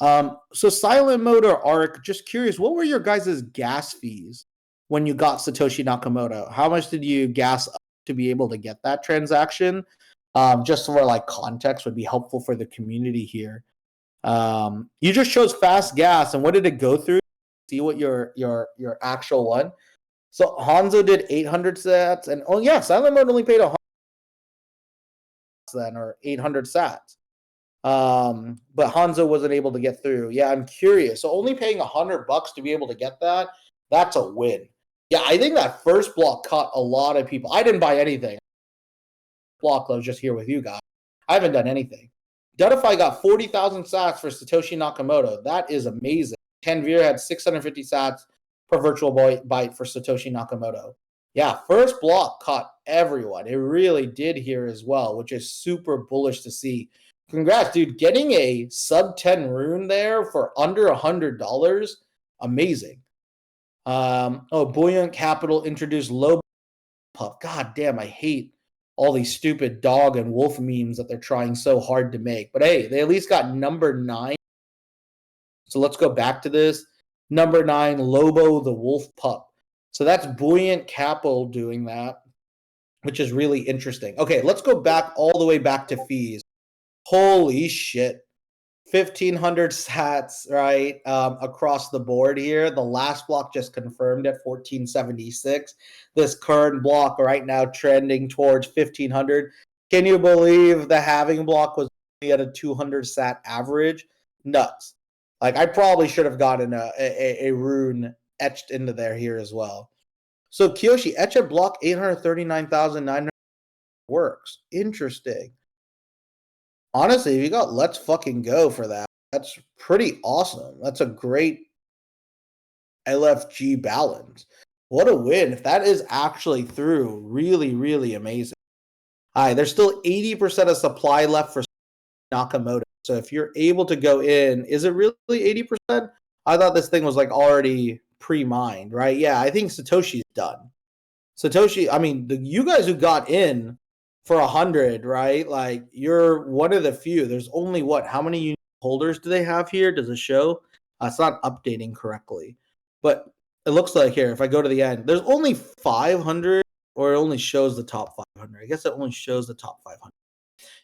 So Silent Mode or Arc, just curious, what were your guys' gas fees when you got Satoshi Nakamoto? How much did you gas up to be able to get that transaction? Just for like context would be helpful for the community here. You just chose fast gas, and what did it go through? See what your actual one. So Hanzo did 800 sats, and oh yeah, Silent Mode only paid 100 then, or 800 sats. But Hanzo wasn't able to get through. Yeah, I'm curious. So only paying $100 to be able to get that, that's a win. Yeah, I think that first block caught a lot of people. I didn't buy anything. Block, I was just here with you guys. I haven't done anything. Dudify got 40,000 sats for Satoshi Nakamoto. That is amazing. Tanvir had 650 sats per virtual byte for Satoshi Nakamoto. Yeah, first block caught everyone. It really did here as well, which is super bullish to see. Congrats, dude. Getting a sub 10 rune there for under $100, amazing. Buoyant Capital introduced low pup. God damn, I hate all these stupid dog and wolf memes that they're trying so hard to make. But hey, they at least got number 9. So let's go back to this. Number 9, Lobo the Wolf Pup. So that's Buoyant Capital doing that, which is really interesting. Okay, let's go back all the way back to fees. Holy shit. 1,500 sats, right, across the board here. The last block just confirmed at 1,476. This current block right now trending towards 1,500. Can you believe the halving block was only at a 200 sat average? Nuts. Like, I probably should have gotten a rune etched into there here as well. So Kiyoshi, etch at block 839,900 works. Interesting. Honestly, if you got let's fucking go for that, that's pretty awesome. That's a great LFG balance. What a win. If that is actually through, really, really amazing. All right, there's still 80% of supply left for Nakamoto. So if you're able to go in, is it really 80%? I thought this thing was like already pre-mined, right? Yeah, I think Satoshi's done. Satoshi, I mean, you guys who got in for 100, right? Like, you're one of the few. There's only what? How many unique holders do they have here? Does it show? It's not updating correctly. But it looks like here, if I go to the end, there's only 500, or it only shows the top 500. I guess it only shows the top 500.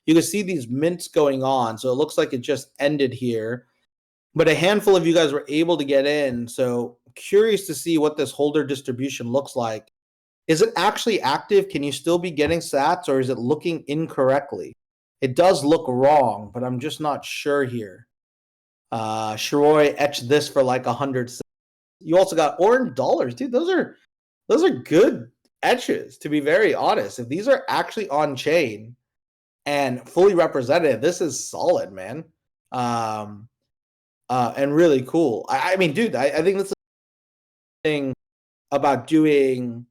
You can see these mints going on. So it looks like it just ended here. But a handful of you guys were able to get in. So curious to see what this holder distribution looks like. Is it actually active? Can you still be getting sats, or is it looking incorrectly? It does look wrong, but I'm just not sure here. Shiroi etched this for like 100 cents. You also got orange dollars, dude. Those are good etches, to be very honest. If these are actually on chain and fully represented, this is solid, man. And really cool. I mean, dude, I think that's the thing about doing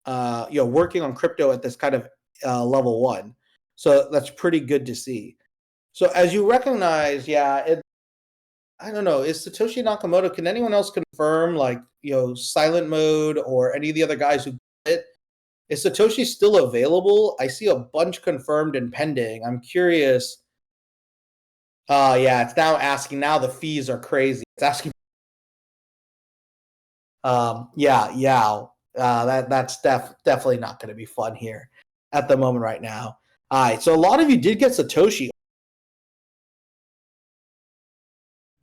working on crypto at this kind of level 1. So that's pretty good to see. So as you recognize, I don't know, is Satoshi Nakamoto, can anyone else confirm, like, silent mode or any of the other guys who did it? Is Satoshi still available? I see a bunch confirmed and pending. I'm curious. It's now asking, now the fees are crazy. It's asking. That's definitely not going to be fun here at the moment right now. All right, so a lot of you did get Satoshi.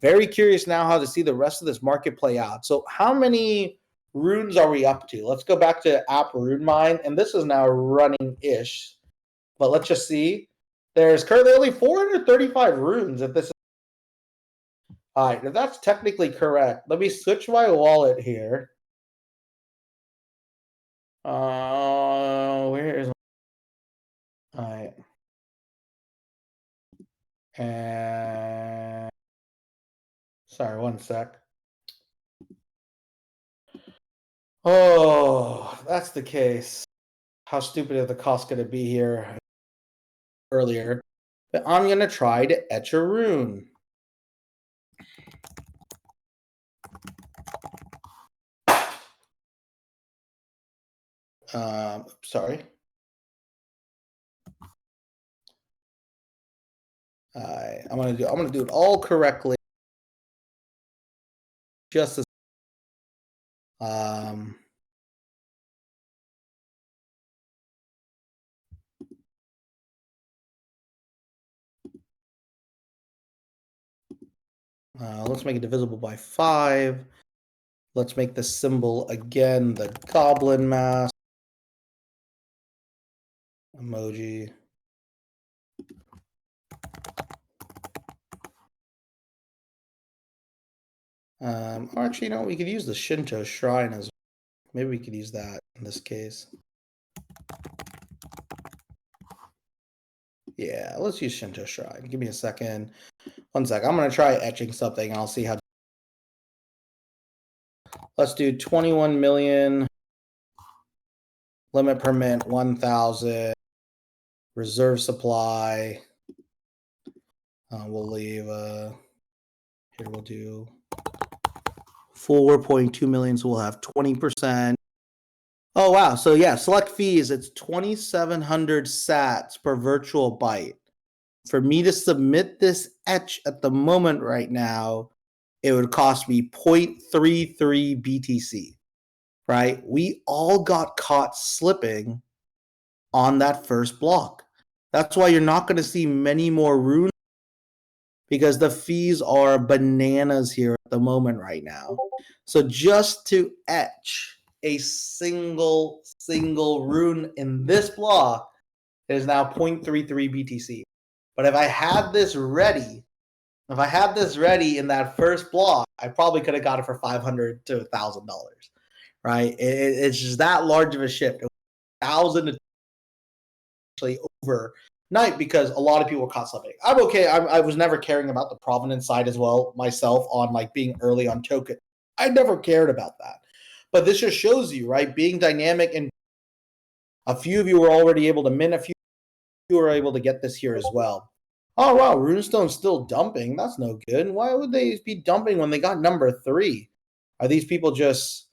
Very curious now how to see the rest of this market play out. So how many runes are we up to? Let's go back to app rune mine, and this is now running-ish. But let's just see. There's currently only 435 runes if this is. All right, if that's technically correct, let me switch my wallet here. Where is? All right. And sorry, one sec. Oh, that's the case. How stupid is the cost going to be here earlier? But I'm going to try to etch a rune. Sorry. I'm gonna do it all correctly. Just as let's make it divisible by 5. Let's make the symbol again the goblin mask emoji. Or actually, we could use the Shinto shrine as well. Maybe we could use that in this case. Yeah, let's use Shinto shrine. Give me a second. One sec. I'm gonna try etching something, and I'll see how. Let's do 21 million. Limit per mint 1,000. Reserve supply. We'll leave. Here we'll do 4.2 million, so we'll have 20%. Oh wow! So yeah, select fees. It's 2,700 sats per virtual byte. For me to submit this etch at the moment right now, it would cost me 0.33 BTC. Right? We all got caught slipping on that first block. That's why you're not going to see many more runes, because the fees are bananas here at the moment right now. So just to etch a single rune in this block is now 0.33 BTC. But if I had this ready in that first block, I probably could have got it for $500 to $1,000, right? It's just that large of a shift. 1,000 actually overnight because a lot of people were caught slipping. I'm okay. I was never caring about the provenance side as well myself on like being early on token. I never cared about that. But this just shows you, right? Being dynamic, and a few of you were already able to mint, a few of you were able to get this here as well. Oh wow, Runestone's still dumping. That's no good. Why would they be dumping when they got number 3? Are these people just,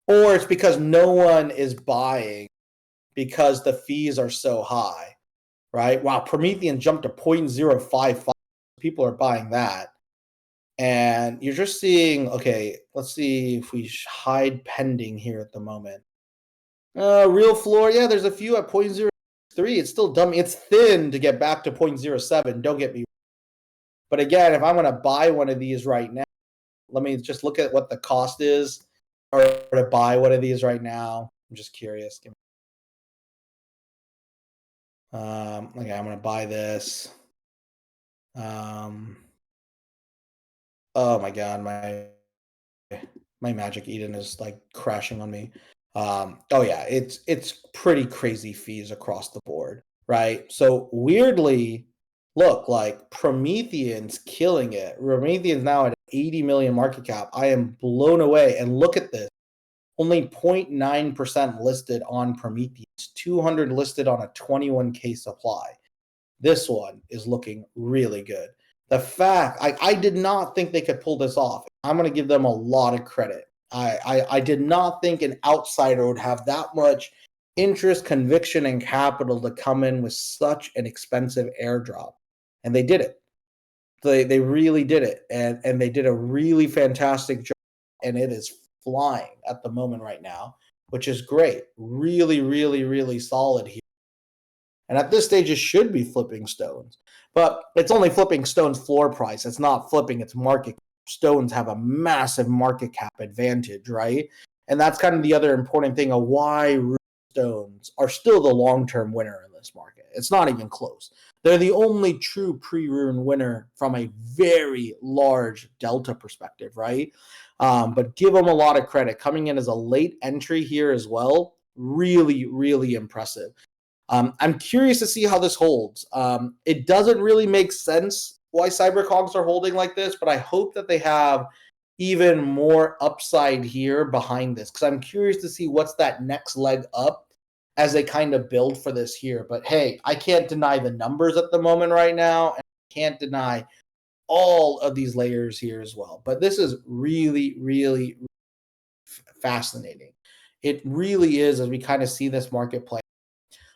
or it's because no one is buying because the fees are so high, right? Wow, Promethean jumped to 0.055. People are buying that. And you're just seeing, okay, let's see if we hide pending here at the moment. Real floor, yeah, there's a few at 0.03. It's still dumb. It's thin to get back to 0.07. Don't get me wrong. But again, if I'm going to buy one of these right now, let me just look at what the cost is or to buy one of these right now. I'm just curious. Okay, I'm going to buy this. Oh my God, my Magic Eden is like crashing on me. Oh yeah, it's pretty crazy fees across the board, right? So weirdly, look, like Promethean's killing it. Promethean's now at 80 million market cap. I am blown away. And look at this. Only 0.9% listed on Prometheus, 200 listed on a 21K supply. This one is looking really good. The fact, I did not think they could pull this off. I'm going to give them a lot of credit. I did not think an outsider would have that much interest, conviction, and capital to come in with such an expensive airdrop. And they did it. They really did it. And they did a really fantastic job. And it is flying at the moment right now, which is great. Really, really, really solid here. And at this stage, it should be flipping stones. But it's only flipping stones floor price. It's not flipping its market. Stones have a massive market cap advantage, right? And that's kind of the other important thing of why stones are still the long-term winner in this market. It's not even close. They're the only true pre-rune winner from a very large delta perspective, right? But give them a lot of credit. Coming in as a late entry here as well, really, really impressive. I'm curious to see how this holds. It doesn't really make sense why CyberCogs are holding like this, but I hope that they have even more upside here behind this, because I'm curious to see what's that next leg up as they kind of build for this here. But hey, I can't deny the numbers at the moment right now, and I can't deny all of these layers here as well. But this is really, really fascinating. It really is, as we kind of see this market play.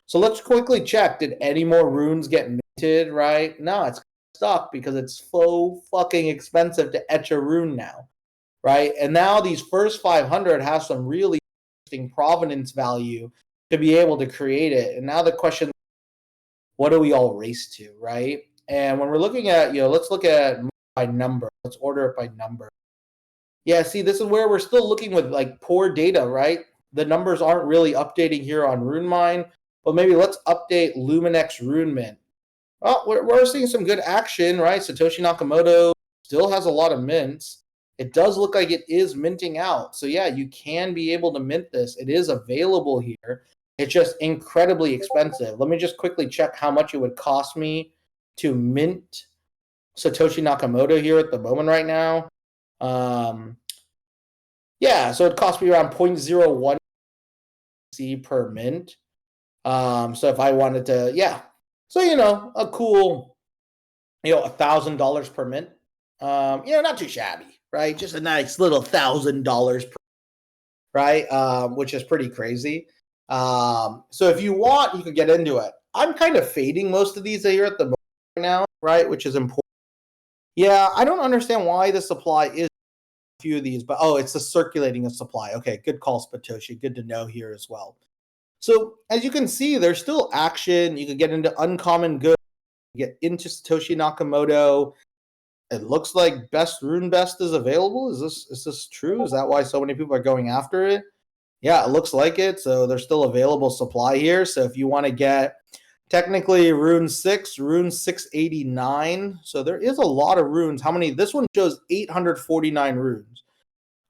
So let's quickly check. Did any more runes get minted, right? No, it's stuck because it's so fucking expensive to etch a rune now, right? And now these first 500 have some really interesting provenance value to be able to create it. And now the question, what do we all race to, right? And when we're looking at, let's look at by number. Let's order it by number. Yeah, see, this is where we're still looking with like poor data, right? The numbers aren't really updating here on RuneMine. But maybe let's update Luminex Rune Mint. Well, we're seeing some good action, right? Satoshi Nakamoto still has a lot of mints. It does look like it is minting out. So yeah, you can be able to mint this. It is available here. It's just incredibly expensive. Let me just quickly check how much it would cost me to mint Satoshi Nakamoto here at the moment right now. Yeah, so it cost me around 0.01 C per mint. So if I wanted to, yeah. So, a cool, $1,000 per mint. Not too shabby, right? Just a nice little $1,000 per, right? Which is pretty crazy. So if you want, you could get into it. I'm kind of fading most of these here at the moment right now, right? Which is important. Yeah, I don't understand why the supply is a few of these, but it's the circulating of supply. Okay, good call, Spatoshi. Good to know here as well. So as you can see, there's still action. You could get into uncommon goods, get into Satoshi Nakamoto. It looks like Rune Best is available. Is this true? Is that why so many people are going after it? Yeah, it looks like it. So there's still available supply here. So if you want to get technically Rune 6, Rune 689. So there is a lot of runes. How many? This one shows 849 runes.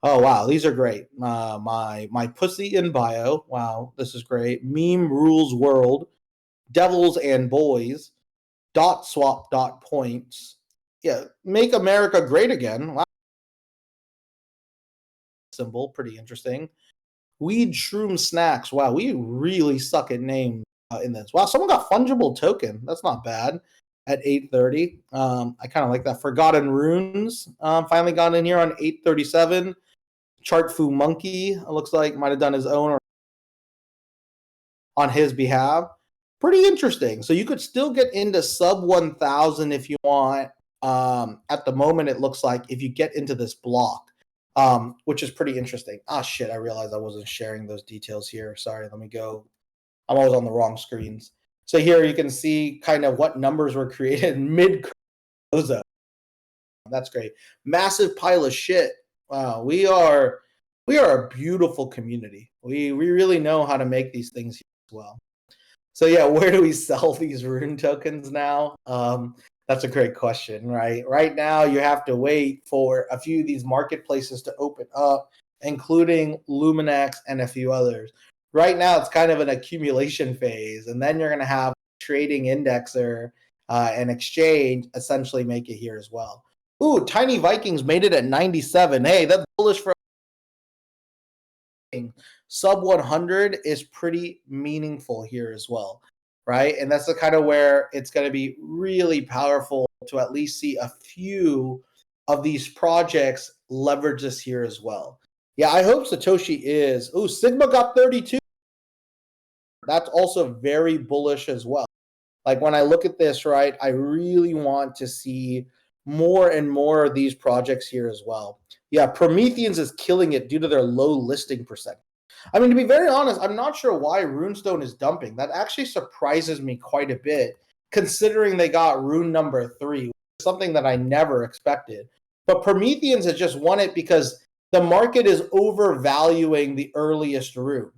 Oh wow, these are great. My pussy in bio. Wow, this is great. Meme rules world. Devils and boys. Dot swap dot points. Yeah, make America great again. Wow, symbol, pretty interesting. Weed shroom snacks. Wow, we really suck at names in this. Wow, someone got fungible token. That's not bad. At 8:30, I kind of like that. Forgotten runes finally got in here on 8:37. Chart Fu Monkey looks like might have done his own or on his behalf. Pretty interesting. So you could still get into sub 1,000 if you want. At the moment, it looks like if you get into this block, which is pretty interesting. Ah, shit! I realized I wasn't sharing those details here. Sorry. Let me go. I'm always on the wrong screens. So here you can see kind of what numbers were created mid close. That's great. Massive pile of shit. Wow, we are a beautiful community. We really know how to make these things as well. So yeah, where do we sell these rune tokens now? That's a great question, right? Right now, you have to wait for a few of these marketplaces to open up, including Luminex and a few others. Right now, it's kind of an accumulation phase, and then you're going to have trading indexer and exchange essentially make it here as well. Ooh, Tiny Vikings made it at 97. Hey, that's bullish for sub 100 is pretty meaningful here as well, right? And that's the kind of where it's going to be really powerful to at least see a few of these projects leverage this here as well. Yeah, I hope Satoshi is. Oh, Sigma got 32. That's also very bullish as well. Like when I look at this, right, I really want to see more and more of these projects here as well. Yeah, Prometheans is killing it due to their low listing percent. I mean, to be very honest, I'm not sure why Runestone is dumping. That actually surprises me quite a bit, considering they got rune number 3, something that I never expected. But Prometheans has just won it because the market is overvaluing the earliest rune.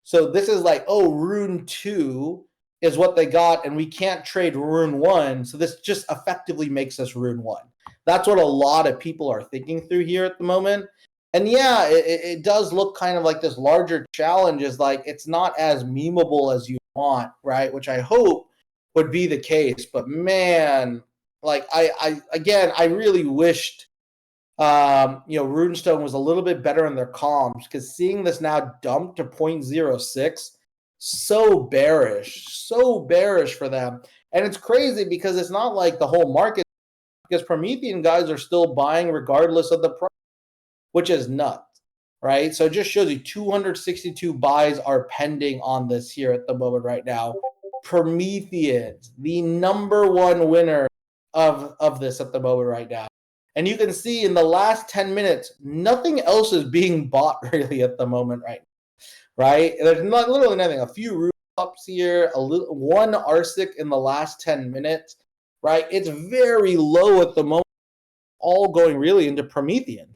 So this is like, oh, rune 2 is what they got, and we can't trade rune 1. So this just effectively makes us rune 1. That's what a lot of people are thinking through here at the moment. And yeah, it does look kind of like this larger challenge is like it's not as memeable as you want, right? Which I hope would be the case. But man, like I really wished Runestone was a little bit better in their comms because seeing this now dump to 0.06, so bearish for them. And it's crazy because it's not like the whole market, because Promethean guys are still buying regardless of the price, which is nuts, right? So it just shows you 262 buys are pending on this here at the moment right now. Prometheans, the number one winner of this at the moment right now. And you can see in the last 10 minutes, nothing else is being bought really at the moment right? There's not literally nothing. A few rooftops here, one Arsic in the last 10 minutes, right? It's very low at the moment, all going really into Promethean.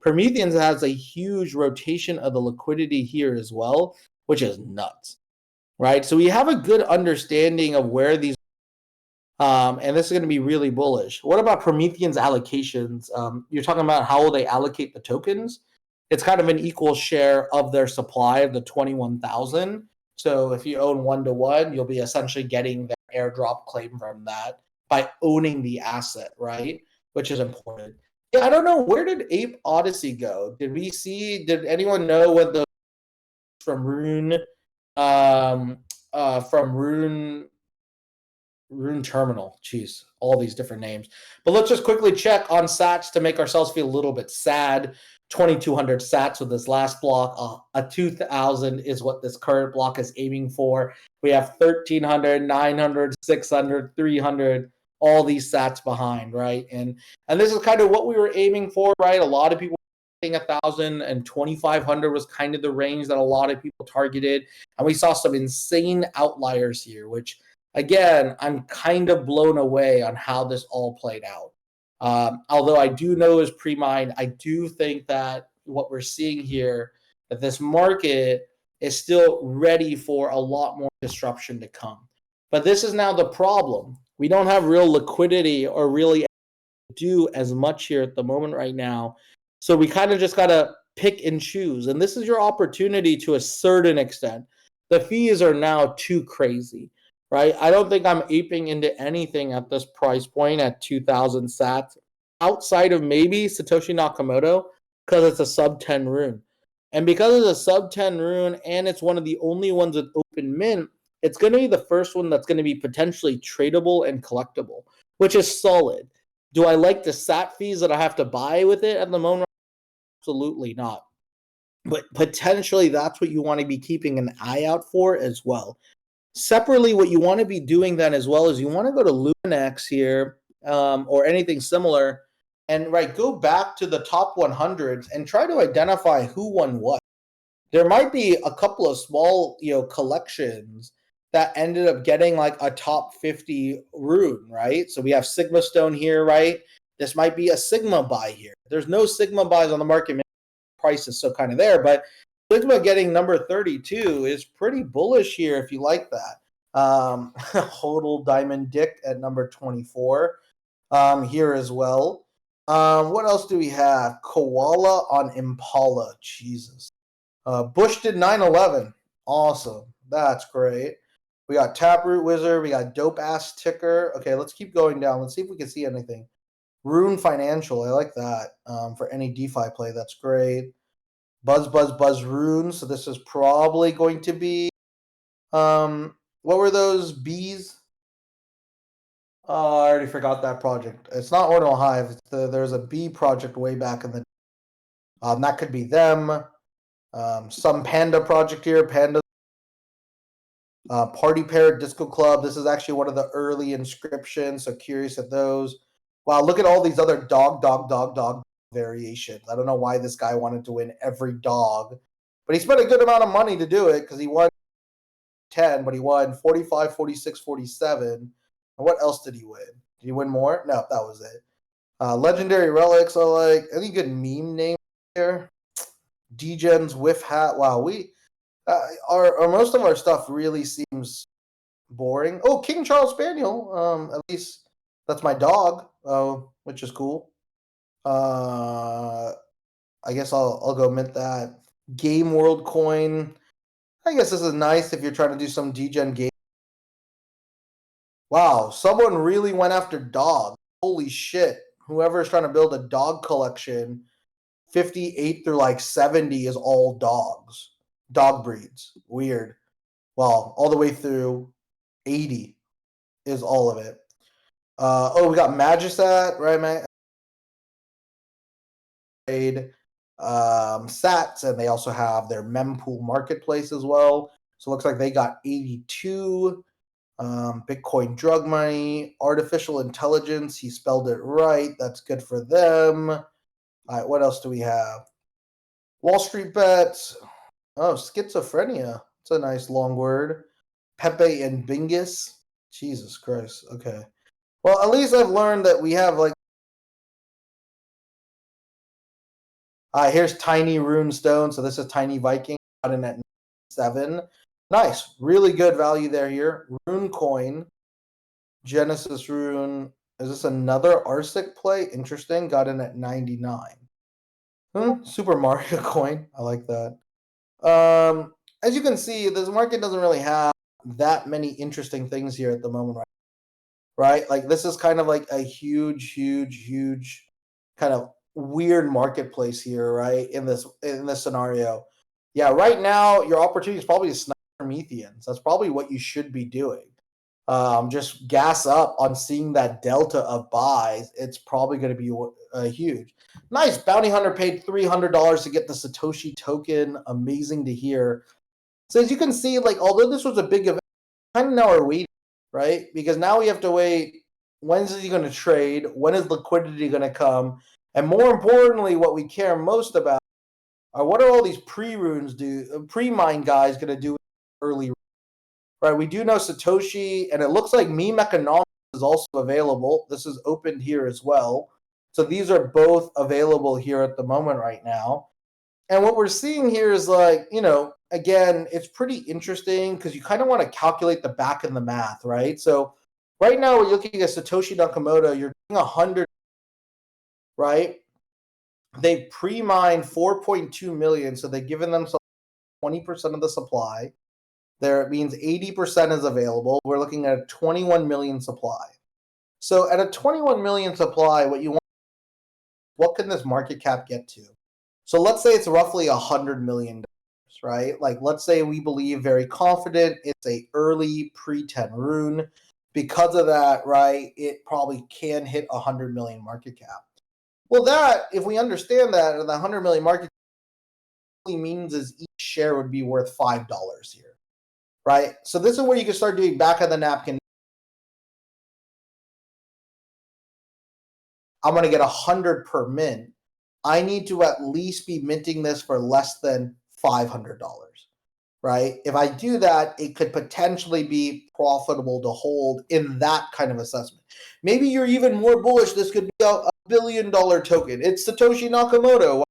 Prometheans has a huge rotation of the liquidity here as well, which is nuts, right? So we have a good understanding of where these and this is going to be really bullish. What about Promethean's allocations? You're talking about how will they allocate the tokens? It's kind of an equal share of their supply of the 21,000. So if you own 1-to-1, you'll be essentially getting the airdrop claim from that by owning the asset, right? Which is important. Yeah, I don't know. Where did Ape Odyssey go? Did anyone know what the from Rune from Rune Terminal. Jeez, all these different names. But let's just quickly check on sats to make ourselves feel a little bit sad. 2,200 sats with this last block. A 2,000 is what this current block is aiming for. We have 1,300, 900, 600, 300, all these sats behind, right? And this is kind of what we were aiming for, right? A lot of people 1,000 and 2,500 was kind of the range that a lot of people targeted. And we saw some insane outliers here, which again, I'm kind of blown away on how this all played out. Although I do know is pre-mined, I do think that what we're seeing here, that this market is still ready for a lot more disruption to come. But this is now the problem. We don't have real liquidity or really do as much here at the moment right now. So we kind of just got to pick and choose. And this is your opportunity to a certain extent. The fees are now too crazy, right? I don't think I'm aping into anything at this price point at 2,000 sats outside of maybe Satoshi Nakamoto because it's a sub 10 rune. And because it's a sub 10 rune and it's one of the only ones with open mint, it's going to be the first one that's going to be potentially tradable and collectible, which is solid. Do I like the sat fees that I have to buy with it at the moment? Absolutely not. But potentially that's what you want to be keeping an eye out for as well. Separately, what you want to be doing then as well is you want to go to Luminex here or anything similar and go back to the top 100s and try to identify who won what. There might be a couple of small, collections that ended up getting like a top 50 rune, right? So we have Sigma Stone here, right? This might be a Sigma buy here. There's no Sigma buys on the market. Price is so kind of there, but Sigma getting number 32 is pretty bullish here if you like that. Hodl Diamond Dick at number 24 here as well. What else do we have? Koala on Impala. Jesus. Bush did 911. Awesome. That's great. We got Taproot Wizard. We got Dope Ass Ticker. Okay, let's keep going down. Let's see if we can see anything. Rune Financial. I like that for any DeFi play. That's great. Buzz Rune. So this is probably going to be what were those bees? I already forgot that project. It's not Ordinal Hive. There's a bee project way back in the that could be them. Some Panda project here. Panda Party Parrot Disco Club. This is actually one of the early inscriptions. So curious at those. Wow, look at all these other dog variations. I don't know why this guy wanted to win every dog, but he spent a good amount of money to do it because he won 10, but he won 45, 46, 47. And what else did he win? Did he win more? No, that was it. Legendary Relics are like any good meme name there? Degen's Whiff Hat. Wow, we our most of our stuff really seems boring. Oh, King Charles Spaniel. At least that's my dog. Which is cool. I guess I'll go mint that. Game World coin. I guess this is nice if you're trying to do some degen game. Wow, someone really went after dogs. Holy shit. Whoever's trying to build a dog collection, 58 through like 70 is all dogs. Dog breeds. Weird. Well, all the way through 80 is all of it. We got Magisat, right, man? Sats, and they also have their mempool marketplace as well. So it looks like they got 82. Bitcoin drug money, artificial intelligence. He spelled it right. That's good for them. All right, what else do we have? Wall Street bets. Oh, schizophrenia. It's a nice long word. Pepe and Bingus. Jesus Christ. Okay. Well, at least I've learned that we have like. Here's Tiny Rune Stone. So this is Tiny Viking. Got in at 7. Nice. Really good value there here. Rune coin. Genesis Rune. Is this another Arsic play? Interesting. Got in at 99. Super Mario coin. I like that. As you can see, this market doesn't really have that many interesting things here at the moment, right? Like this is kind of like a huge kind of weird marketplace here, right? In this scenario. Yeah, right now your opportunity is probably to snipe Prometheans. That's probably what you should be doing. Just gas up on seeing that delta of buys. It's probably going to be huge. Nice. Bounty Hunter paid $300 to get the Satoshi token. Amazing to hear. So as you can see, like although this was a big event, kind of now are waiting, right? Because now we have to wait. When is he going to trade? When is liquidity going to come? And more importantly, what we care most about are what are all these pre-mine guys going to do early? Right, we do know Satoshi, and it looks like Meme Economics is also available. This is opened here as well. So these are both available here at the moment right now. And what we're seeing here is like, again, it's pretty interesting because you kind of want to calculate the back and the math, right? So right now we're looking at Satoshi Nakamoto. You're doing 100, right? They pre-mined 4.2 million, so they've given themselves 20% of the supply. There it means 80% is available. We're looking at a 21 million supply. So at a 21 million supply, what can this market cap get to? So let's say it's roughly $100 million, right? Like, let's say we believe very confident it's a early pre-10 rune. Because of that, right, it probably can hit 100 million market cap. Well, that, if we understand that, the 100 million market cap means is each share would be worth $5 here, right? So this is where you can start doing back of the napkin. I'm going to get 100 per mint. I need to at least be minting this for less than $500, right? If I do that, it could potentially be profitable to hold in that kind of assessment. Maybe you're even more bullish. This could be a $1 billion token. It's Satoshi Nakamoto.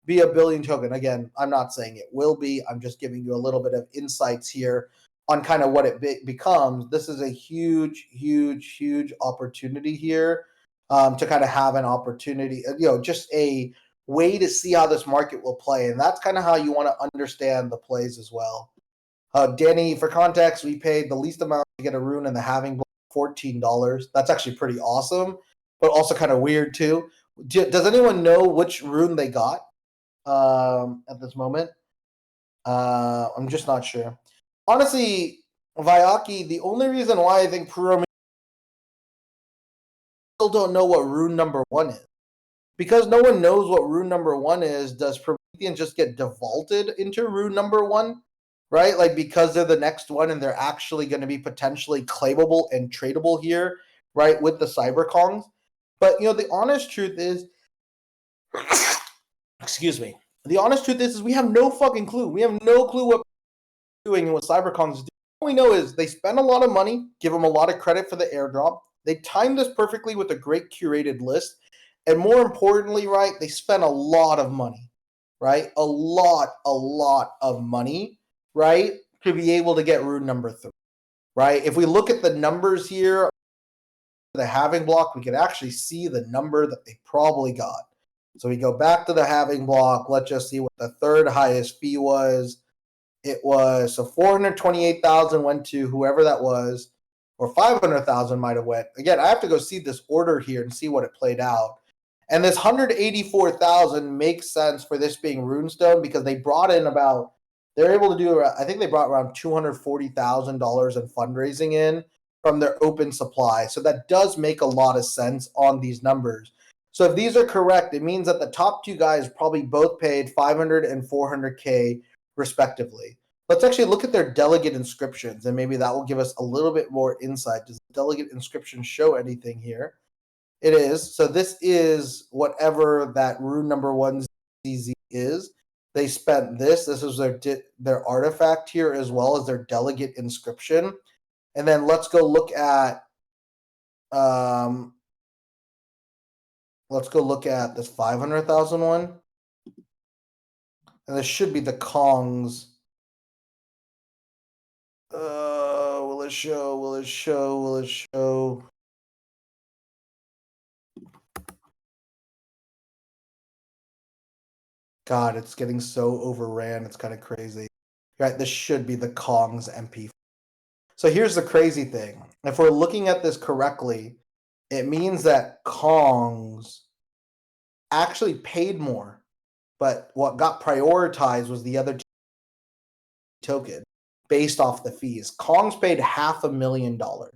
Be a billion token. Again, I'm not saying it will be. I'm just giving you a little bit of insights here on kind of what it becomes. This is a huge, huge, huge opportunity here to kind of have an opportunity, just a way to see how this market will play. And that's kind of how you want to understand the plays as well. Danny, for context, we paid the least amount to get a rune in the halving block, $14. That's actually pretty awesome, but also kind of weird too. Does anyone know which rune they got at this moment? I'm just not sure. Honestly, Vyaki, the only reason why I think still don't know what rune number 1 is. Because no one knows what rune number 1 is, does Promethean just get defaulted into rune number 1? Right? Like, because they're the next one and they're actually going to be potentially claimable and tradable here, right, with the cyberkongs. But, the honest truth is, excuse me, the honest truth is we have no fucking clue. We have no clue what doing and what cyberkongs is doing. All we know is they spend a lot of money, give them a lot of credit for the airdrop. They timed this perfectly with a great curated list. And more importantly, right, they spent a lot of money, right? A lot of money, right, to be able to get rune number 3, right? If we look at the numbers here, the halving block, we can actually see the number that they probably got. So we go back to the halving block. Let's just see what the third highest fee was. It was, so 428,000 went to whoever that was, or 500,000 might have went. Again, I have to go see this order here and see what it played out. And this 184,000 makes sense for this being Runestone because they brought in they're able to do, I think they brought around $240,000 in fundraising in from their open supply. So that does make a lot of sense on these numbers. So if these are correct, it means that the top two guys probably both paid 500 and 400K respectively. Let's actually look at their delegate inscriptions, and maybe that will give us a little bit more insight. Does the delegate inscription show anything here? It is. So this is whatever that rune number 1 ZZ is. They spent this. This is their artifact here as well as their delegate inscription. And then let's go look at this 500,000 one. And this should be the Kongs. Will it show? Will it show? Will it show? God, it's getting so overran. It's kind of crazy. Right, this should be the Kongs MP. So here's the crazy thing. If we're looking at this correctly, it means that Kongs actually paid more, but what got prioritized was the other token based off the fees. Kongs paid $500,000.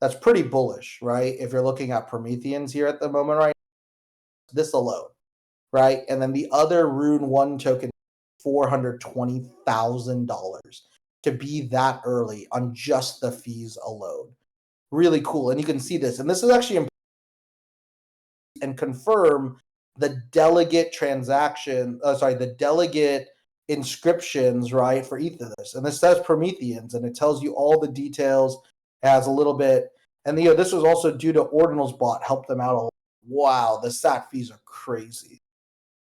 That's pretty bullish, right? If you're looking at Prometheans here at the moment, right? This alone, right? And then the other Rune 1 token, $420,000 to be that early on just the fees alone. Really cool. And you can see this. And this is actually important and confirm the delegate the delegate inscriptions, right, for Ethos. And this says Prometheans, and it tells you all the details, has a little bit. And this was also due to Ordinal's bot, helped them out a lot. Wow, the SAT fees are crazy.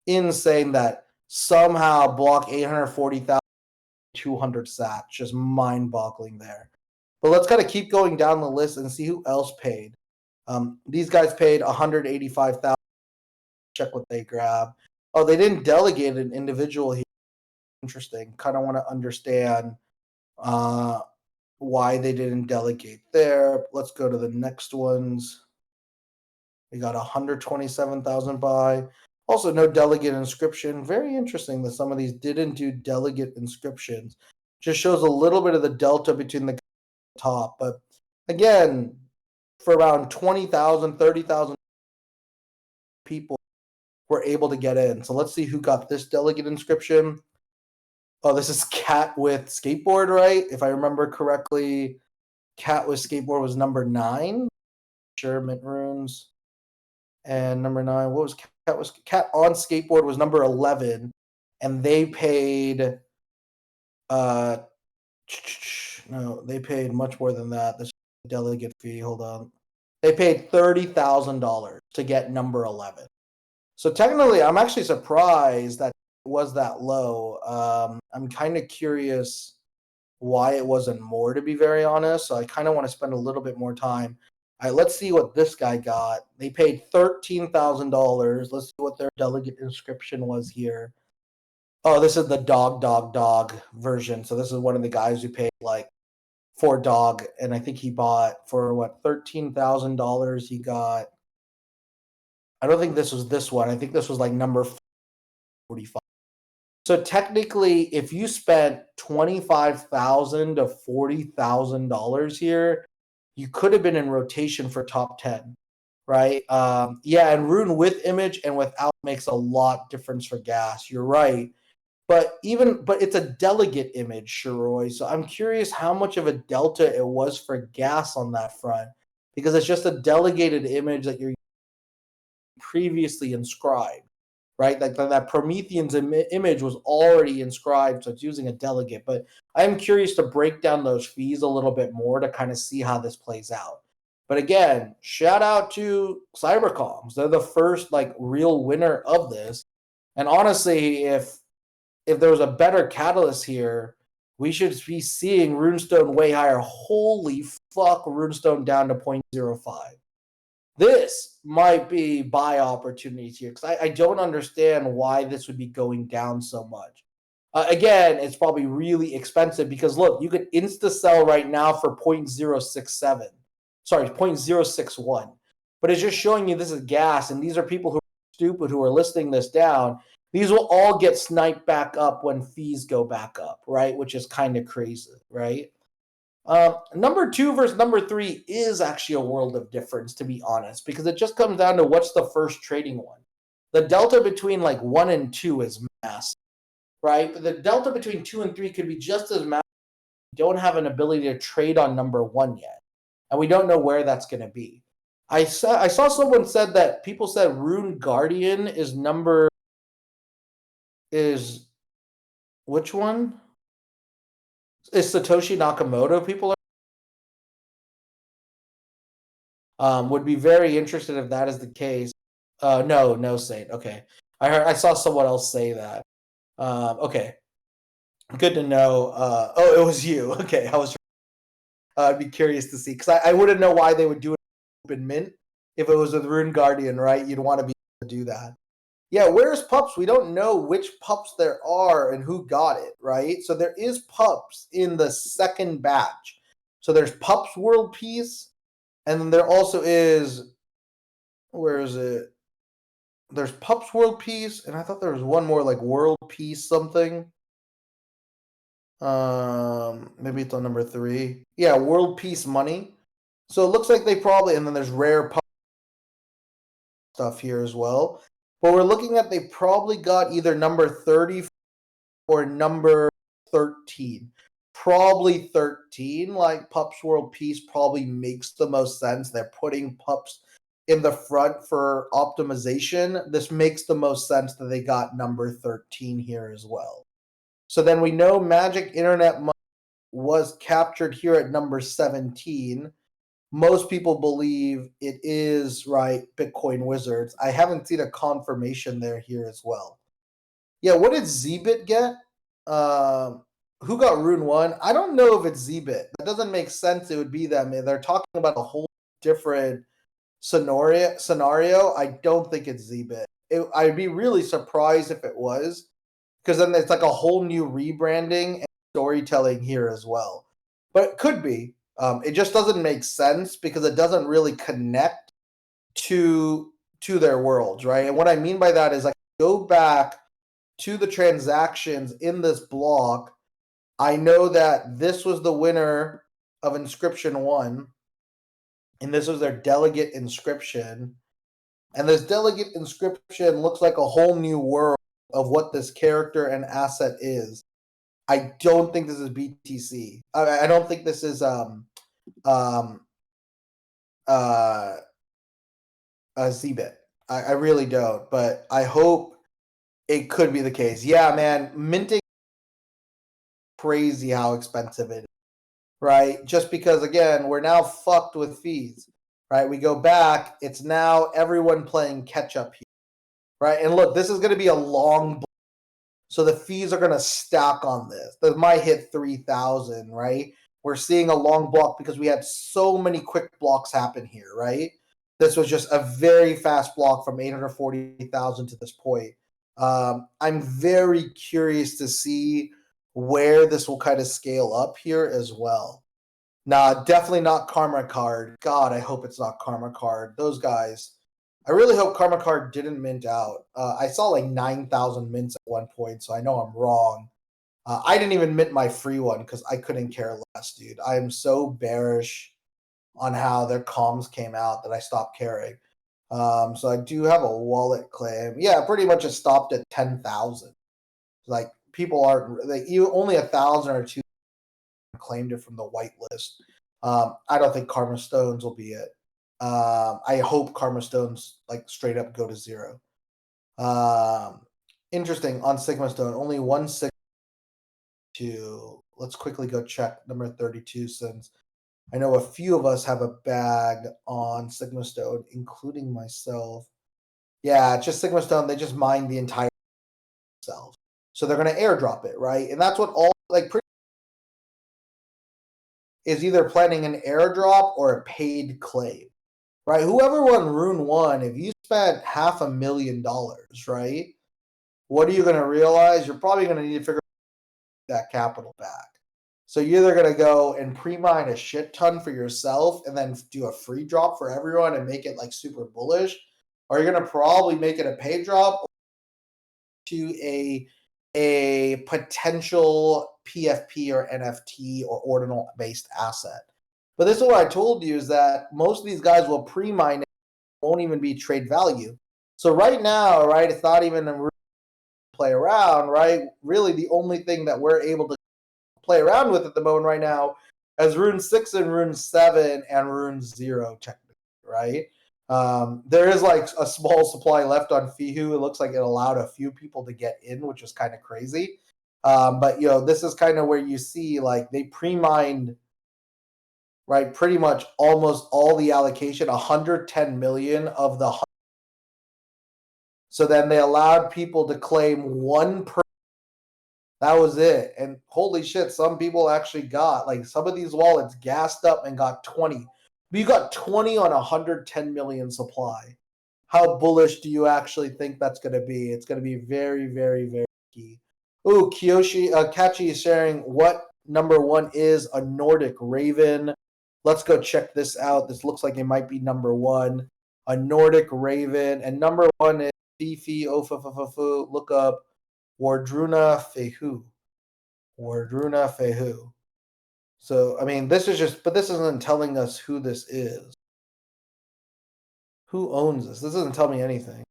Insane that somehow block 840,200 SAT. Just mind-boggling there. But let's kind of keep going down the list and see who else paid. These guys paid 185,000. check what they grab. Oh, they didn't delegate an individual here. Interesting. Kind of want to understand why they didn't delegate there. Let's go to the next ones. We got 127,000 buy. Also, no delegate inscription. Very interesting that some of these didn't do delegate inscriptions. Just shows a little bit of the delta between the top. But again, for around 20,000, 30,000 people were able to get in. So let's see who got this delegate inscription. Oh, this is Cat with skateboard, right? If I remember correctly, Cat with skateboard was number 9. Sure, mint runes. And number 9, what was Cat? Was Cat on skateboard was number 11, and they paid no, they paid much more than that. This delegate fee. Hold on, they paid $30,000 to get number 11. So technically, I'm actually surprised that it was that low. I'm kind of curious why it wasn't more, to be very honest. So I kind of want to spend a little bit more time. All right, let's see what this guy got. They paid $13,000. Let's see what their delegate inscription was here. Oh, this is the dog version. So this is one of the guys who paid like for dog, and I think he bought for what, $13,000. He got. I don't think this was this one. I think this was like number 45. So technically, if you spent $25,000 to $40,000 here, you could have been in rotation for top 10, right? Yeah, and rune with image and without makes a lot difference for gas. You're right. But it's a delegate image, Shiroi. So I'm curious how much of a delta it was for gas on that front, because it's just a delegated image that you're previously inscribed, right? Like that Promethean's image was already inscribed, so it's using a delegate. But I'm curious to break down those fees a little bit more to kind of see how this plays out. But again, shout out to Cybercoms. They're the first like real winner of this. And honestly, if there was a better catalyst here, we should be seeing Runestone way higher. Holy fuck, Runestone down to 0.05. This might be buy opportunities here, because I don't understand why this would be going down so much. Again, it's probably really expensive because look, you could insta sell right now for 0.067. Sorry, 0.061. But it's just showing you this is gas, and these are people who are stupid who are listing this down. These will all get sniped back up when fees go back up, right? Which is kind of crazy, right? Number 2 versus number 3 is actually a world of difference, to be honest, because it just comes down to what's the first trading one. The delta between like 1 and 2 is massive, right? But the delta between 2 and 3 could be just as massive. We don't have an ability to trade on number 1 yet, and we don't know where that's going to be. I saw someone said that people said Rune Guardian is which one? Is Satoshi Nakamoto? People would be very interested if that is the case. No, Saint. Okay, I saw someone else say that. Okay, good to know. Oh, it was you. Okay, I'd be curious to see, because I wouldn't know why they would do it open mint if it was with Rune Guardian, right? You'd want to be able to do that. Yeah, where's pups? We don't know which pups there are and who got it, right? So there is pups in the second batch. So there's pups world peace, and then there also is, where is it? There's pups world peace, and I thought there was one more like world peace something. Maybe it's on number 3. Yeah, world peace money. So it looks like they probably, and then there's rare pup stuff here as well. But we're looking at, they probably got either number 30 or number 13. Probably 13, like Pups World Peace probably makes the most sense. They're putting pups in the front for optimization. This makes the most sense that they got number 13 here as well. So then we know Magic Internet Money was captured here at number 17. Most people believe it is, right, Bitcoin Wizards. I haven't seen a confirmation there here as well. Yeah, what did Zbit get? Who got Rune 1? I don't know if it's Zbit. That doesn't make sense. It would be them. They're talking about a whole different scenario. I don't think it's Zbit. I'd be really surprised if it was, because then it's like a whole new rebranding and storytelling here as well. But it could be. It just doesn't make sense because it doesn't really connect to their worlds, right? And what I mean by that is, like, go back to the transactions in this block. I know that this was the winner of Inscription 1, and this was their delegate inscription. And this delegate inscription looks like a whole new world of what this character and asset is. I don't think this is BTC. I don't think this is um ZBit. I really don't, but I hope it could be the case. Yeah, man, minting, crazy how expensive it is, right? Just because, again, we're now fucked with fees, right? We go back, it's now everyone playing catch up here, right? And look, this is going to be a long, so the fees are going to stack on this. That might hit 3,000, right? We're seeing a long block because we had so many quick blocks happen here, right? This was just a very fast block from 840,000 to this point. I'm very curious to see where this will kind of scale up here as well. Nah, definitely not Karma Card. God, I hope it's not Karma Card. Those guys. I really hope Karma Card didn't mint out. I saw like 9,000 mints at one point, so I know I'm wrong. I didn't even mint my free one because I couldn't care less, dude. I am so bearish on how their comms came out that I stopped caring. So I do have a wallet claim. Yeah, pretty much it stopped at 10,000. Like, people aren't, like, you only 1,000 or 2 claimed it from the whitelist. I don't think Karma Stones will be it. I hope Karma Stones like straight up go to 0. Interesting on Sigma Stone, only one Sigma. Let's quickly go check number 32, since I know a few of us have a bag on Sigma Stone, including myself. Yeah, it's just Sigma Stone. They just mine the entire self, so they're going to airdrop it, right? And that's what all like is either planning an airdrop or a paid claim, right? Whoever won Rune 1, if you spent $500,000, right? What are you going to realize? You're probably going to need to figure that capital back. So you're either going to go and pre-mine a shit ton for yourself and then do a free drop for everyone and make it like super bullish, or you're going to probably make it a pay drop to a potential PFP or NFT or ordinal based asset. But this is what I told you, is that most of these guys will pre-mine it, won't even be trade value. So right now, right, it's not even a play around, right? Really, the only thing that we're able to play around with at the moment right now is Rune 6 and Rune 7 and Rune 0, technically, right? There is like a small supply left on Fihu. It looks like it allowed a few people to get in, which is kind of crazy. But this is kind of where you see like they pre-mined, right, pretty much almost all the allocation, 110 million of the. So then they allowed people to claim one per. That was it. And holy shit, some people actually got, like, some of these wallets gassed up and got 20. But you got 20 on 110 million supply. How bullish do you actually think that's going to be? It's going to be very, very, very key. Ooh, Kachi is sharing what number 1 is a Nordic Raven. Let's go check this out. This looks like it might be number 1. A Nordic Raven. And number 1 is Fifi Ofafafu. Look up Wardruna Fehu. Wardruna Fehu. So, I mean, this is just, but this isn't telling us who this is. Who owns this? This doesn't tell me anything.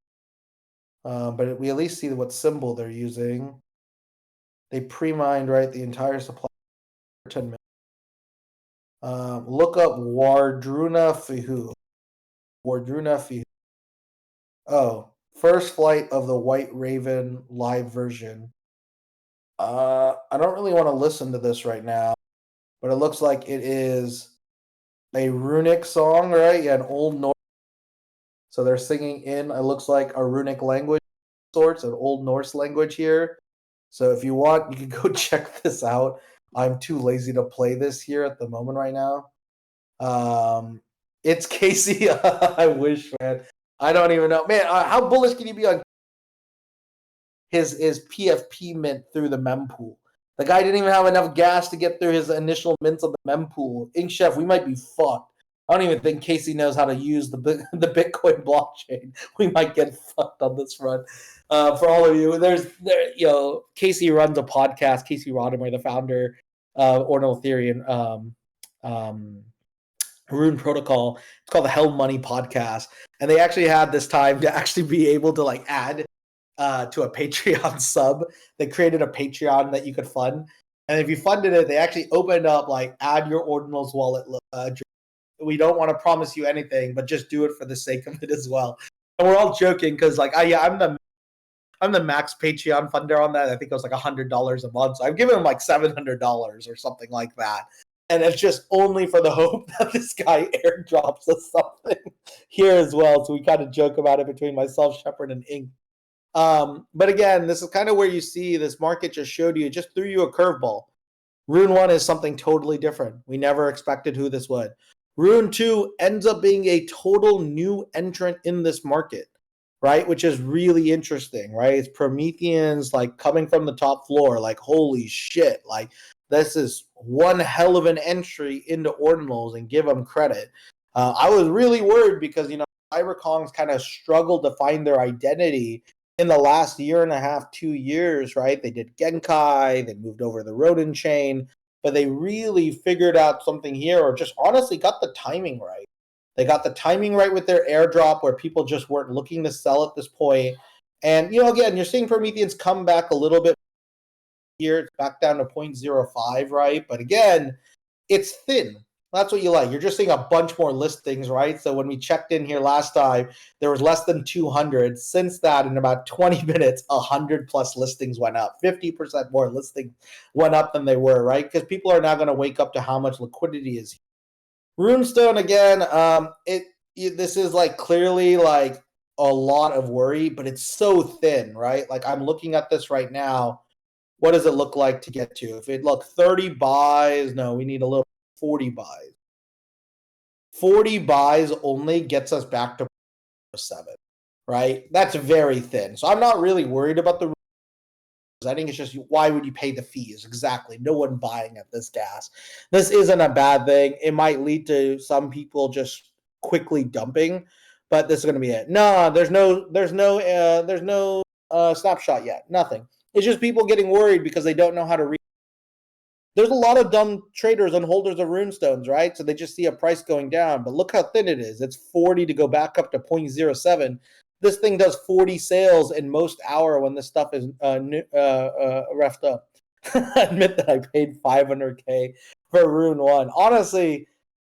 But we at least see what symbol they're using. They pre-mined, right, the entire supply for 10 minutes. Look up Wardruna Fehu. Wardruna Fehu. Oh, first flight of the White Raven live version. I don't really want to listen to this right now, but it looks like it is a runic song, right? Yeah, an old Norse. So they're singing in, it looks like a runic language of sorts, an old Norse language here. So if you want, you can go check this out. I'm too lazy to play this here at the moment right now. It's Casey. I wish, man. I don't even know. Man, how bullish can you be on his PFP mint through the mempool. The guy didn't even have enough gas to get through his initial mints of the mempool. Ink Chef, we might be fucked. I don't even think Casey knows how to use the Bitcoin blockchain. We might get fucked on this front. For all of you, Casey runs a podcast. Casey Rodimer, the founder of Ordinal Theory and Rune Protocol. It's called the Hell Money Podcast, and they actually had this time to actually be able to like add to a Patreon sub. They created a Patreon that you could fund, and if you funded it, they actually opened up like add your Ordinals wallet. We don't want to promise you anything, but just do it for the sake of it as well. And we're all joking because like I'm the max Patreon funder on that. I think it was like $100 a month. So I've given him like $700 or something like that. And it's just only for the hope that this guy airdrops us something here as well. So we kind of joke about it between myself, Shepard, and Ink. But again, this is kind of where you see this market just showed you, just threw you a curveball. Rune 1 is something totally different. We never expected who this would. Rune 2 ends up being a total new entrant in this market, right? Which is really interesting, right? It's Prometheans like coming from the top floor, like holy shit, like this is one hell of an entry into Ordinals, and give them credit. I was really worried because, CyberKongz kind of struggled to find their identity in the last year and a half, 2 years, right? They did Genkai, they moved over the Rodin chain, but they really figured out something here, or just honestly got the timing right. They got the timing right with their airdrop where people just weren't looking to sell at this point. And, again, you're seeing Prometheans come back a little bit here. It's back down to 0.05, right? But again, it's thin. That's what you like. You're just seeing a bunch more listings, right? So when we checked in here last time, there was less than 200. Since that, in about 20 minutes, 100 plus listings went up. 50% more listings went up than they were, right? Because people are now going to wake up to how much liquidity is here. Runestone, again, this is like clearly like a lot of worry, but it's so thin, right? Like I'm looking at this right now. What does it look like to get to? If it look 30 buys, no, we need a little 40 buys. 40 buys only gets us back to 7, right? That's very thin. So I'm not really worried about the. I think it's just why would you pay the fees? Exactly. No one buying at this gas. This isn't a bad thing. It might lead to some people just quickly dumping, but this is going to be it. No, there's no snapshot yet. Nothing. It's just people getting worried because they don't know how to read. There's a lot of dumb traders and holders of runestones, right? So they just see a price going down, but look how thin it is. It's 40 to go back up to 0.07. This thing does 40 sales in most hour when this stuff is refed up. I admit that I paid $500K for Rune 1. Honestly,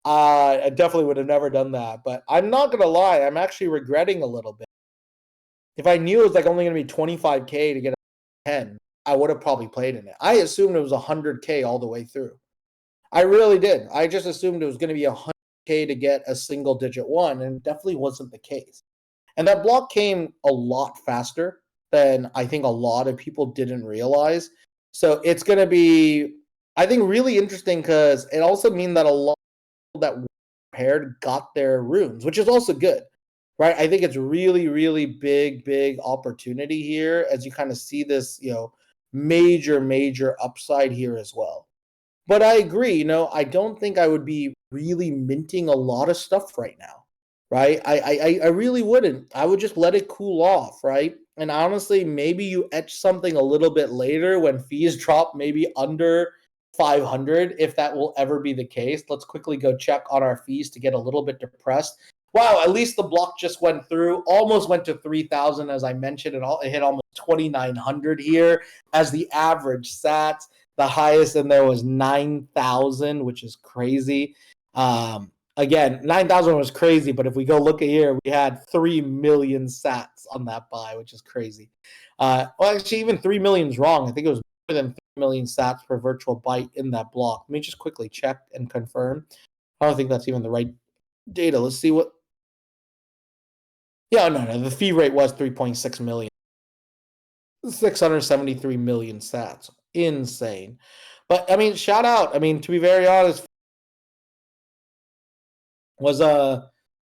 I definitely would have never done that, but I'm not going to lie. I'm actually regretting a little bit. If I knew it was like only going to be 25K to get a 10, I would have probably played in it. I assumed it was 100K all the way through. I really did. I just assumed it was going to be 100K to get a single digit one, and it definitely wasn't the case. And that block came a lot faster than I think a lot of people didn't realize. So it's going to be, I think, really interesting because it also means that a lot of that paired got their runes, which is also good, right? I think it's really, really big opportunity here as you kind of see this, major upside here as well. But I agree, I don't think I would be really minting a lot of stuff right now, right? I really wouldn't. I would just let it cool off, right? And honestly, maybe you etch something a little bit later when fees drop maybe under 500, if that will ever be the case. Let's quickly go check on our fees to get a little bit depressed. Wow, at least the block just went through, almost went to 3,000, as I mentioned. It hit almost 2,900 here as the average sats. The highest in there was 9,000, which is crazy. Again, 9,000 was crazy, but if we go look at here, we had 3 million sats on that buy, which is crazy. Well, actually, even 3 million is wrong. I think it was more than 3 million sats per virtual byte in that block. Let me just quickly check and confirm. I don't think that's even the right data. Let's see what. Yeah, no, the fee rate was 3.6 million. 673 million sats. Insane. But, I mean, shout out. I mean, to be very honest, was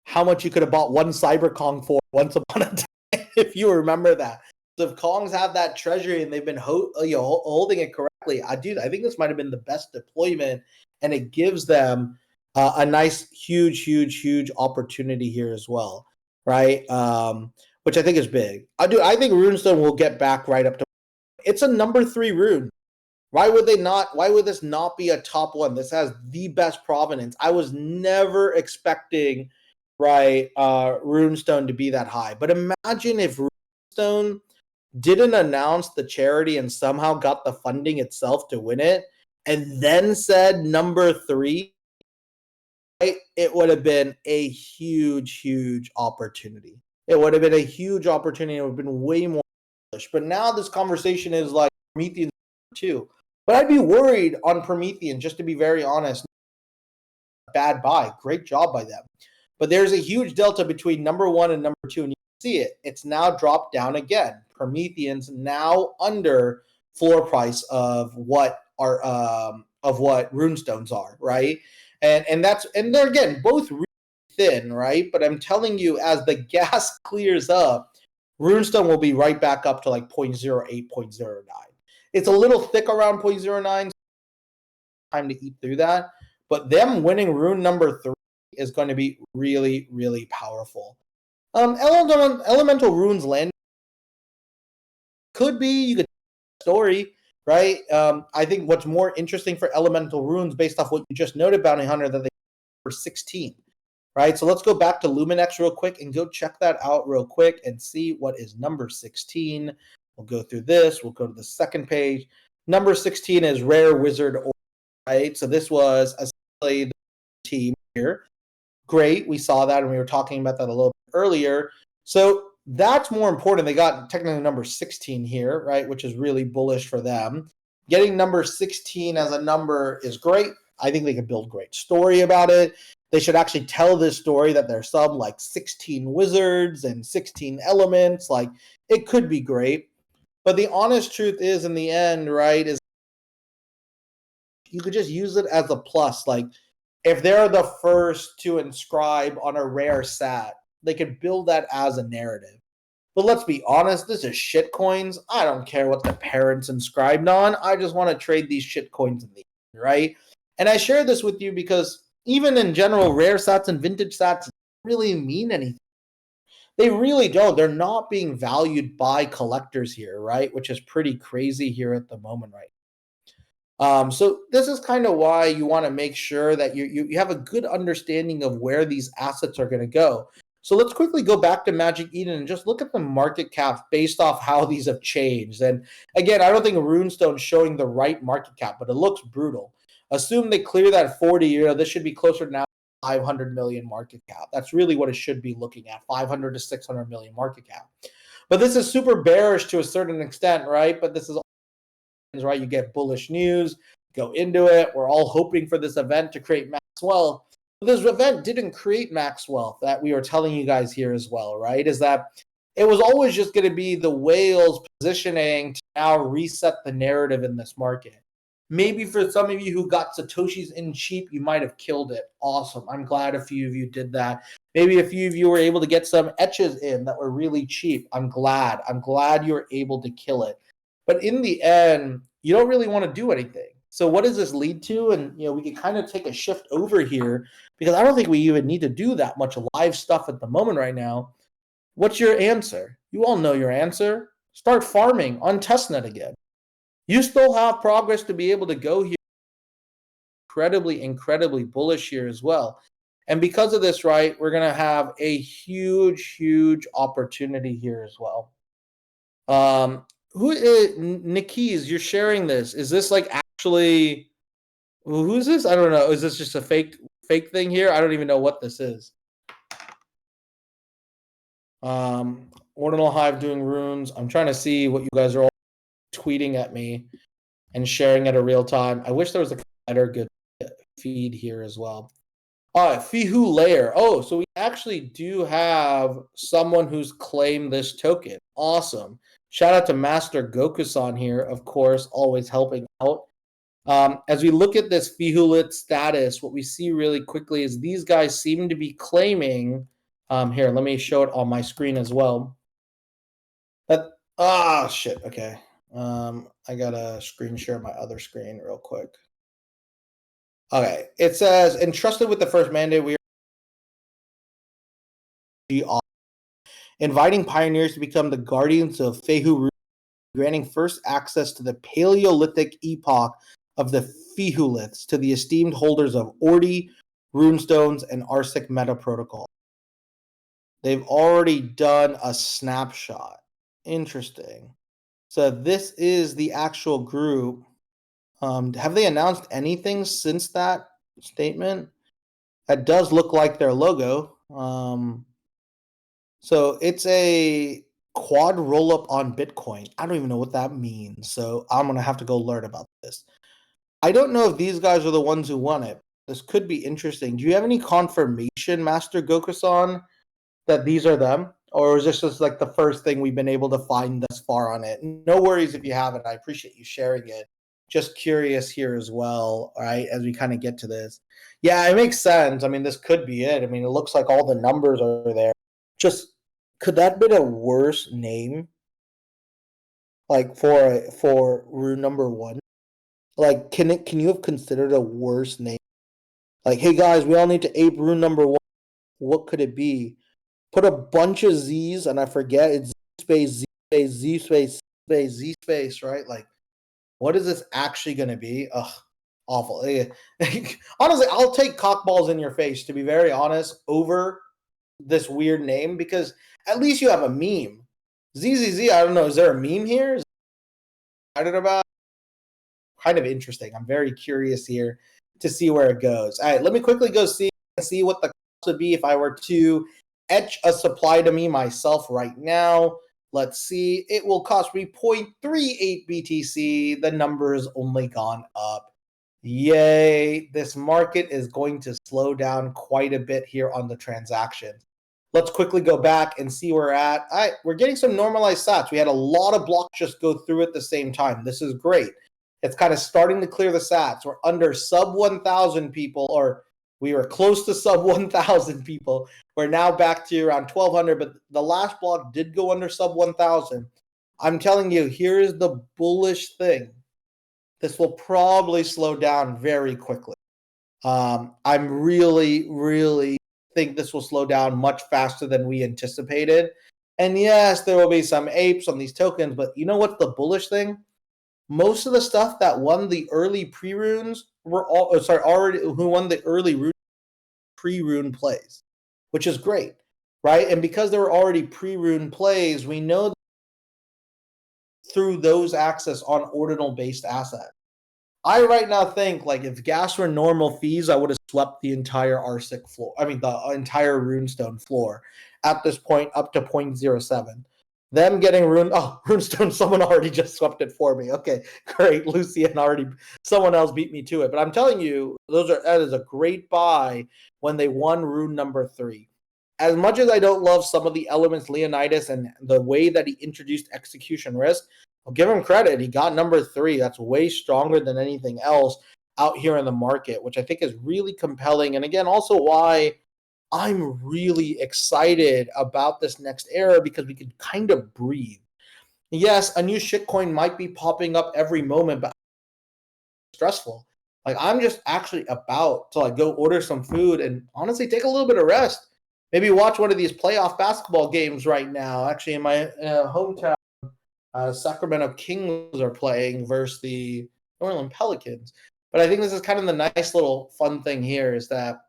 how much you could have bought one CyberKong for once upon a time, if you remember that. if Kongs have that treasury and they've been holding it correctly, I think this might have been the best deployment, and it gives them a nice, huge opportunity here as well, right? Which I think is big. I think Runestone will get back right up to. It's a number 3 rune. Why would they not? Why would this not be a top 1? This has the best provenance. I was never expecting, right, Runestone to be that high. But imagine if Runestone didn't announce the charity and somehow got the funding itself to win it, and then said number 3, right, it would have been a huge opportunity. It would have been a huge opportunity. It would have been way more bullish. But now this conversation is like Promethean 2. But I'd be worried on Promethean, just to be very honest. Bad buy. Great job by them. But there's a huge delta between number 1 and number 2, and you can see it. It's now dropped down again. Promethean's now under floor price of what runestones are, right? And they're again both really thin, right? But I'm telling you, as the gas clears up, runestone will be right back up to like 0.08, 0.09. It's a little thick around 0.09. Time to eat through that. But them winning rune number 3 is going to be really powerful. Elemental runes land could be, you could story, right? I think what's more interesting for elemental runes, based off what you just noted, Bounty Hunter, that they were 16, right? So let's go back to Luminex real quick and go check that out real quick and see what is number 16. We'll go through this. We'll go to the second page. Number 16 is Rare Wizard, right? So this was essentially the team here. Great. We saw that, and we were talking about that a little bit earlier. So that's more important. They got technically number 16 here, right, which is really bullish for them. Getting number 16 as a number is great. I think they could build great story about it. They should actually tell this story that there's some like 16 wizards and 16 elements. Like, it could be great. But the honest truth is, in the end, right, is you could just use it as a plus. Like, if they're the first to inscribe on a rare sat, they could build that as a narrative. But let's be honest, this is shit coins. I don't care what the parents inscribed on. I just want to trade these shit coins in the end, right? And I share this with you because even in general, rare sats and vintage sats really mean anything. They really don't. They're not being valued by collectors here, right? Which is pretty crazy here at the moment, right? So this is kind of why you want to make sure that you have a good understanding of where these assets are going to go. So let's quickly go back to Magic Eden and just look at the market cap based off how these have changed. And again, I don't think Runestone's showing the right market cap, but it looks brutal. Assume they clear that 40, this should be closer to now 500 million market cap. That's really what it should be looking at, 500 to 600 million market cap. But this is super bearish to a certain extent, right? But this is right. You get bullish news, go into it. We're all hoping for this event to create max wealth. This event didn't create max wealth, that we are telling you guys here as well, right? Is that it was always just going to be the whales positioning to now reset the narrative in this market. Maybe for some of you who got Satoshis in cheap, you might have killed it. Awesome. I'm glad a few of you did that. Maybe a few of you were able to get some etches in that were really cheap. I'm glad. I'm glad you were able to kill it. But in the end, you don't really want to do anything. So what does this lead to? And we can kind of take a shift over here, because I don't think we even need to do that much live stuff at the moment right now. What's your answer? You all know your answer. Start farming on testnet again. You still have progress to be able to go here. Incredibly bullish here as well. And because of this, right, we're going to have a huge opportunity here as well. Who is Nikki's? You're sharing this. Is this like actually? Who's this? I don't know. Is this just a fake thing here? I don't even know what this is. Ordinal Hive doing runes. I'm trying to see what you guys are all tweeting at me and sharing at a real time. I wish there was a better good feed here as well. Fihu Layer. Oh, so we actually do have someone who's claimed this token. Awesome. Shout out to Master Gokusan here, of course, always helping out. As we look at this Fihulit status, what we see really quickly is these guys seem to be claiming, here, let me show it on my screen as well, that Ah, shit. Okay. I gotta screen share my other screen real quick. Okay. It says, entrusted with the first mandate, we are inviting pioneers to become the guardians of Fehu, granting first access to the Paleolithic epoch of the Fehuliths to the esteemed holders of Ordi, runestones, and Arsic meta protocol. They've already done a snapshot. Interesting. So this is the actual group. Have they announced anything since that statement? That does look like their logo. So it's a quad roll up on Bitcoin. I don't even know what that means. So I'm going to have to go learn about this. I don't know if these guys are the ones who won it. This could be interesting. Do you have any confirmation, Master Gokusan, that these are them? Or is this just like the first thing we've been able to find thus far on it? No worries if you haven't. I appreciate you sharing it. Just curious here as well, all right, as we kind of get to this. Yeah, it makes sense. I mean, this could be it. I mean, it looks like all the numbers are there. Just could that been a worse name, like for rune number one? Like, can you have considered a worse name? Like, hey guys, we all need to ape rune number one. What could it be? Put a bunch of Z's, and I forget it's Z space, Z space, Z space, space, Z space, right? Like, what is this actually going to be? Ugh, awful. Honestly, I'll take cockballs in your face, to be very honest, over this weird name, because at least you have a meme. ZZZ, I don't know. Is there a meme here? Excited about? Kind of interesting. I'm very curious here to see where it goes. All right, let me quickly go see what the cost would be if I were to etch a supply to me myself right now. Let's see. It will cost me 0.38 BTC. The number has only gone up. Yay. This market is going to slow down quite a bit here on the transaction. Let's quickly go back and see where we're at. All right, we're getting some normalized sats. We had a lot of blocks just go through at the same time. This is great. It's kind of starting to clear the sats. We're under sub 1,000 people, or we were close to sub 1,000 people. We're now back to around 1,200, but the last block did go under sub 1,000. I'm telling you, here's the bullish thing. This will probably slow down very quickly. I'm really think this will slow down much faster than we anticipated. And yes, there will be some apes on these tokens, but you know what's the bullish thing? Most of the stuff that won the early pre-runes were already who won the early pre-rune plays, which is great, right? And because there were already pre-rune plays, we know through those access on ordinal-based assets. I right now think like if gas were normal fees, I would have swept the entire Arsic floor. I mean the entire runestone floor at this point up to 0.07. Them getting runestone, someone already just swept it for me. Okay, great. Lucian already someone else beat me to it. But I'm telling you, that is a great buy when they won rune number 3. As much as I don't love some of the elements Leonidas and the way that he introduced execution risk, I'll give him credit. He got number 3. That's way stronger than anything else out here in the market, which I think is really compelling. And again, also why I'm really excited about this next era, because we could kind of breathe. Yes, a new shitcoin might be popping up every moment, but stressful. Like I'm just actually about to like go order some food and honestly take a little bit of rest. Maybe watch one of these playoff basketball games right now. Actually, in my hometown, Sacramento Kings are playing versus the New Orleans Pelicans. But I think this is kind of the nice little fun thing here is that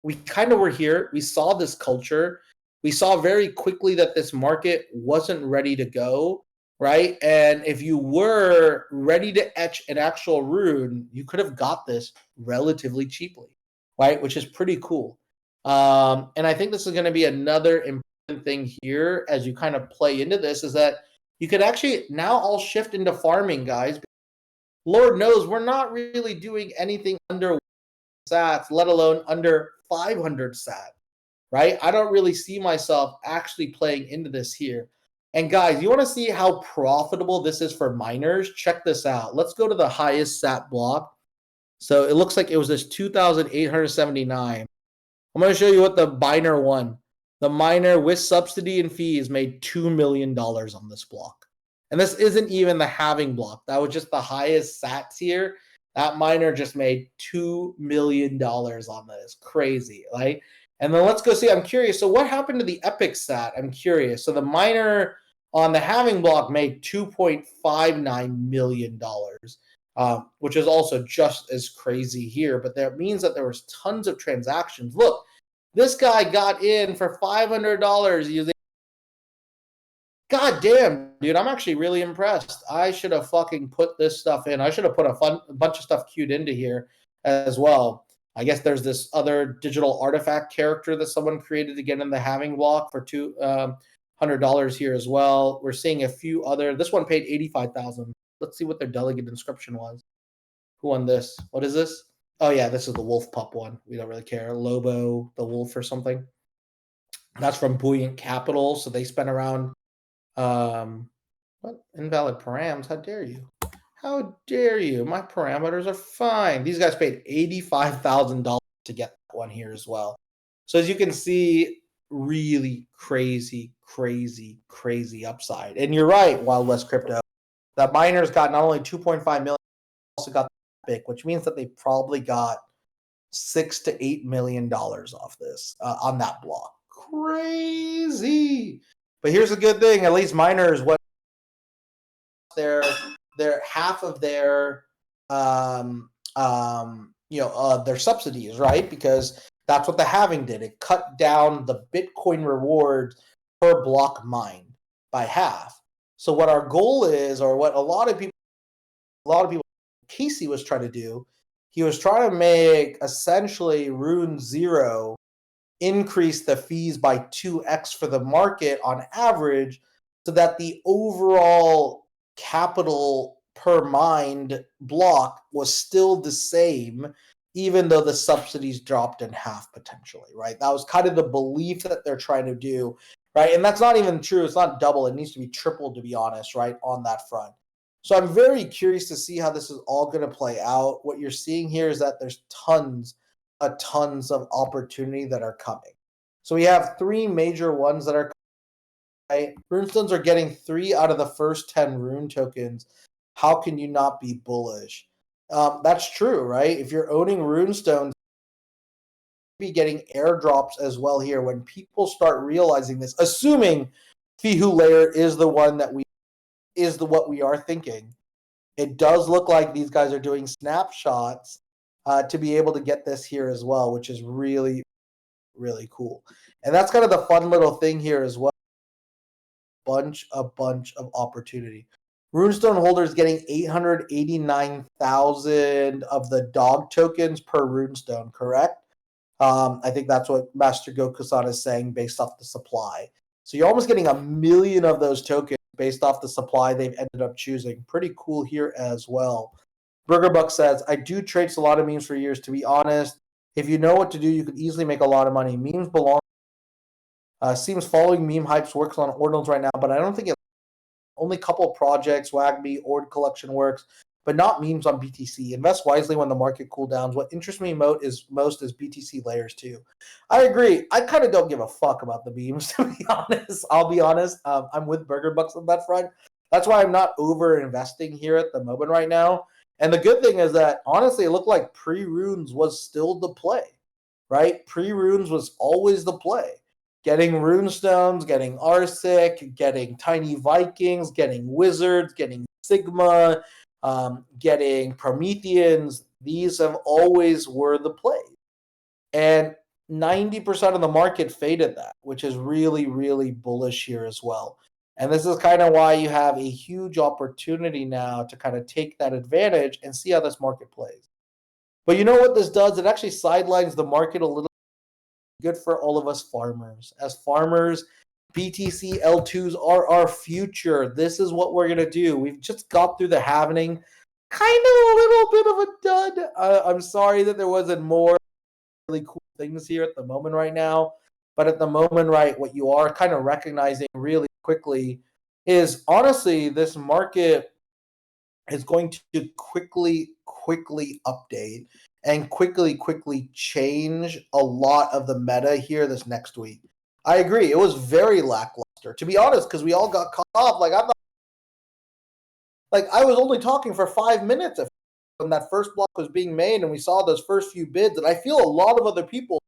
we kind of were here. We saw this culture. We saw very quickly that this market wasn't ready to go, right? And if you were ready to etch an actual rune, you could have got this relatively cheaply, right? Which is pretty cool. And I think this is going to be another important thing here as you kind of play into this is that you could actually now all shift into farming, guys. Lord knows we're not really doing anything under sats, let alone under 500 sat, right? I don't really see myself actually playing into this here. And guys, you want to see how profitable this is for miners? Check this out. Let's go to the highest sat block. So it looks like it was this 2,879. I'm going to show you what the miner won. The miner with subsidy and fees made $2 million on this block. And this isn't even the halving block. That was just the highest sats here. That miner just made $2 million on this. Crazy, right? And then let's go see. I'm curious. So what happened to the epic sat? I'm curious. So the miner on the halving block made $2.59 million, which is also just as crazy here. But that means that there was tons of transactions. Look, this guy got in for $500 using. God damn, dude, I'm actually really impressed. I should have fucking put this stuff in. I should have put a bunch of stuff queued into here as well. I guess there's this other digital artifact character that someone created again in the halving block for $200 here as well. We're seeing a few other. This one paid $85,000. Let's see what their delegate inscription was. Who won this? What is this? Oh yeah, this is the wolf pup one. We don't really care. Lobo the wolf or something. That's from Buoyant Capital. So they spent around what? Invalid params? How dare you? How dare you? My parameters are fine. These guys paid $85,000 to get that one here as well. So as you can see, really crazy, crazy, crazy upside. And you're right, Wild West Crypto. The miners got not only 2.5 million, also got the Epic, which means that they probably got $6 to $8 million off this on that block. Crazy. But here's the good thing: at least miners, what their half of their their subsidies, right? Because that's what the halving did. It cut down the Bitcoin reward per block mined by half. So what our goal is, or what a lot of people, Casey was trying to do, he was trying to make essentially Rune Zero increase the fees by 2x for the market on average, so that the overall capital per mined block was still the same, even though the subsidies dropped in half potentially, right? That was kind of the belief that they're trying to do, right? And that's not even true. It's not double. It needs to be triple, to be honest, right, on that front. So I'm very curious to see how this is all going to play out. What you're seeing here is that there's tons of opportunity that are coming. So we have three major ones that are coming. Right? Runestones are getting 3 out of the first 10 rune tokens. How can you not be bullish? That's true, right? If you're owning runestones, be getting airdrops as well here when people start realizing this, assuming Fihu layer is the one that what we are thinking. It does look like these guys are doing snapshots to be able to get this here as well, which is really, really cool. And that's kind of the fun little thing here as well. A bunch of opportunity. Runestone holders getting 889,000 of the dog tokens per runestone, correct? I think that's what Master Gokusan is saying based off the supply. So you're almost getting 1 million of those tokens based off the supply they've ended up choosing. Pretty cool here as well. Burger Buck says, I do trade a lot of memes for years. To be honest, if you know what to do, you could easily make a lot of money. Memes belong. Seems following meme hypes works on ordinals right now, but I don't think it. Only a couple of projects, WAGMI, Ord Collection works, but not memes on BTC. Invest wisely when the market cool downs. What interests me most is BTC layers too. I agree. I kind of don't give a fuck about the memes, to be honest. I'll be honest. I'm with Burger Bucks on that front. That's why I'm not over investing here at the moment right now. And the good thing is that honestly, it looked like pre-runes was still the play, right? Pre-runes was always the play. Getting runestones, getting Arsic, getting Tiny Vikings, getting Wizards, getting Sigma, getting Prometheans. These have always were the play. And 90% of the market faded that, which is really, really bullish here as well. And this is kind of why you have a huge opportunity now to kind of take that advantage and see how this market plays. But you know what this does? It actually sidelines the market a little. Good for all of us farmers. As farmers, BTC L2s are our future. This is what we're going to do. We've just got through the halving. Kind of a little bit of a dud. I'm sorry that there wasn't more really cool things here at the moment right now. But at the moment, right, what you are kind of recognizing really quickly is honestly, this market is going to quickly update and quickly change a lot of the meta here this next week. I agree. It was very lackluster, to be honest, because we all got caught off. Like, I thought Like, I was only talking for 5 minutes when that first block was being made and we saw those first few bids, and I feel a lot of other people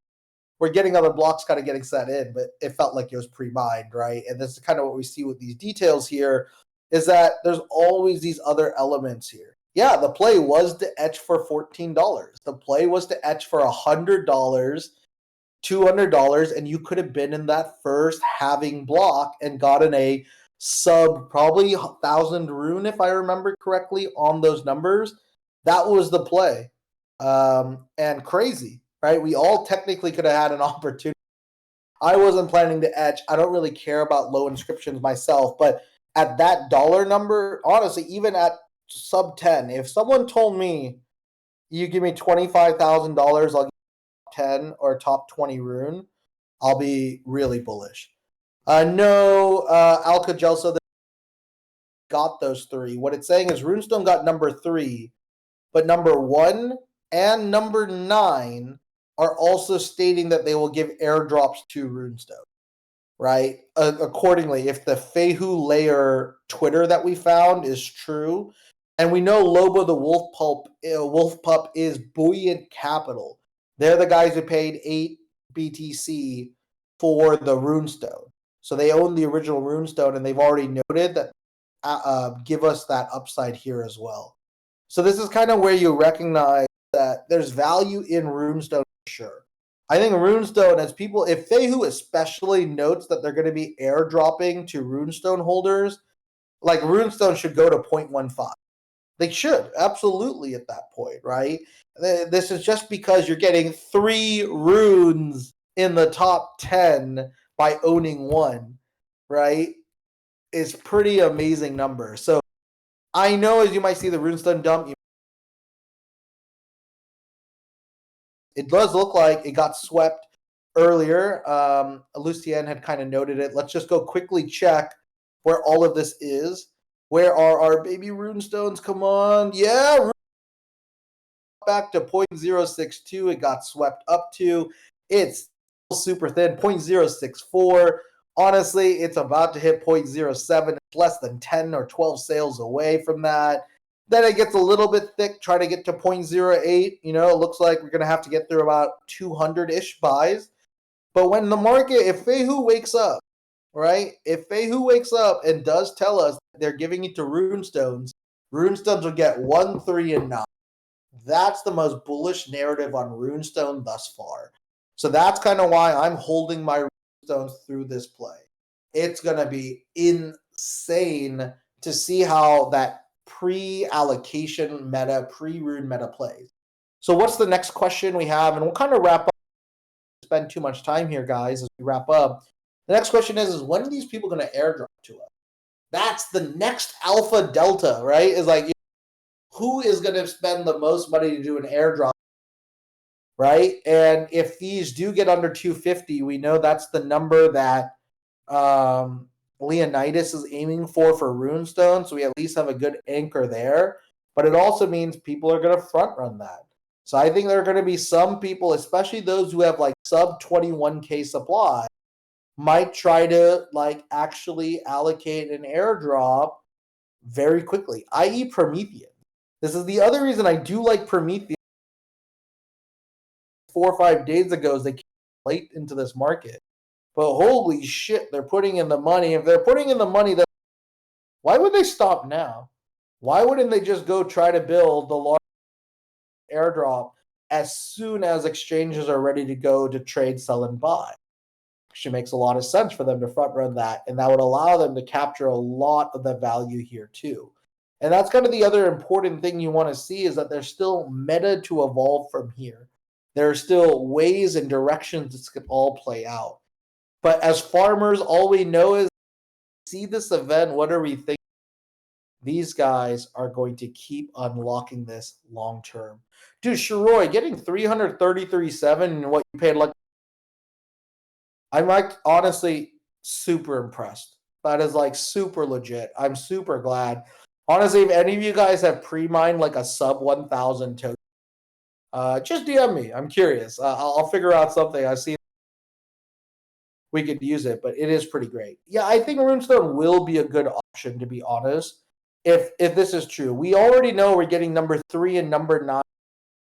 were getting other blocks kind of getting set in, but it felt like it was pre-mined, right? And this is kind of what we see with these details here, is that there's always these other elements here. Yeah, the play was to etch for $14. The play was to etch for $100, $200, and you could have been in that first halving block and gotten a sub probably 1,000 rune, if I remember correctly, on those numbers. That was the play. And crazy, right? We all technically could have had an opportunity. I wasn't planning to etch. I don't really care about low inscriptions myself, but at that dollar number, honestly, even at sub 10, if someone told me you give me $25,000, I'll give you 10 or top 20 rune, I'll be really bullish. No, Alka Gelso got those three. What it's saying is Runestone got number 3, but number 1 and number 9 are also stating that they will give airdrops to Runestone, right? Accordingly, if the Fehu layer Twitter that we found is true, and we know Lobo the Wolf Pup is Buoyant Capital. They're the guys who paid 8 BTC for the Runestone. So they own the original Runestone, and they've already noted that give us that upside here as well. So this is kind of where you recognize that there's value in Runestone for sure. I think Runestone, as people, if Fehu especially notes that they're going to be airdropping to Runestone holders, like Runestone should go to 0.15. They should, absolutely, at that point, right? This is just because you're getting 3 runes in the top 10 by owning 1, right? It's pretty amazing number. So I know, as you might see the Runestone dump, it does look like it got swept earlier. Lucien had kind of noted it. Let's just go quickly check where all of this is. Where are our baby Runestones? Come on. Yeah, back to 0.062. It got swept up to. It's super thin, 0.064. Honestly, it's about to hit 0.07. It's less than 10 or 12 sales away from that. Then it gets a little bit thick, try to get to 0.08. You know, it looks like we're going to have to get through about 200-ish buys. But when the market, if Fehu wakes up, right? If Fehu wakes up and does tell us they're giving it to Runestones, Runestones will get 1, 3, and 9. That's the most bullish narrative on Runestone thus far. So that's kind of why I'm holding my Runestones through this play. It's going to be insane to see how that pre-allocation meta, pre-rune meta plays. So what's the next question we have? And we'll kind of wrap up. Spend too much time here, guys, as we wrap up. The next question is when are these people going to airdrop to us? That's the next alpha delta, right? Is like, who is going to spend the most money to do an airdrop, right? And if these do get under 250, we know that's the number that Leonidas is aiming for Runestone, so we at least have a good anchor there. But it also means people are going to front run that. So I think there are going to be some people, especially those who have like sub 21K supply, might try to like actually allocate an airdrop very quickly, i.e. Prometheus. This is the other reason I do like Prometheus. 4 or 5 days ago, they came late into this market. But holy shit, they're putting in the money. If they're putting in the money, then why would they stop now? Why wouldn't they just go try to build the large airdrop as soon as exchanges are ready to go to trade, sell, and buy? Actually makes a lot of sense for them to front run that, and that would allow them to capture a lot of the value here too. And that's kind of the other important thing you want to see is that there's still meta to evolve from here. There are still ways and directions this could all play out. But as farmers, all we know is see this event, what are we thinking? These guys are going to keep unlocking this long term. Dude, Shiroi, getting 333.7 and what you paid like, I'm like honestly super impressed. That is like super legit. I'm super glad. Honestly, if any of you guys have pre-mined like a sub 1,000 token, just DM me. I'm curious. I'll figure out something. I see we could use it, but it is pretty great. Yeah, I think Runestone will be a good option, to be honest. if this is true. We already know we're getting number 3 and number 9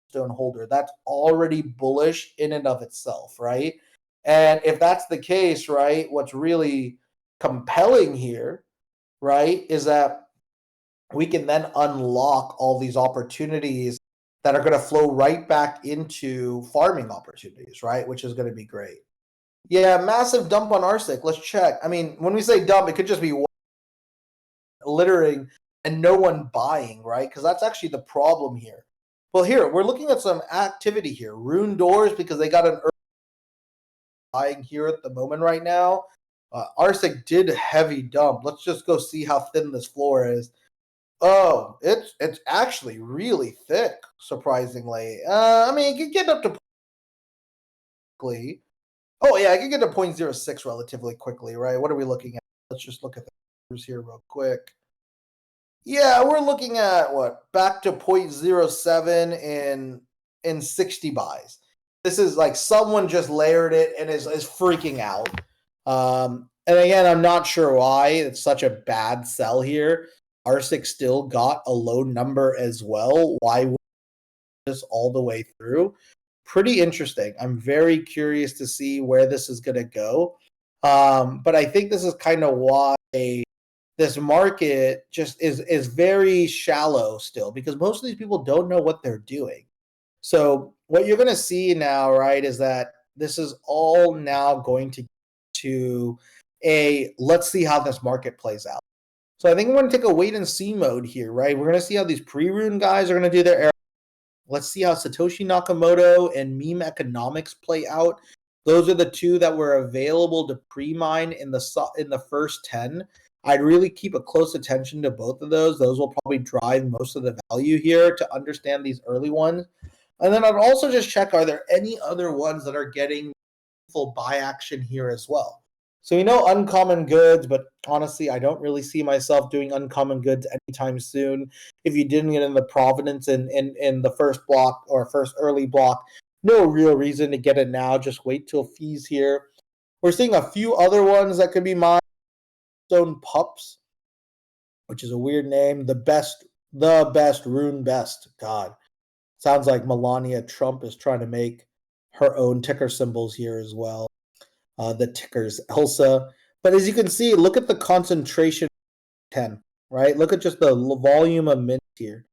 stone holder. That's already bullish in and of itself, right? And if that's the case, right, what's really compelling here, right, is that we can then unlock all these opportunities that are going to flow right back into farming opportunities, right, which is going to be great. Yeah, massive dump on Arctic. Let's check. I mean, when we say dump, it could just be littering and no one buying, right? Because that's actually the problem here. Well, here, we're looking at some activity here. Rune Doors, because they got an early buying here at the moment right now. Arctic did heavy dump. Let's just go see how thin this floor is. Oh, it's actually really thick, surprisingly. I mean, it can get up to oh yeah, I can get to 0.06 relatively quickly, right? What are we looking at? Let's just look at the numbers here real quick. Yeah, we're looking at what? Back to 0.07 in 60 buys. This is like someone just layered it and is freaking out. And again, I'm not sure why it's such a bad sell here. Arctic still got a low number as well. Why would this all the way through? Pretty interesting. I'm very curious to see where this is going to go. But I think this is kind of why this market just is very shallow still, because most of these people don't know what they're doing. So what you're going to see now, right, is that this is all now going to let's see how this market plays out. So I think we're going to take a wait and see mode here, right? We're going to see how these pre-rune guys are going to do their air. Let's see how Satoshi Nakamoto and Meme Economics play out. Those are the two that were available to pre-mine in the first 10. I'd really keep a close attention to both of those. Those will probably drive most of the value here to understand these early ones. And then I'd also just check, are there any other ones that are getting full buy action here as well? So we know uncommon goods, but honestly, I don't really see myself doing uncommon goods anytime soon. If you didn't get in the Providence in the first block or first early block, no real reason to get it now. Just wait till fees here. We're seeing a few other ones that could be Milestone Pups, which is a weird name. The best Rune Best. God, sounds like Melania Trump is trying to make her own ticker symbols here as well. The tickers Elsa. But as you can see, look at the concentration 10, right? Look at just the volume of mint here.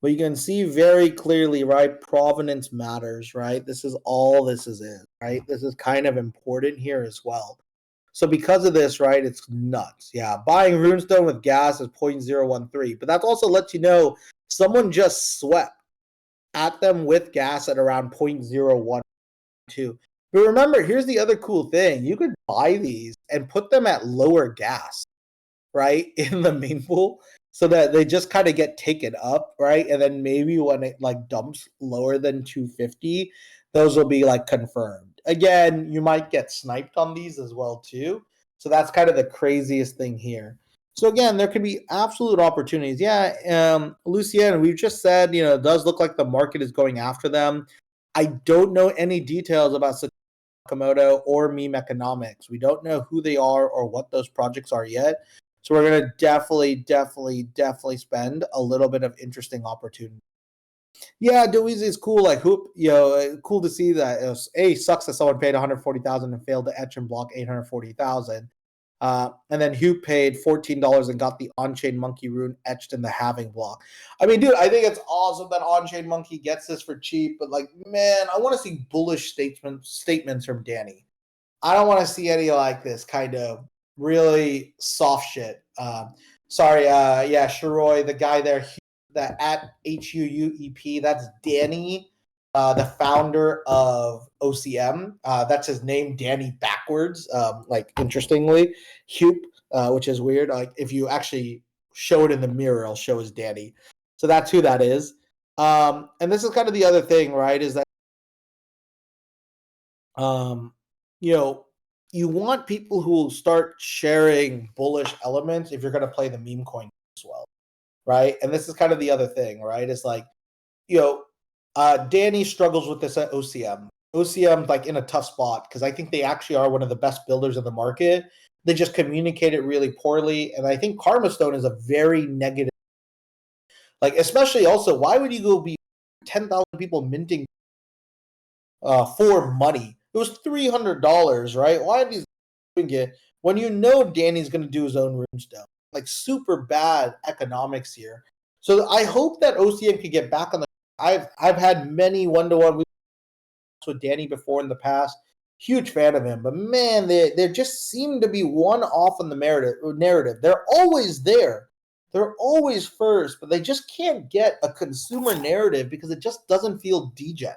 But you can see very clearly, right? Provenance matters, right? This is all this is, right? This is kind of important here as well. So because of this, right, it's nuts. Yeah, buying Runestone with gas is 0.013. But that also lets you know someone just swept at them with gas at around 0.012. But remember, here's the other cool thing. You could buy these and put them at lower gas, right, in the main pool, so that they just kind of get taken up, right? And then maybe when it like dumps lower than 250, those will be like confirmed. Again, you might get sniped on these as well too. So that's kind of the craziest thing here. So again, there could be absolute opportunities. Yeah, Lucien, we've just said, it does look like the market is going after them. I don't know any details about Nakamoto or Meme Economics. We don't know who they are or what those projects are yet. So we're going to definitely spend a little bit of interesting opportunity. Yeah, Deweezy is cool. Like Hoop, cool to see that. It was, sucks that someone paid 140,000 and failed to etch and block 840,000. And then Hoop paid $14 and got the On-Chain Monkey rune etched in the halving block. I mean, dude, I think it's awesome that On-Chain Monkey gets this for cheap. But like, man, I want to see bullish statements from Danny. I don't want to see any like this kind of really soft shit. Sharoy, the guy there, that at HUUEP, that's Danny, the founder of OCM. That's his name, Danny backwards. Interestingly, Hupe, which is weird. Like if you actually show it in the mirror, it'll show as Danny. So that's who that is. And this is kind of the other thing, right? Is that you want people who will start sharing bullish elements if you're going to play the meme coin as well, right? And this is kind of the other thing, right? It's like, Danny struggles with this at OCM. OCM's like in a tough spot because I think they actually are one of the best builders in the market. They just communicate it really poorly. And I think Karma Stone is a very negative Like, especially also, why would you go be 10,000 people minting for money? It was $300, right? Why are these doing it when you know Danny's going to do his own runestone? Like, super bad economics here. So I hope that OCM could get back on the. I've had many one-to-one with Danny before in the past. Huge fan of him, but man, they just seem to be one off on the narrative. They're always there. They're always first, but they just can't get a consumer narrative because it just doesn't feel degen.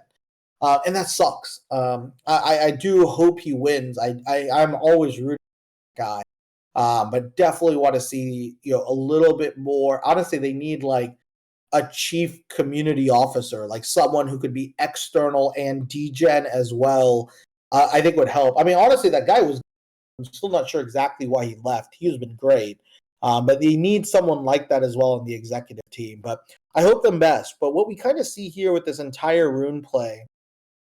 And that sucks. I do hope he wins. I'm always rooting for the guy, but definitely want to see a little bit more. Honestly, they need like a chief community officer, like someone who could be external and degen as well. I think would help. I mean, honestly, that guy was. I'm still not sure exactly why he left. He's been great, but they need someone like that as well in the executive team. But I hope them best. But what we kind of see here with this entire rune play,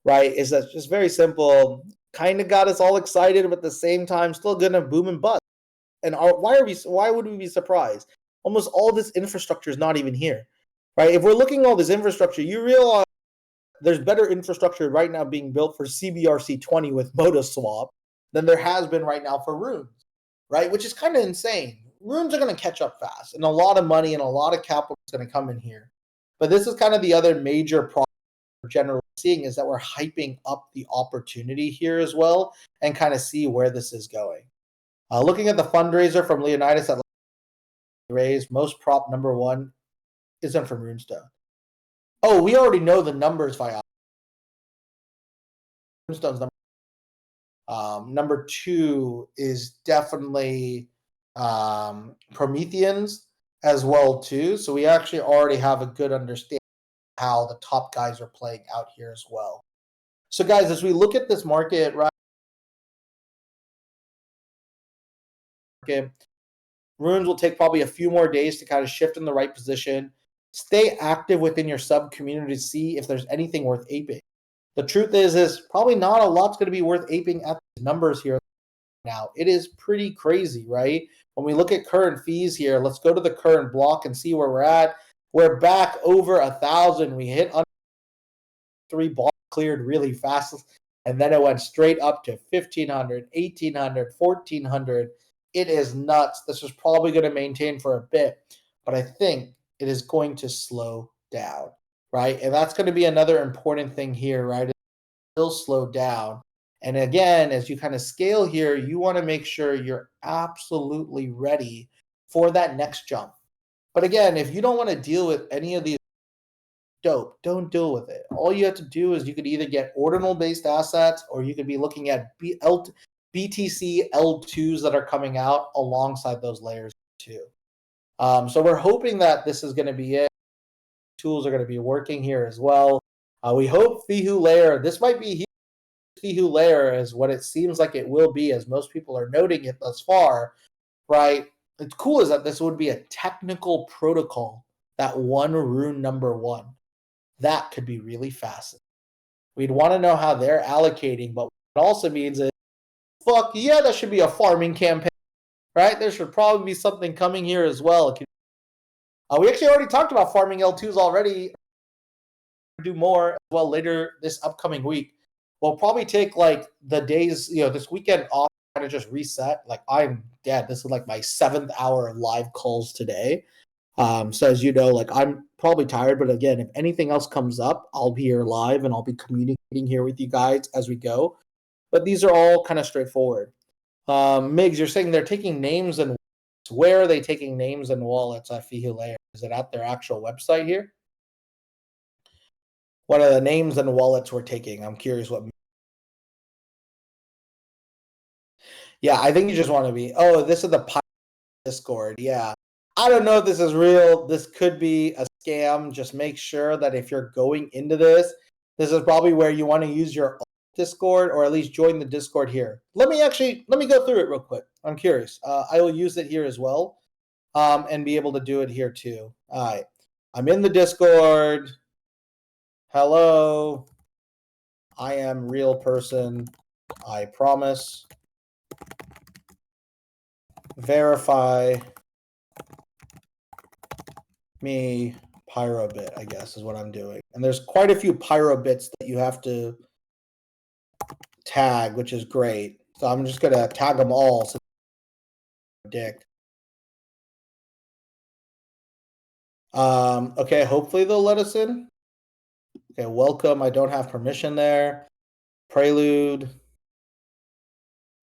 right, is that just very simple. Kind of got us all excited, but at the same time, still gonna boom and bust. And why would we be surprised? Almost all this infrastructure is not even here, right? If we're looking at all this infrastructure, you realize there's better infrastructure right now being built for CBRC 20 with MotoSwap than there has been right now for runes, right? Which is kind of insane. Runes are going to catch up fast, and a lot of money and a lot of capital is going to come in here. But this is kind of the other major problem we're generally seeing, is that we're hyping up the opportunity here as well and kind of see where this is going. Looking at the fundraiser from Leonidas that raised, most prop number one isn't from Runestone. Oh, we already know the numbers via Runestone's number. Number two is definitely Prometheans as well too. So we actually already have a good understanding of how the top guys are playing out here as well. So guys, as we look at this market, right? Runes will take probably a few more days to kind of shift in the right position. Stay active within your sub community to see if there's anything worth aping. The truth is probably not a lot's going to be worth aping at these numbers here now. It is pretty crazy, right? When we look at current fees here, let's go to the current block and see where we're at. We're back over 1,000. We hit under 3 blocks, cleared really fast, and then it went straight up to 1,500, 1,800, 1,400. It is nuts. This is probably going to maintain for a bit, but I think it is going to slow down, right? And that's going to be another important thing here, right? It will slow down. And again, as you kind of scale here, you want to make sure you're absolutely ready for that next jump. But again, if you don't want to deal with any of these, don't deal with it. All you have to do is you could either get ordinal-based assets, or you could be looking at BTC L2s that are coming out alongside those layers too. So we're hoping that this is going to be it. Tools are going to be working here as well. We hope Fihu layer, this might be Fihu layer is what it seems like it will be, as most people are noting it thus far, right? It's cool is that this would be a technical protocol that won rune number one. That could be really fascinating. We'd want to know how they're allocating, but what it also means is, fuck yeah, that should be a farming campaign, right? There should probably be something coming here as well. We actually already talked about farming L2s already. Do more as well later this upcoming week. We'll probably take like the days, this weekend off, kind of just reset. Like, I'm dead. This is like my 7th hour of live calls today. So as you know, like, I'm probably tired, but again, if anything else comes up, I'll be here live and I'll be communicating here with you guys as we go. But these are all kind of straightforward. Migs, you're saying they're taking names and where are they taking names and wallets at Fihu Layer? Is it at their actual website here? What are the names and wallets we're taking? I'm curious what. Yeah, I think you just want to be. Oh, this is the Discord. Yeah. I don't know if this is real. This could be a scam. Just make sure that if you're going into this, this is probably where you want to use your Discord, or at least join the Discord here. Let me go through it real quick. I'm curious. I will use it here as well, and be able to do it here too. All right. I'm in the Discord. Hello. I am real person. I promise. Verify me pyro bit, I guess, is what I'm doing. And there's quite a few pyro bits that you have to tag, which is great. So I'm just gonna tag them all. So dick. Okay, hopefully they'll let us in. Okay, welcome. I don't have permission there. Prelude,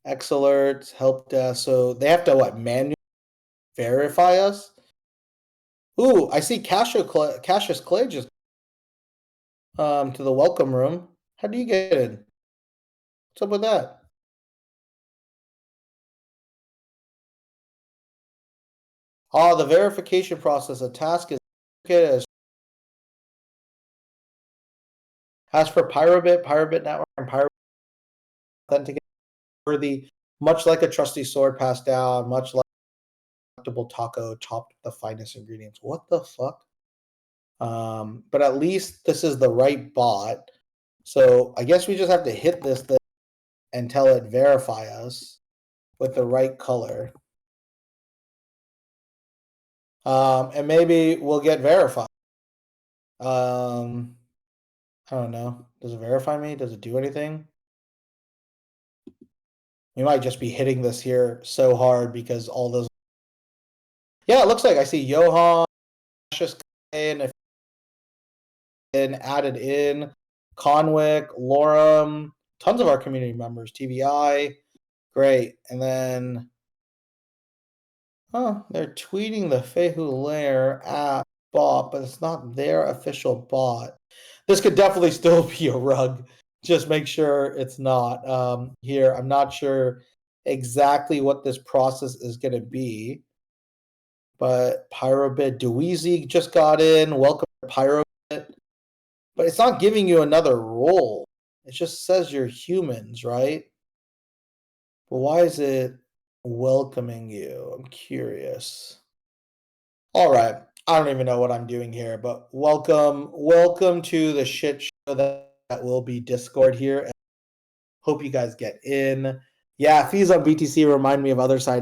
X alerts, help desk. So they have to what, manually verify us? Ooh, I see Cassius Clay just to the welcome room. How do you get in? What's up with that? Oh, the verification process. A task is as for Pyrobit Network, and Pyro authenticate worthy, much like a trusty sword passed down, much like a delectable taco topped with the finest ingredients. What the fuck? But at least this is the right bot. So I guess we just have to hit this thing and tell it verify us with the right color. And maybe we'll get verified. I don't know. Does it verify me? Does it do anything? We might just be hitting this here so hard because all those. Yeah, it looks like I see Johan, and added in Conwick, Lorem, tons of our community members, TVI, great. And then, they're tweeting the Fehu Lair app bot, but it's not their official bot. This could definitely still be a rug. Just make sure it's not here. I'm not sure exactly what this process is going to be. But Pyrobit, Dweezy just got in. Welcome to Pyrobit. But it's not giving you another role. It just says you're humans, right? But why is it welcoming you? I'm curious. All right. I don't even know what I'm doing here, but welcome to the shit show that will be Discord here. Hope you guys get in. Yeah, fees on BTC remind me of other side.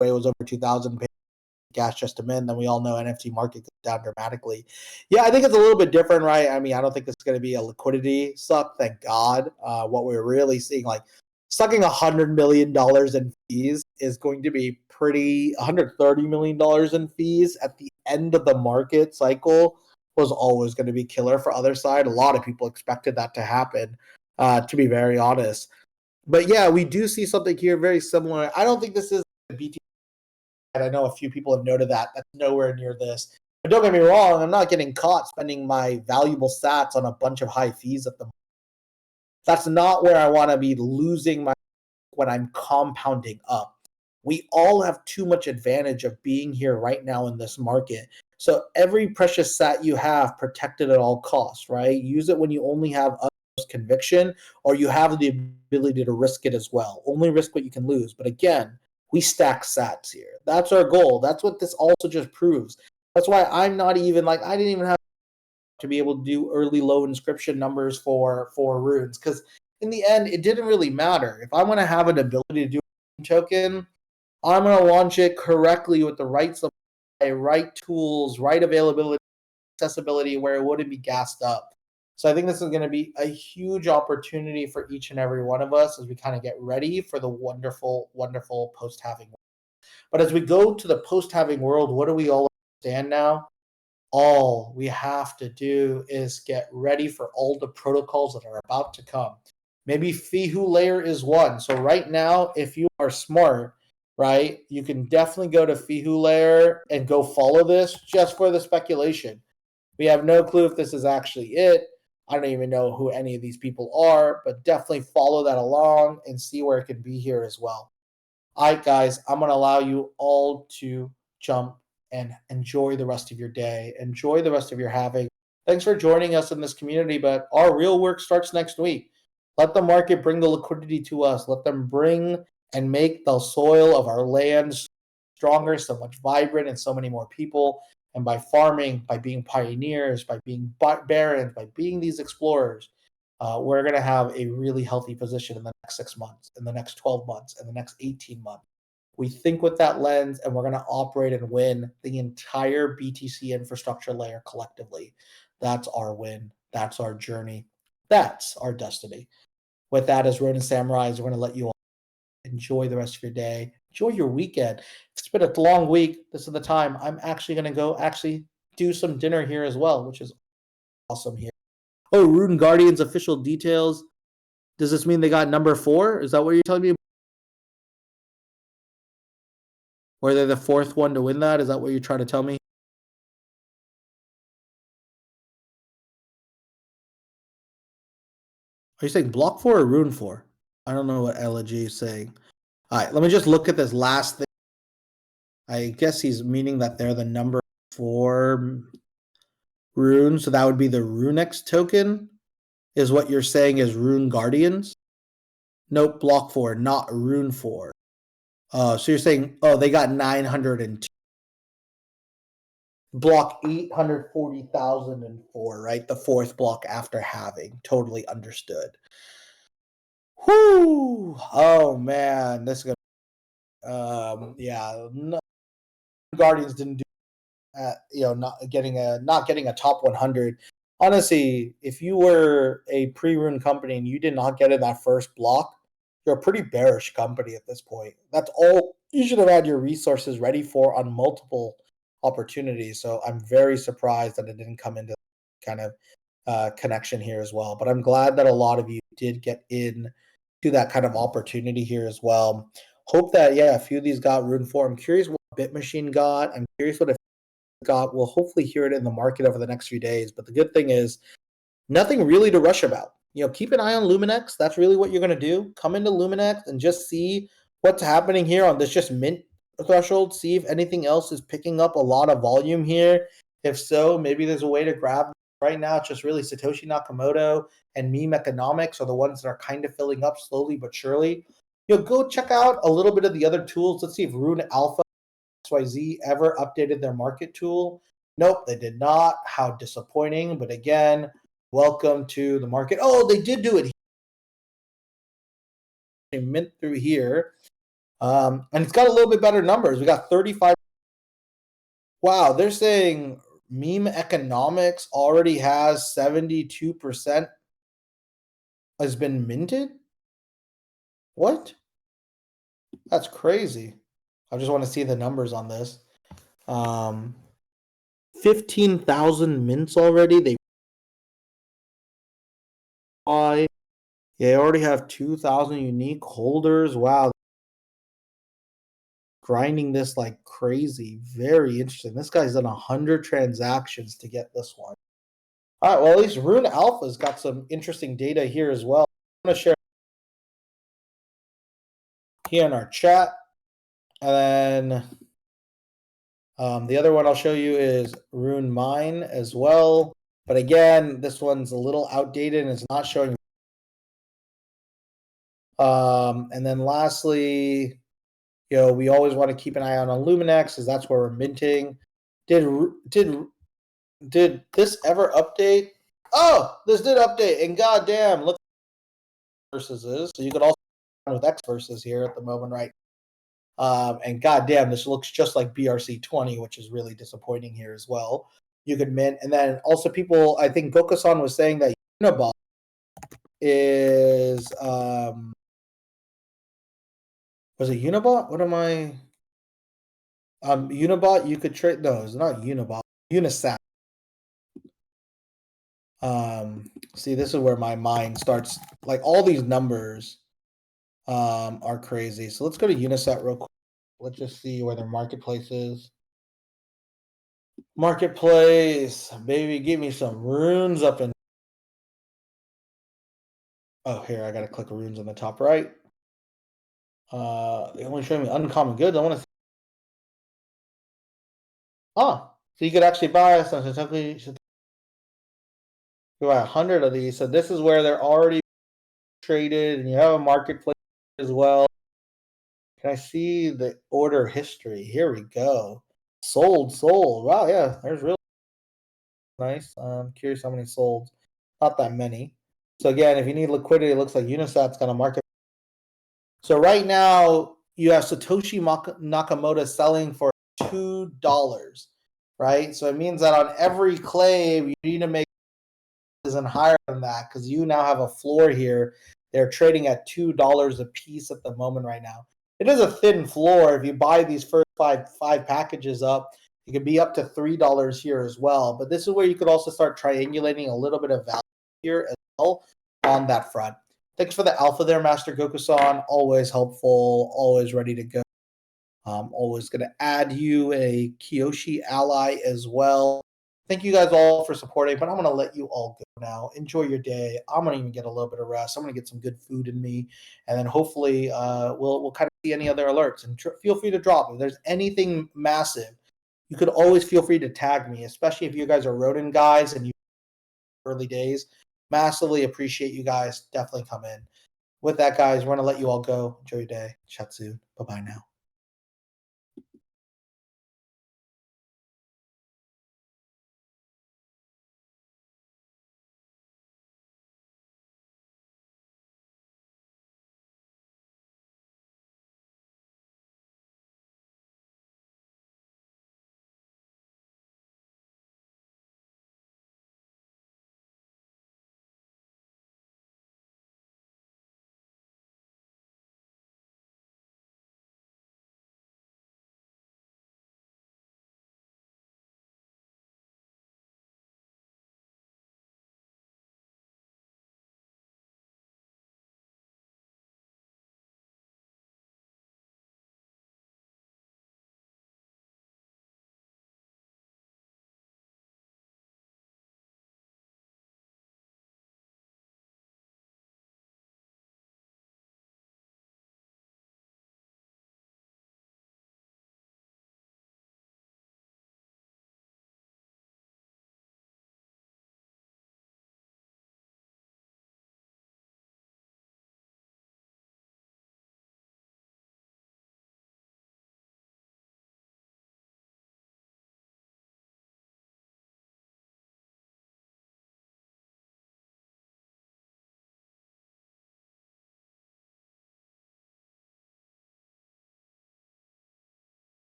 It was over 2,000 gas just a minute. Then we all know NFT market goes down dramatically. Yeah, I think it's a little bit different, right? I mean, I don't think it's going to be a liquidity suck. Thank God. What we're really seeing, like sucking $100 million in fees, is going to be pretty. $130 million in fees at the end of the market cycle was always going to be killer for other side. A lot of people expected that to happen. To be very honest. But yeah, we do see something here very similar. I don't think this is a BT. I know a few people have noted that. That's nowhere near this. But don't get me wrong, I'm not getting caught spending my valuable sats on a bunch of high fees at the moment. That's not where I want to be losing my when I'm compounding up. We all have too much advantage of being here right now in this market. So every precious sat you have, protected at all costs, right? Use it when you only have utmost conviction, or you have the ability to risk it as well. Only risk what you can lose. But again, we stack sats here. That's our goal. That's what this also just proves. That's why I'm not even like, I didn't even have to be able to do early low inscription numbers for runes, because in the end it didn't really matter. If I want to have an ability to do a token, I'm going to launch it correctly with the right supply, right tools, right availability, accessibility, where it wouldn't be gassed up. So I think this is going to be a huge opportunity for each and every one of us as we kind of get ready for the wonderful, wonderful post-halving. But as we go to the post-halving world, what do we all understand now? All we have to do is get ready for all the protocols that are about to come. Maybe Fehu layer is one. So right now, if you are smart, right, you can definitely go to Fehu layer and go follow this just for the speculation. We have no clue if this is actually it. I don't even know who any of these people are, but definitely follow that along and see where it can be here as well. All right, guys, I'm going to allow you all to jump and enjoy the rest of your day. Enjoy the rest of your halving. Thanks for joining us in this community, but our real work starts next week. Let the market bring the liquidity to us. Let them bring and make the soil of our lands stronger, so much vibrant, and so many more people. And by farming, by being pioneers, by being barons, by being these explorers, we're going to have a really healthy position in the next 6 months, in the next 12 months, in the next 18 months. We think with that lens, and we're going to operate and win the entire BTC infrastructure layer collectively. That's our win. That's our journey. That's our destiny. With that, as Ronin Samurais, we're going to let you all enjoy the rest of your day. Enjoy your weekend. It's been a long week. This is the time. I'm actually going to go do some dinner here as well, which is awesome here. Oh, Rune Guardians official details. Does this mean they got number 4? Is that what you're telling me? Or they're the 4th one to win that? Is that what you're trying to tell me? Are you saying block 4 or rune 4? I don't know what Elegy is saying. All right, let me just look at this last thing. I guess he's meaning that they're the number 4 rune, so that would be the Runex token, is what you're saying is Rune Guardians? Nope, block 4, not rune 4. So you're saying, they got 902. Block 840,004, right? The 4th block after halving. Totally understood. Whoo! Oh man, this is gonna. Yeah, no, Guardians didn't do. Not getting a top 100. Honestly, if you were a pre-run company and you did not get in that first block, you're a pretty bearish company at this point. That's all you should have had your resources ready for on multiple opportunities. So I'm very surprised that it didn't come into kind of connection here as well. But I'm glad that a lot of you did get in to that kind of opportunity here as well. Hope that a few of these got rune 4. I'm curious what Bitmachine got. I'm curious what got. We'll hopefully hear it in the market over the next few days. But the good thing is nothing really to rush about. Keep an eye on Luminex. That's really what you're going to do. Come into Luminex and just see what's happening here on this just mint threshold. See if anything else is picking up a lot of volume here. If so, maybe there's a way to grab. Right now, it's just really Satoshi Nakamoto and Meme Economics are the ones that are kind of filling up slowly but surely. Go check out a little bit of the other tools. Let's see if Rune Alpha XYZ ever updated their market tool. Nope, they did not. How disappointing. But again, welcome to the market. Oh, they did do it. They mint through here. And it's got a little bit better numbers. We got 35. Wow, they're saying Meme Economics already has 72% has been minted? What? That's crazy. I just want to see the numbers on this. 15,000 mints already. They already have 2,000 unique holders. Wow. Grinding this like crazy. Very interesting. This guy's done 100 transactions to get this one. All right, well, at least Rune Alpha's got some interesting data here as well. I'm going to share here in our chat. And then the other one I'll show you is Rune Mine as well. But again, this one's a little outdated and it's not showing. And then lastly, we always want to keep an eye on Luminex because that's where we're minting. Did this ever update? Oh, this did update, and goddamn, look versus is. So you could also with X versus here at the moment, right? And goddamn, this looks just like BRC20, which is really disappointing here as well. You could mint, and then also people, I think Gokusan was saying that Unibot is was it Unibot? What am I? Unibot, you could trade. No, it's not Unibot. Unisat. See, this is where my mind starts. Like all these numbers, are crazy. So let's go to Unisat real quick. Let's just see where their marketplace is. Marketplace, baby, give me some runes up in. Oh, here I gotta click runes on the top right. They only show me uncommon goods. I want to. So you could actually buy some. You buy 100 of these. So this is where they're already traded, and you have a marketplace as well. Can I see the order history? Here we go. Sold. Wow, yeah, there's really nice. I'm curious how many sold. Not that many. So again, if you need liquidity, it looks like Unisat's got a market. So right now, you have Satoshi Nakamoto selling for $2, right? So it means that on every claim, you need to make isn't higher than that because you now have a floor here. They're trading at $2 a piece at the moment right now. It is a thin floor. If you buy these first five packages up, it could be up to $3 here as well. But this is where you could also start triangulating a little bit of value here as well on that front. Thanks for the alpha there, Master Goku-san. Always helpful, always ready to go. Always going to add you a Kyoshi ally as well. Thank you guys all for supporting, but I'm going to let you all go now. Enjoy your day. I'm going to even get a little bit of rest. I'm going to get some good food in me, and then hopefully we'll kind of see any other alerts. And feel free to drop if there's anything massive. You could always feel free to tag me, especially if you guys are rodent guys and you early days. Massively appreciate you guys. Definitely come in. With that, guys, we're going to let you all go. Enjoy your day. Chat soon. Bye-bye now.